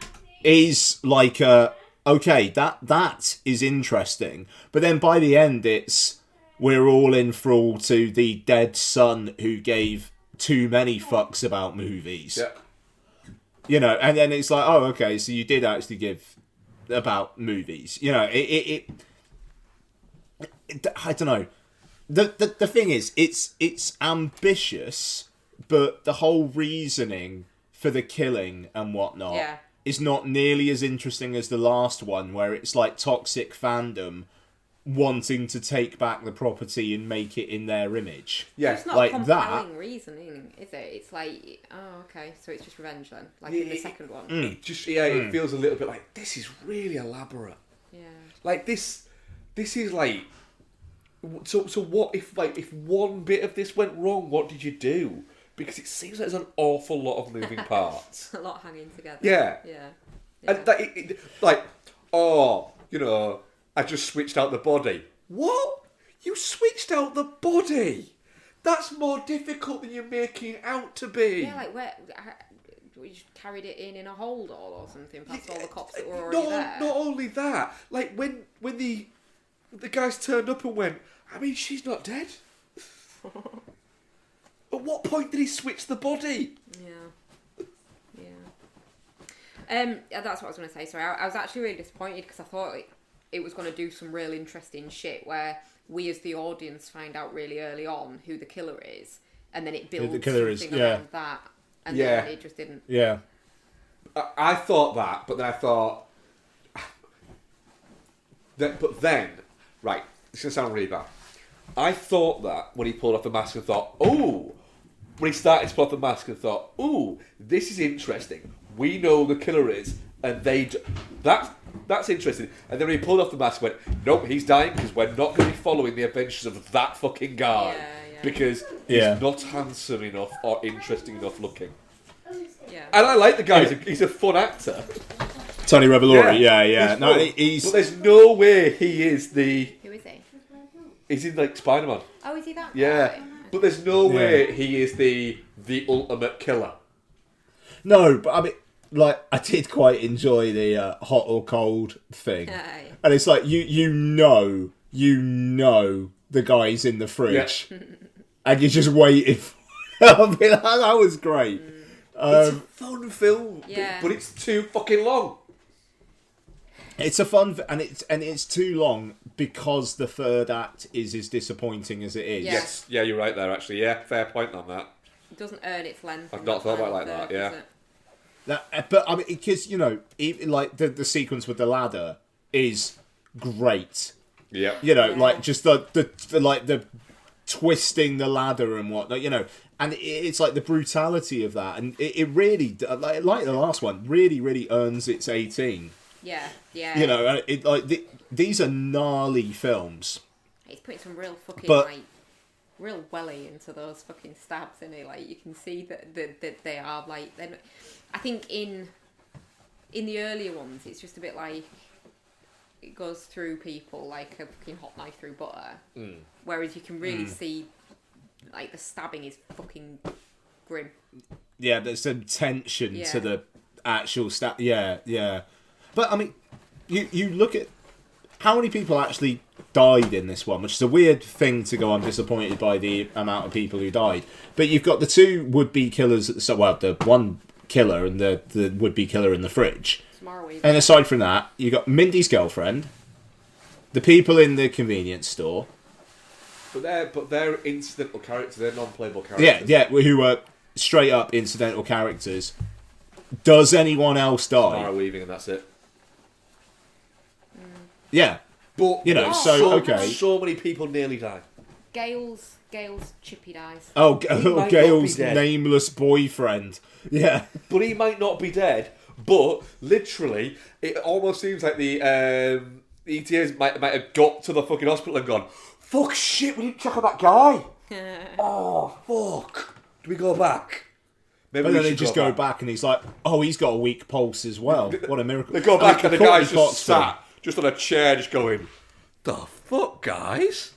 is like, okay, that is interesting. But then by the end, it's we're all in thrall to the dead son who gave too many fucks about movies. Yeah. You know, and then it's like, oh, okay, so you did actually give about movies. You know, it I don't know. The thing is, it's ambitious, but the whole reasoning for the killing and whatnot is not nearly as interesting as the last one, where it's like toxic fandom wanting to take back the property and make it in their image. Yeah, It's not like a that. compelling reasoning, is it? It's like, oh, okay, so it's just revenge then, like in the second one. It just it feels a little bit like, this is really elaborate. Yeah. Like this is like, so what if one bit of this went wrong? What did you do? Because it seems like there's an awful lot of moving parts. A lot hanging together. Yeah. Yeah. And like, oh, you know, I just switched out the body. What? You switched out the body? That's more difficult than you're making it out to be. Yeah, like where we just carried it in a hold all or something past all the cops that were already there. Not only that, like when the guys turned up and went, I mean, she's not dead. At what point did he switch the body? Yeah. That's what I was going to say. Sorry, I was actually really disappointed because I thought it was going to do some real interesting shit where we as the audience find out really early on who the killer is, and then it builds something around that, and then it just didn't. Yeah. I thought that, but then I thought that. But then, right, it's gonna sound really bad. I thought that when he pulled off the mask and thought, oh, when he started to pull off the mask and thought, oh, this is interesting. We know who the killer is, and that's interesting. And then when he pulled off the mask, went, nope, he's dying because we're not going to be following the adventures of that fucking guy because he's not handsome enough or interesting enough looking. Yeah. And I like the guy. He's a fun actor. Tony Revolori, yeah. No, he's. But there's no way he is the. Who is he? He's in like Spider-Man. Oh, is he that? Yeah, guy? but there's no way he is the ultimate killer. No, but I mean, like, I did quite enjoy the hot or cold thing, and it's like you know the guy's in the fridge, and you're just waiting. I mean, that was great. It's a fun film, Yeah. but it's too fucking long. It's a fun, and it's too long because the third act is as disappointing as it is. Yeah. Yes, yeah, you're right there. Actually, yeah, fair point on that. It doesn't earn its length. I've not thought about it like that. Yeah. But I mean, because you know, even, like the sequence with the ladder is great. Yeah. You know, like just the twisting the ladder and whatnot. You know, and it's like the brutality of that, and it really, like the last one, really earns its 18. Yeah. You know, these are gnarly films. It's putting some real fucking real welly into those fucking stabs, isn't it? Like you can see that they are like. I think in the earlier ones, it's just a bit like it goes through people like a fucking hot knife through butter. Whereas you can really see like the stabbing is fucking grim. Yeah, there's some tension Yeah. to the actual stat. Yeah. But I mean, you look at how many people actually died in this one, which is a weird thing to go. I'm disappointed by the amount of people who died. But you've got the two would-be killers at the start. Well, the one killer and the would-be killer in the fridge. And aside from that, you got Mindy's girlfriend, the people in the convenience store. But they're incidental characters. They're non-playable characters. Yeah, who are straight up incidental characters. Does anyone else die? Mara Weaving, and that's it. Yeah. But okay. So many people nearly die. Gail's chippy dies. Oh, might not Gail's be dead. nameless boyfriend. Yeah. But he might not be dead. But literally, it almost seems like the ETAs might have got to the fucking hospital and gone, fuck shit, we didn't check on that guy. Oh, fuck. Do we go back? Maybe And we then they should just go back and he's like, oh, he's got a weak pulse as well. What a miracle. They go back and the Courtney guy's Cox just thing. sat, just on a chair, just going, the fuck, guys?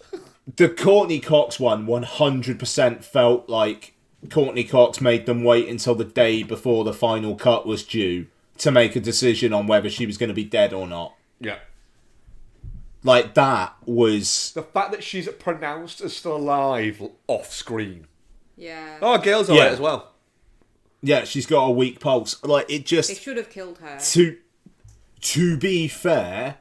The Courtney Cox one 100% felt like Courtney Cox made them wait until the day before the final cut was due to make a decision on whether she was going to be dead or not. Yeah. Like, that was... The fact that she's pronounced as still alive off screen. Yeah. Oh, Gail's alright as well. Yeah, she's got a weak pulse. Like, it just... They should have killed her. To be fair,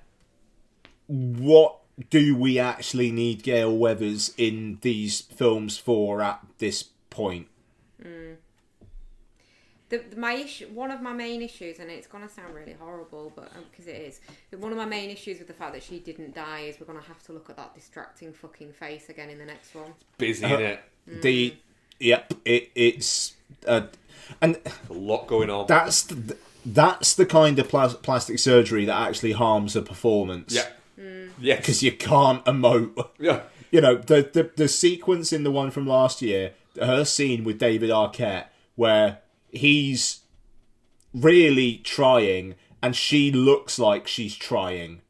what do we actually need Gail Weathers in these films for at this point? One of my main issues, and it's going to sound really horrible, but because it is, but one of my main issues with the fact that she didn't die is we're going to have to look at that distracting fucking face again in the next one. Busy, innit? It's and A lot going on. that's the kind of plastic surgery that actually harms a performance. Yeah. Yes. Because you can't emote. Yeah. You know, the sequence in the one from last year, her scene with David Arquette, where he's really trying and she looks like she's trying,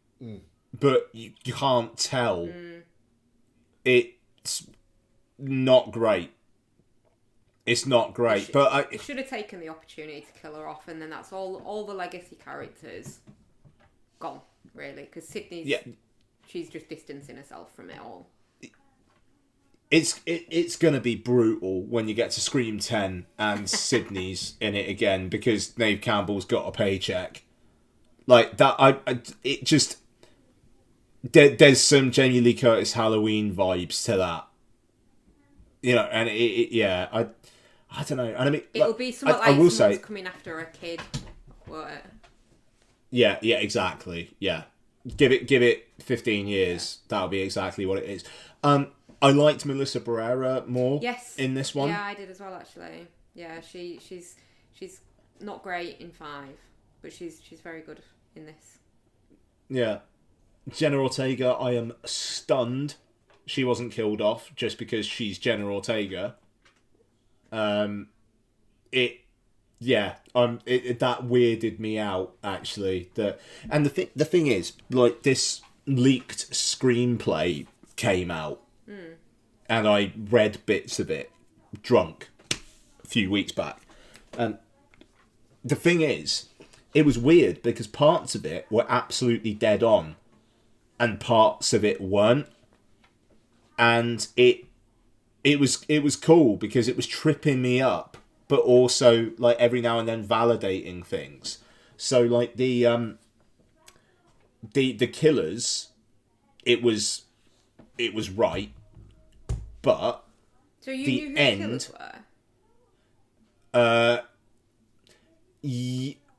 but you can't tell. It's not great. It's not great, but It should have taken the opportunity to kill her off, and then that's all the legacy characters gone, really, because Sydney's she's just distancing herself from it all. It's gonna be brutal when you get to Scream 10 and Sydney's in it again because Neve Campbell's got a paycheck. Like that, it just there's some Jamie Lee Curtis Halloween vibes to that, you know, and I don't know, and I mean It'll be something I will someone's say, coming after a kid. What? yeah, exactly, yeah. Give it 15 years, that'll be exactly what it is. I liked Melissa Barrera more in this one. Yeah, I did as well, actually. Yeah, she's not great in 5, but she's very good in this. Yeah. Jenna Ortega, I am stunned she wasn't killed off just because she's Jenna Ortega. That weirded me out, actually. And the thing is, like, this leaked screenplay came out, and I read bits of it, drunk, a few weeks back. And the thing is, it was weird because parts of it were absolutely dead on, and parts of it weren't. And it was cool because it was tripping me up, but also, like, every now and then validating things. So, like, the killers, it was right, but So you the knew who end, the killers were?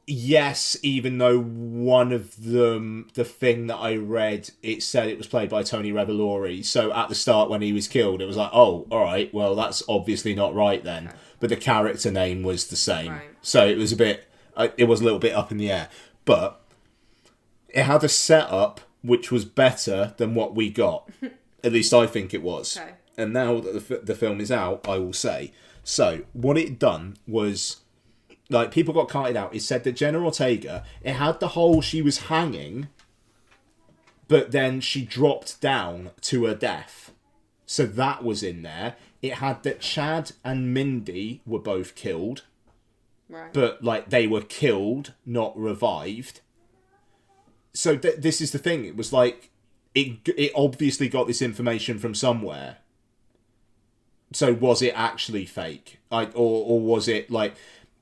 Yes, even though one of them, the thing that I read, it said it was played by Tony Revolori. So at the start when he was killed, it was like, oh, all right, well, that's obviously not right then. Okay. But the character name was the same. Right. So it was it was a little bit up in the air. But it had a setup which was better than what we got. At least I think it was. Okay. And now that the film is out, I will say. So what it done was, like, people got carted out. It said that Jenna Ortega, it had the whole she was hanging, but then she dropped down to her death. So that was in there. it had that Chad and Mindy were both killed, Right. but like they were killed, not revived. So this is the thing. It was like it obviously got this information from somewhere. So was it actually fake, or was it like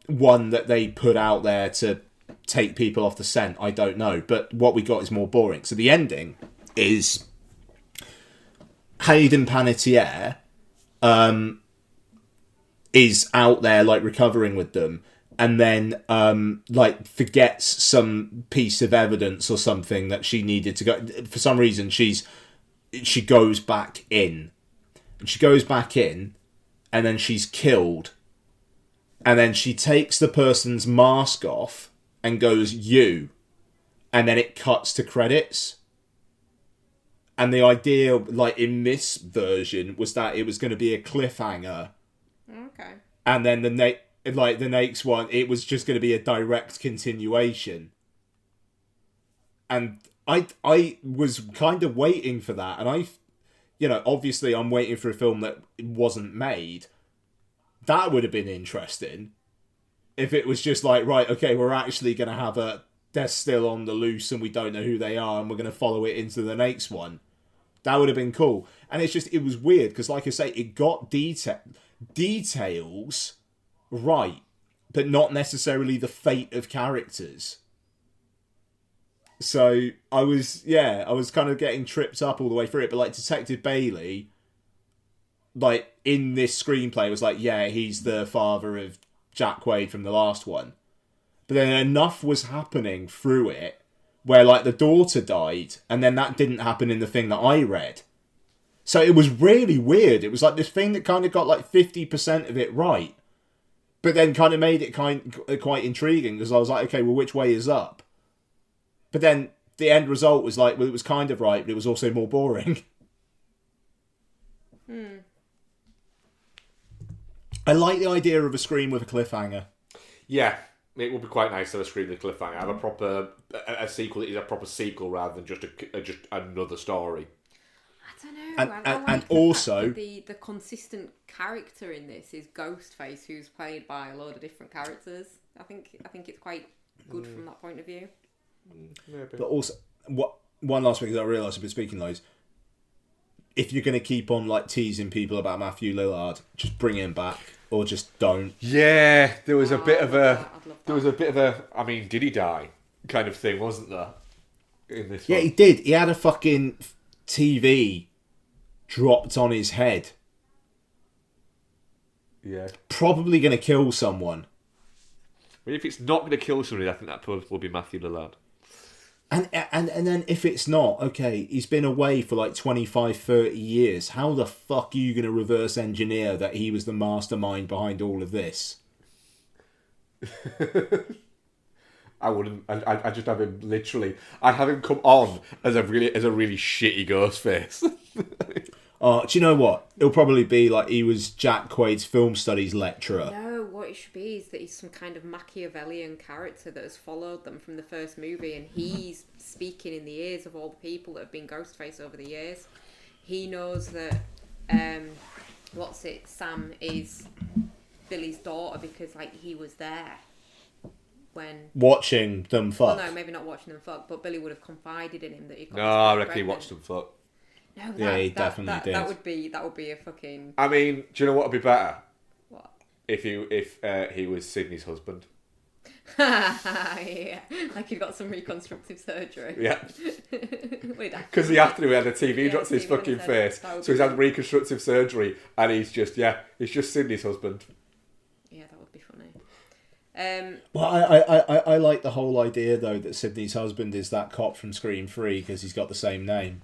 one that they put out there to take people off the scent? I don't know. But what we got is more boring. So the ending is Hayden Panettiere is out there like recovering with them, and then like forgets some piece of evidence or something that she needed to go. For some reason, she goes back in. And she goes back in, and then she's killed. And then she takes the person's mask off and goes, "You." And then it cuts to credits. And the idea, like in this version, was that it was going to be a cliffhanger. Okay. And then the next one, it was just going to be a direct continuation. And I was kind of waiting for that. And obviously I'm waiting for a film that wasn't made. That would have been interesting. If it was just like, right, okay, we're actually going to have they're still on the loose and we don't know who they are and we're going to follow it into the next one. That would have been cool. And it was weird because, like I say, it got details right, but not necessarily the fate of characters. So I was kind of getting tripped up all the way through it. But like Detective Bailey, like in this screenplay, was like, yeah, he's the father of Jack Quaid from the last one. But then enough was happening through it where like the daughter died, and then that didn't happen in the thing that I read. So it was really weird. It was like this thing that kind of got like 50% of it right, but then kind of made it quite intriguing because I was like, okay, well, which way is up? But then the end result was like, well, it was kind of right, but it was also more boring. I like the idea of a Scream with a cliffhanger. Yeah, it would be quite nice to have a Scream with a cliffhanger. Have a sequel that is a proper sequel rather than just another story. I don't know. And the also fact that the consistent character in this is Ghostface, who's played by a load of different characters. I think it's quite good from that point of view. But also, one last thing that I realised I've been speaking those. If you're going to keep on like teasing people about Matthew Lillard, just bring him back or just don't. Yeah, there was a bit of a a I mean, did he die kind of thing, wasn't there? In this Yeah, one? he did. He had a fucking TV dropped on his head. Yeah. Probably going to kill someone. Well, if it's not going to kill somebody, I think that will be Matthew Lillard. And then if it's not, okay, he's been away for like 25, 30 years. How the fuck are you going to reverse engineer that he was the mastermind behind all of this? I wouldn't. I just have him literally. I'd have him come on as a really shitty ghost face. Do you know what? It'll probably be like he was Jack Quaid's film studies lecturer. No, what it should be is that he's some kind of Machiavellian character that has followed them from the first movie, and he's speaking in the ears of all the people that have been Ghostface over the years. He knows that Sam is Billy's daughter because like he was there when Watching them fuck. Well, no, maybe not watching them fuck, but Billy would have confided in him that he got. No, I reckon he watched them fuck. No, Yeah, he definitely did. That would be a fucking. I mean, do you know what would be better? What? If he was Sydney's husband. Yeah, like he'd got some reconstructive surgery. Yeah. Because he had to. He had a TV Yeah, dropped to his TV on fucking his head. face, That would so he's be had reconstructive surgery, and he's just Sydney's husband. Yeah, that would be funny. Well, I like the whole idea though that Sydney's husband is that cop from Scream 3 because he's got the same name.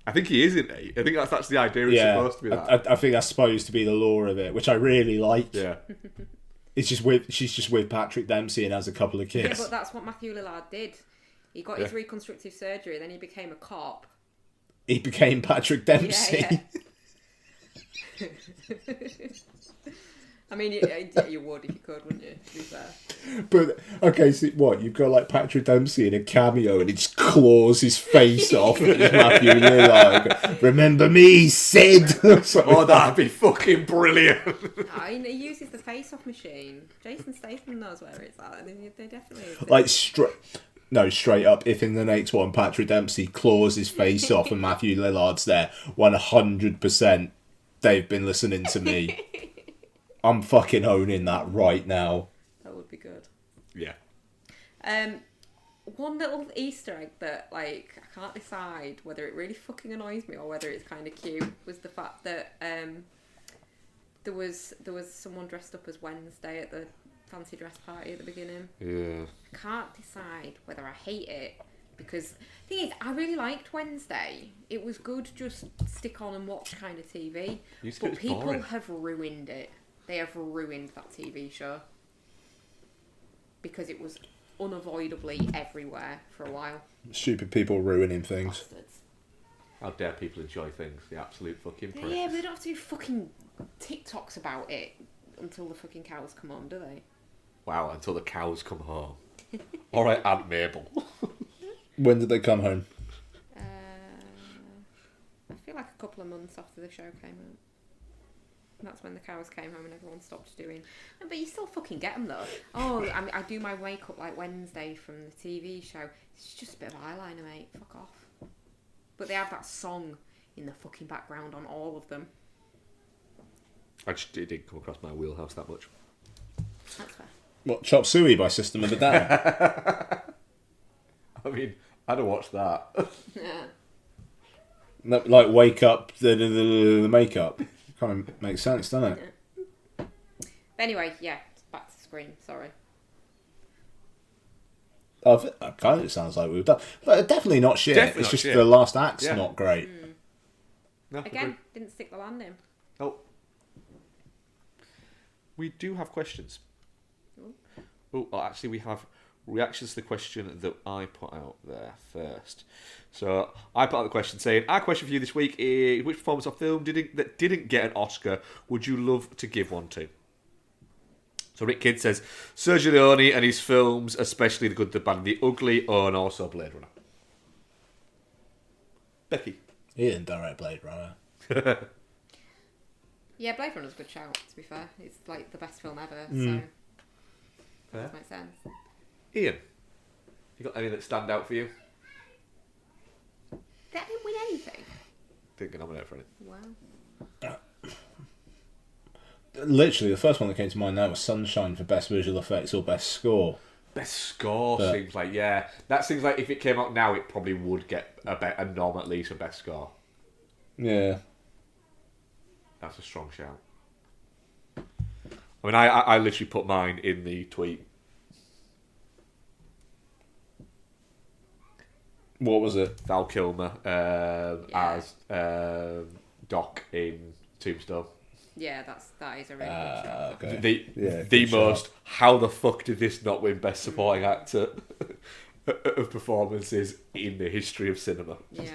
I think he is, isn't he? I think that's the idea. It's supposed to be that. I think that's supposed to be the lore of it, which I really like. Yeah. She's just with Patrick Dempsey and has a couple of Yeah, kids. but that's what Matthew Lillard did. He got his reconstructive surgery, then he became a cop. He became Patrick Dempsey. Yeah. I mean, you would if you could, wouldn't you? To be fair. But okay, so what? You've got like Patrick Dempsey in a cameo, and he just claws his face off. And it's Matthew Lillard. Remember me, Sid? Oh, that'd be fucking brilliant. He uses the face-off machine. Jason Statham knows where it's at. They definitely Like straight up. If in the next one Patrick Dempsey claws his face off and Matthew Lillard's there, 100%, they've been listening to me. I'm fucking owning that right now. That would be good. Yeah. One little Easter egg that, like, I can't decide whether it really fucking annoys me or whether it's kind of cute was the fact that there was someone dressed up as Wednesday at the fancy dress party at the beginning. Yeah. I can't decide whether I hate it because the thing is, I really liked Wednesday. It was good, just stick on and watch kind of TV. But people boring. have ruined it. They have ruined that TV show because it was unavoidably everywhere for a while. Stupid people ruining things. Bastards. How dare people enjoy things? The absolute fucking prick. Yeah, but they don't have to do fucking TikToks about it until the fucking cows come on, do they? Wow, until the cows come home. All right, Aunt Mabel. When did they come home? I feel like a couple of months after the show came out. That's when the cows came home and everyone stopped doing. No, but you still fucking get them though. Oh, I do my wake up like Wednesday from the TV show. It's just a bit of eyeliner, mate. Fuck off. But they have that song in the fucking background on all of them. It didn't come across my wheelhouse that much. That's fair. What, Chop Suey by System of a Down? I mean, I'd have watched that. Yeah. Like Wake Up, the makeup. Kind of makes sense, doesn't it? Yeah. But anyway, yeah, back to Scream. Sorry. That kind of sounds like we've done. But definitely not shit. Definitely it's not just shit. the last act's Yeah. not great. No, Again, agreed. didn't stick the landing. Oh. We do have questions. Oh, actually, we have reactions to the question that I put out there first. So I put out the question saying, our question for you this week is, which performance or film that didn't get an Oscar would you love to give one to? So Rick Kidd says, Sergio Leone and his films, especially The Good, the Bad and the Ugly, and also Blade Runner. Becky. He didn't direct Blade Runner. Yeah, Blade Runner's a good shout, to be fair. It's like the best film ever, so that makes sense. Ian, you got any that stand out for you? That didn't win anything. Didn't get nominated for it. Wow. Literally, the first one that came to mind now was Sunshine for Best Visual Effects or Best Score. Best score But- seems like, yeah. That seems like if it came out now, it probably would get a nom at least for best score. Yeah. That's a strong shout. I mean, I literally put mine in the tweet. What was it? Val Kilmer as Doc in Tombstone. Yeah, that is a really good shout. Okay. The good most, shout. how the fuck did this not win Best Supporting Actor of performances in the history of cinema? Yeah.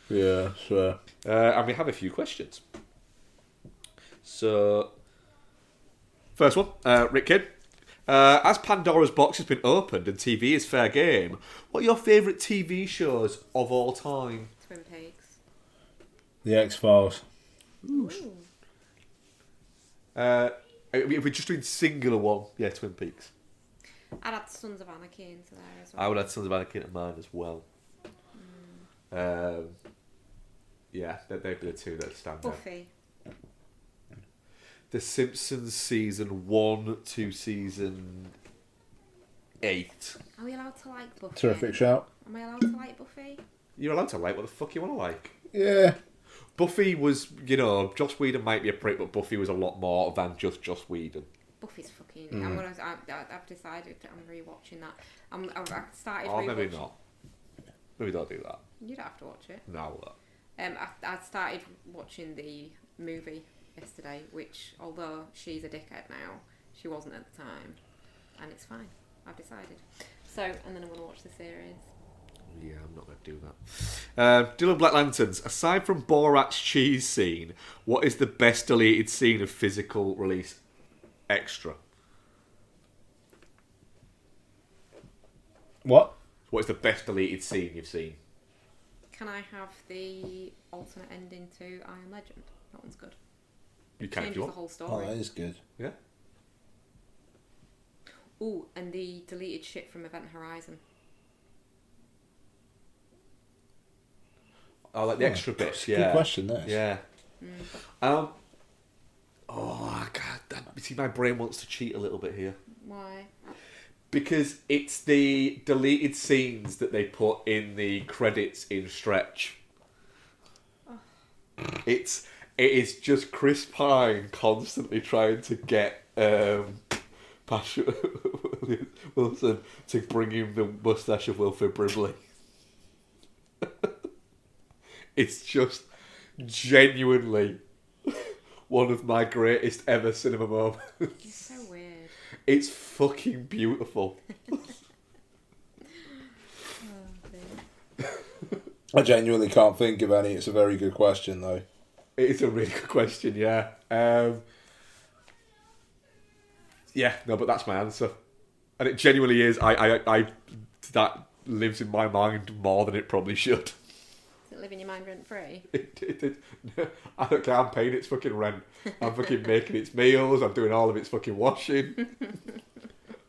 Yeah, sure. And we have a few questions. So, first one, Rick Kidd. As Pandora's box has been opened and TV is fair game, what are your favourite TV shows of all time? Twin Peaks. The X-Files. Ooh. If we're just doing singular one, yeah, Twin Peaks. I'd add Sons of Anarchy into there as well. I would add Sons of Anarchy to mine as well. Yeah, they'd be the two that stand out. Buffy. The Simpsons season 1 to season 8. Are we allowed to like Buffy? Terrific shout. Am I allowed to like Buffy? You're allowed to like what the fuck you want to like. Yeah. Buffy was, Joss Whedon might be a prick, but Buffy was a lot more than just Joss Whedon. Buffy's fucking. I've decided I'm rewatching that. I started. Oh, maybe rewatching- not. Maybe don't do that. You don't have to watch it. No. I started watching the movie yesterday, which, although she's a dickhead now, she wasn't at the time, and it's fine. I've decided. So, and then I'm going to watch the series. Yeah, I'm not going to do that. Dylan Black Lanterns, aside from Borat's cheese scene, what is the best deleted scene of physical release extra. What? What is the best deleted scene you've seen? Can I have the alternate ending to I Am Legend? That one's good. You can if Changes you the want. whole Oh, story. that is good. Yeah. Ooh, and the deleted shit from Event Horizon. Oh, like the extra bits. Yeah. Good question, this. Yeah. Oh God! You see, my brain wants to cheat a little bit here. Why? Because it's the deleted scenes that they put in the credits in Stretch. It is just Chris Pine constantly trying to get Pasha Wilson to bring him the mustache of Wilfred Brimley. It's just genuinely one of my greatest ever cinema moments. It's so weird. It's fucking beautiful. I genuinely can't think of any. It's a very good question, though. It is a really good question, yeah. Yeah, no, but that's my answer. And it genuinely is. I that lives in my mind more than it probably should. Does it live in your mind rent free? I don't care, I'm paying its fucking rent. I'm fucking making its meals, I'm doing all of its fucking washing.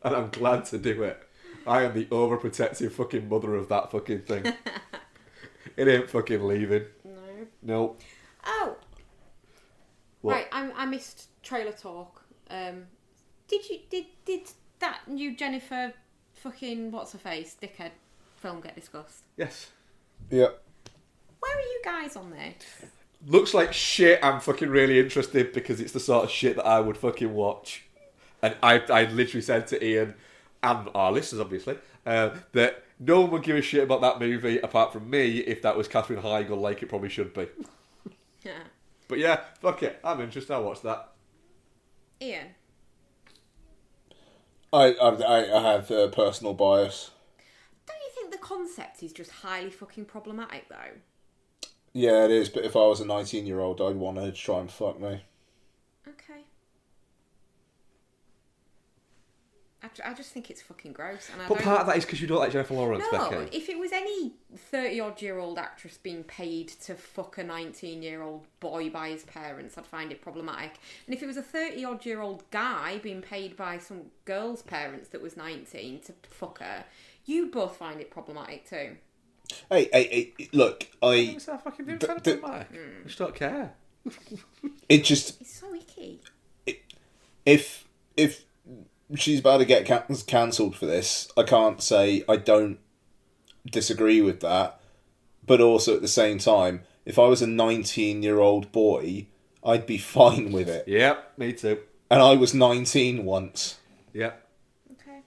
And I'm glad to do it. I am the overprotective fucking mother of that fucking thing. It ain't fucking leaving. No. Nope. Oh. What? Right, I missed trailer talk. Did that new Jennifer fucking what's her face dickhead film get discussed? Yes. Yeah. Where are you guys on this? Looks like shit. I'm fucking really interested because it's the sort of shit that I would fucking watch. And I literally said to Ian and our listeners, obviously, that no one would give a shit about that movie apart from me if that was Katherine Heigl like it probably should be. Yeah. But yeah, fuck it. I'm interested. I'll watch that. Ian. I have a personal bias. Don't you think the concept is just highly fucking problematic though? Yeah, it is. But if I was a 19-year-old, I'd want her to try and fuck me. Okay. I just think it's fucking gross. And I But don't... part of that is because you don't like Jennifer Lawrence, No, Becky. if it was any 30-odd-year-old actress being paid to fuck a 19-year-old boy by his parents, I'd find it problematic. And if it was a 30-odd-year-old guy being paid by some girl's parents that was 19 to fuck her, you'd both find it problematic too. Hey, look, What's that fucking doing? I just don't care. it just... It's so icky. If she's about to get cancelled for this, I can't say I don't disagree with that. But also at the same time, if I was a 19-year-old boy, I'd be fine with it. Yep, me too. And I was 19 once. Yep. Okay.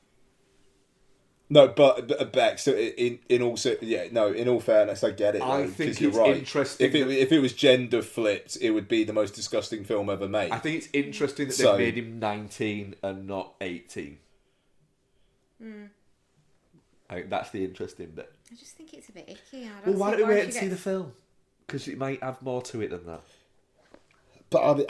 No, but Bex, so in all fairness, I get it. I though, think 'cause you're it's right. interesting If it was gender flipped, it would be the most disgusting film ever made. I think it's interesting that So- they made him 19 and not 18. I think that's the interesting bit. I just think it's a bit icky. I Well, don't why see don't we wait she and see gets- the film? Because it might have more to it than that. But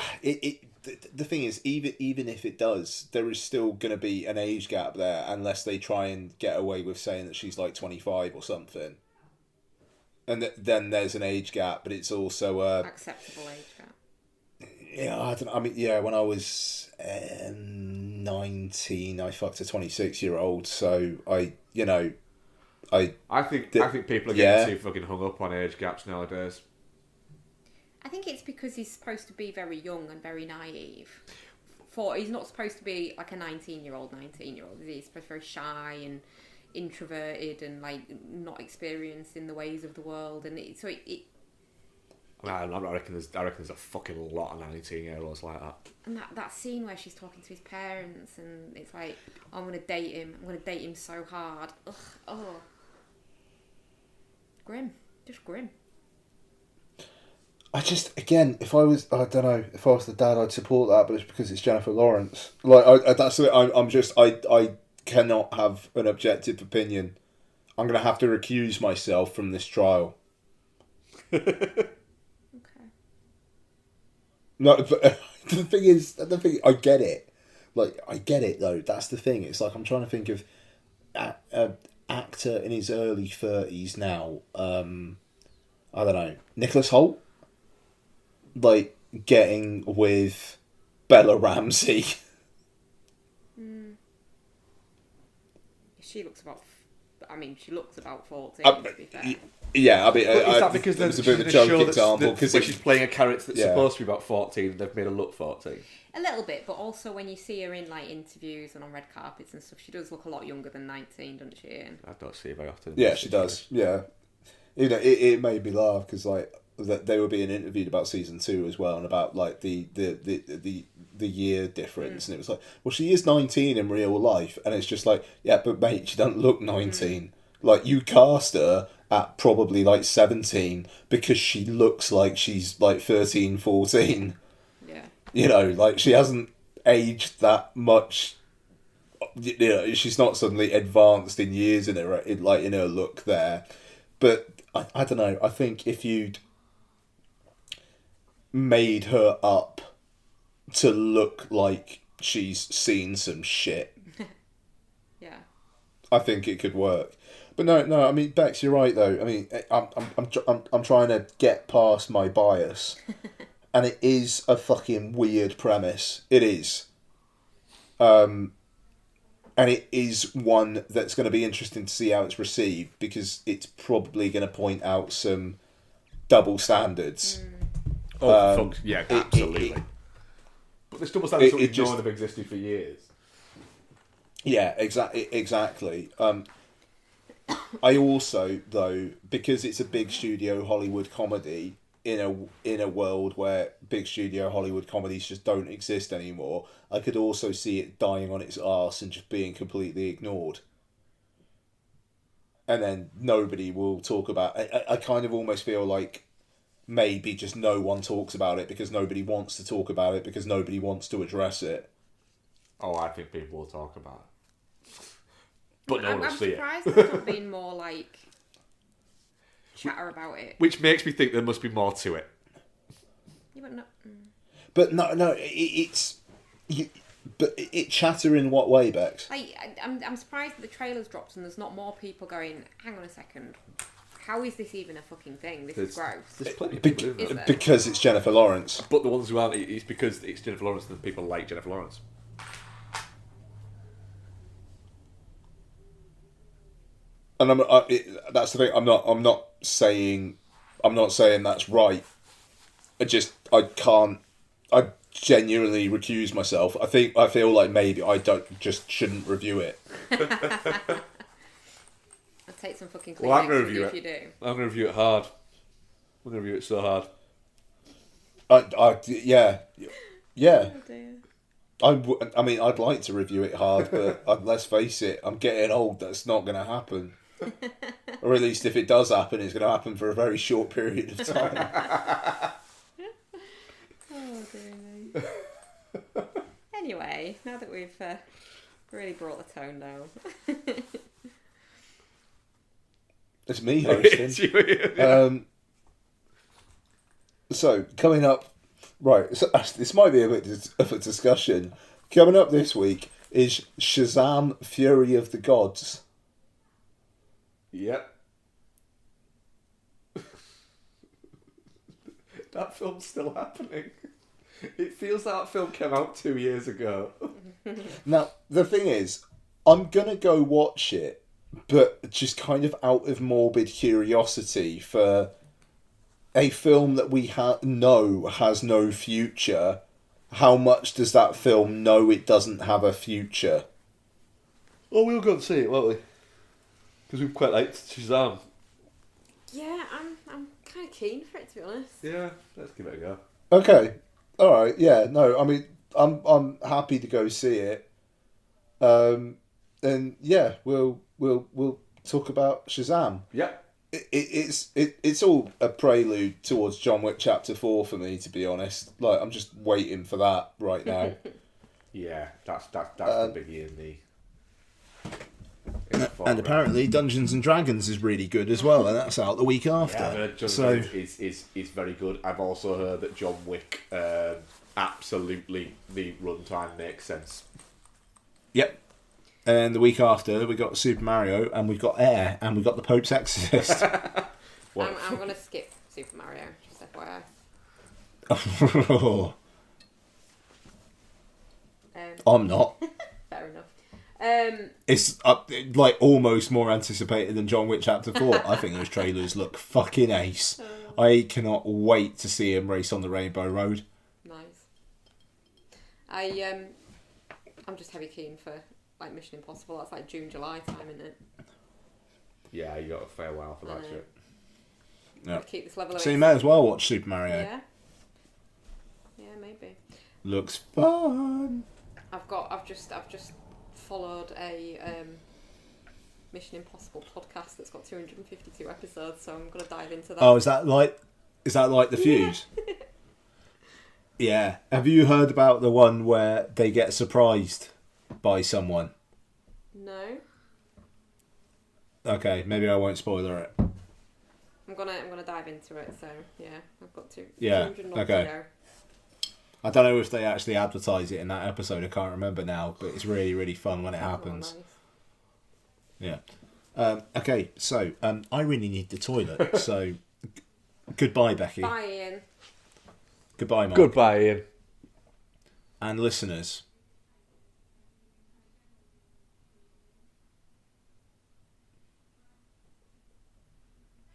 the thing is, even if it does, there is still going to be an age gap there, unless they try and get away with saying that she's like 25 or something. And then there's an age gap, but it's also acceptable age gap. yeah, I don't know. I mean, yeah, when I was 19, I fucked a 26-year-old, so I think people are getting yeah. too fucking hung up on age gaps nowadays. I think it's because he's supposed to be very young and very naive. He's not supposed to be like a 19-year-old. He's supposed to be very shy and introverted and like not experienced in the ways of the world. And I reckon there's a fucking lot of 19-year-olds like that. and that scene where she's talking to his parents and it's like, oh, I'm gonna date him so hard. Ugh, oh, grim, just grim. I just, again, if I was the dad, I'd support that, but it's because it's Jennifer Lawrence. Like, that's it. I cannot have an objective opinion. I'm going to have to recuse myself from this trial. Okay. No, but the thing, I get it, like, I get it though. That's the thing. It's like I'm trying to think of an actor in his early 30s now. I don't know, Nicholas Hoult, like getting with Bella Ramsey. She looks about. She looks about 14. To be fair. Yeah, I mean, Is that because it was a she's bit of a in joke show example where because she's playing a character that's Yeah. supposed to be about 14 and they've made her look 14? A little bit, but also when you see her in like interviews and on red carpets and stuff, she does look a lot younger than 19, doesn't she? And I don't see her very often. yeah, she does. Yeah, you know, it made me laugh because like that they were being interviewed about season 2 as well and about like the year difference, and it was like, well, she is 19 in real life, and it's just like, yeah, but mate, she doesn't look 19. Like, you cast her at probably like 17 because she looks like she's like 13, 14. yeah. You know, like, she hasn't aged that much. You know, she's not suddenly advanced in years in her look there. But I don't know. I think if you'd made her up to look like she's seen some shit, Yeah. I think it could work. But no. I mean, Bex, you're right though. I mean, I'm trying to get past my bias, and it is a fucking weird premise. It is, and it is one that's going to be interesting to see how it's received because it's probably going to point out some double standards. Fuck, yeah, absolutely. But this double standard something known have existed for years. Yeah, exactly. I also, though, because it's a big studio Hollywood comedy in a world where big studio Hollywood comedies just don't exist anymore, I could also see it dying on its arse and just being completely ignored. And then nobody will talk about it. I kind of almost feel like maybe just no one talks about it because nobody wants to talk about it because nobody wants to address it. Oh, I think people will talk about it. But no one will I'm see it. surprised there's not been more like chatter about it. Which makes me think there must be more to it. Yeah, but no. But no, it's... But it chatter in what way, Bex? Like, I'm surprised that the trailer's dropped and there's not more people going, hang on a second, how is this even a fucking thing? This is gross. There's plenty of people doing Is that. there? Because it's Jennifer Lawrence. But the ones who aren't, it's because it's Jennifer Lawrence and people like Jennifer Lawrence. And that's the thing. I'm not saying that's right. I genuinely recuse myself. I feel like maybe I shouldn't review it. I'll take some fucking Well, I'm Kleenex going to with you review if you it. do. I'm going to review it hard. I'm going to review it so hard. Yeah. Oh dear. I mean, I'd like to review it hard, but let's face it, I'm getting old. That's not going to happen. Or at least if it does happen, it's going to happen for a very short period of time. Oh dear me. Anyway, now that we've really brought the tone down. It's me hosting. So, coming up... Right, so this might be a bit of a discussion. Coming up this week is Shazam! Fury of the Gods. Yep. That film's still happening. It feels that film came out 2 years ago. Now, the thing is, I'm going to go watch it, but just kind of out of morbid curiosity for a film that we know has no future. How much does that film know it doesn't have a future? Well, we'll go and see it, won't we? Because we quite liked Shazam. Yeah, I'm kind of keen for it, to be honest. Yeah, let's give it a go. Okay, all right, yeah, no, I mean, I'm happy to go see it. And yeah, we'll talk about Shazam. Yep. It's all a prelude towards John Wick Chapter 4 for me, to be honest. Like, I'm just waiting for that right now. Yeah, that's the biggie in the. And apparently Dungeons and Dragons is really good as well, and that's out the week after. Yeah, John Wick is very good. I've also heard that John Wick absolutely the runtime makes sense. Yep. And the week after, we got Super Mario, and we've got Air, and we've got The Pope's Exorcist. I'm going to skip Super Mario, just FYI. I'm not. Fair enough. It's like almost more anticipated than John Wick Chapter 4. I think those trailers look fucking ace. I cannot wait to see him race on the Rainbow Road. Nice. I'm just heavy keen for like Mission Impossible. That's like June, July time, isn't it? Yeah, you got a fair while for that shit. Yeah. Keep this level of So you may as well watch Super Mario. Yeah. Yeah, maybe. Looks fun. I've just followed a Mission Impossible podcast that's got 252 episodes, so I'm gonna dive into that. Oh, is that like The Fuse? Yeah. Have you heard about the one where they get surprised by someone? No. Okay, maybe I won't spoiler it. I'm gonna dive into it. So yeah, I've got to. Yeah, 200 knots okay. to go. I don't know if they actually advertise it in that episode. I can't remember now, but it's really, really fun when it happens. Nice. Yeah. Okay, so I really need the toilet. So goodbye, Becky. Bye, Ian. Goodbye, Mark. Goodbye, Ian. And listeners,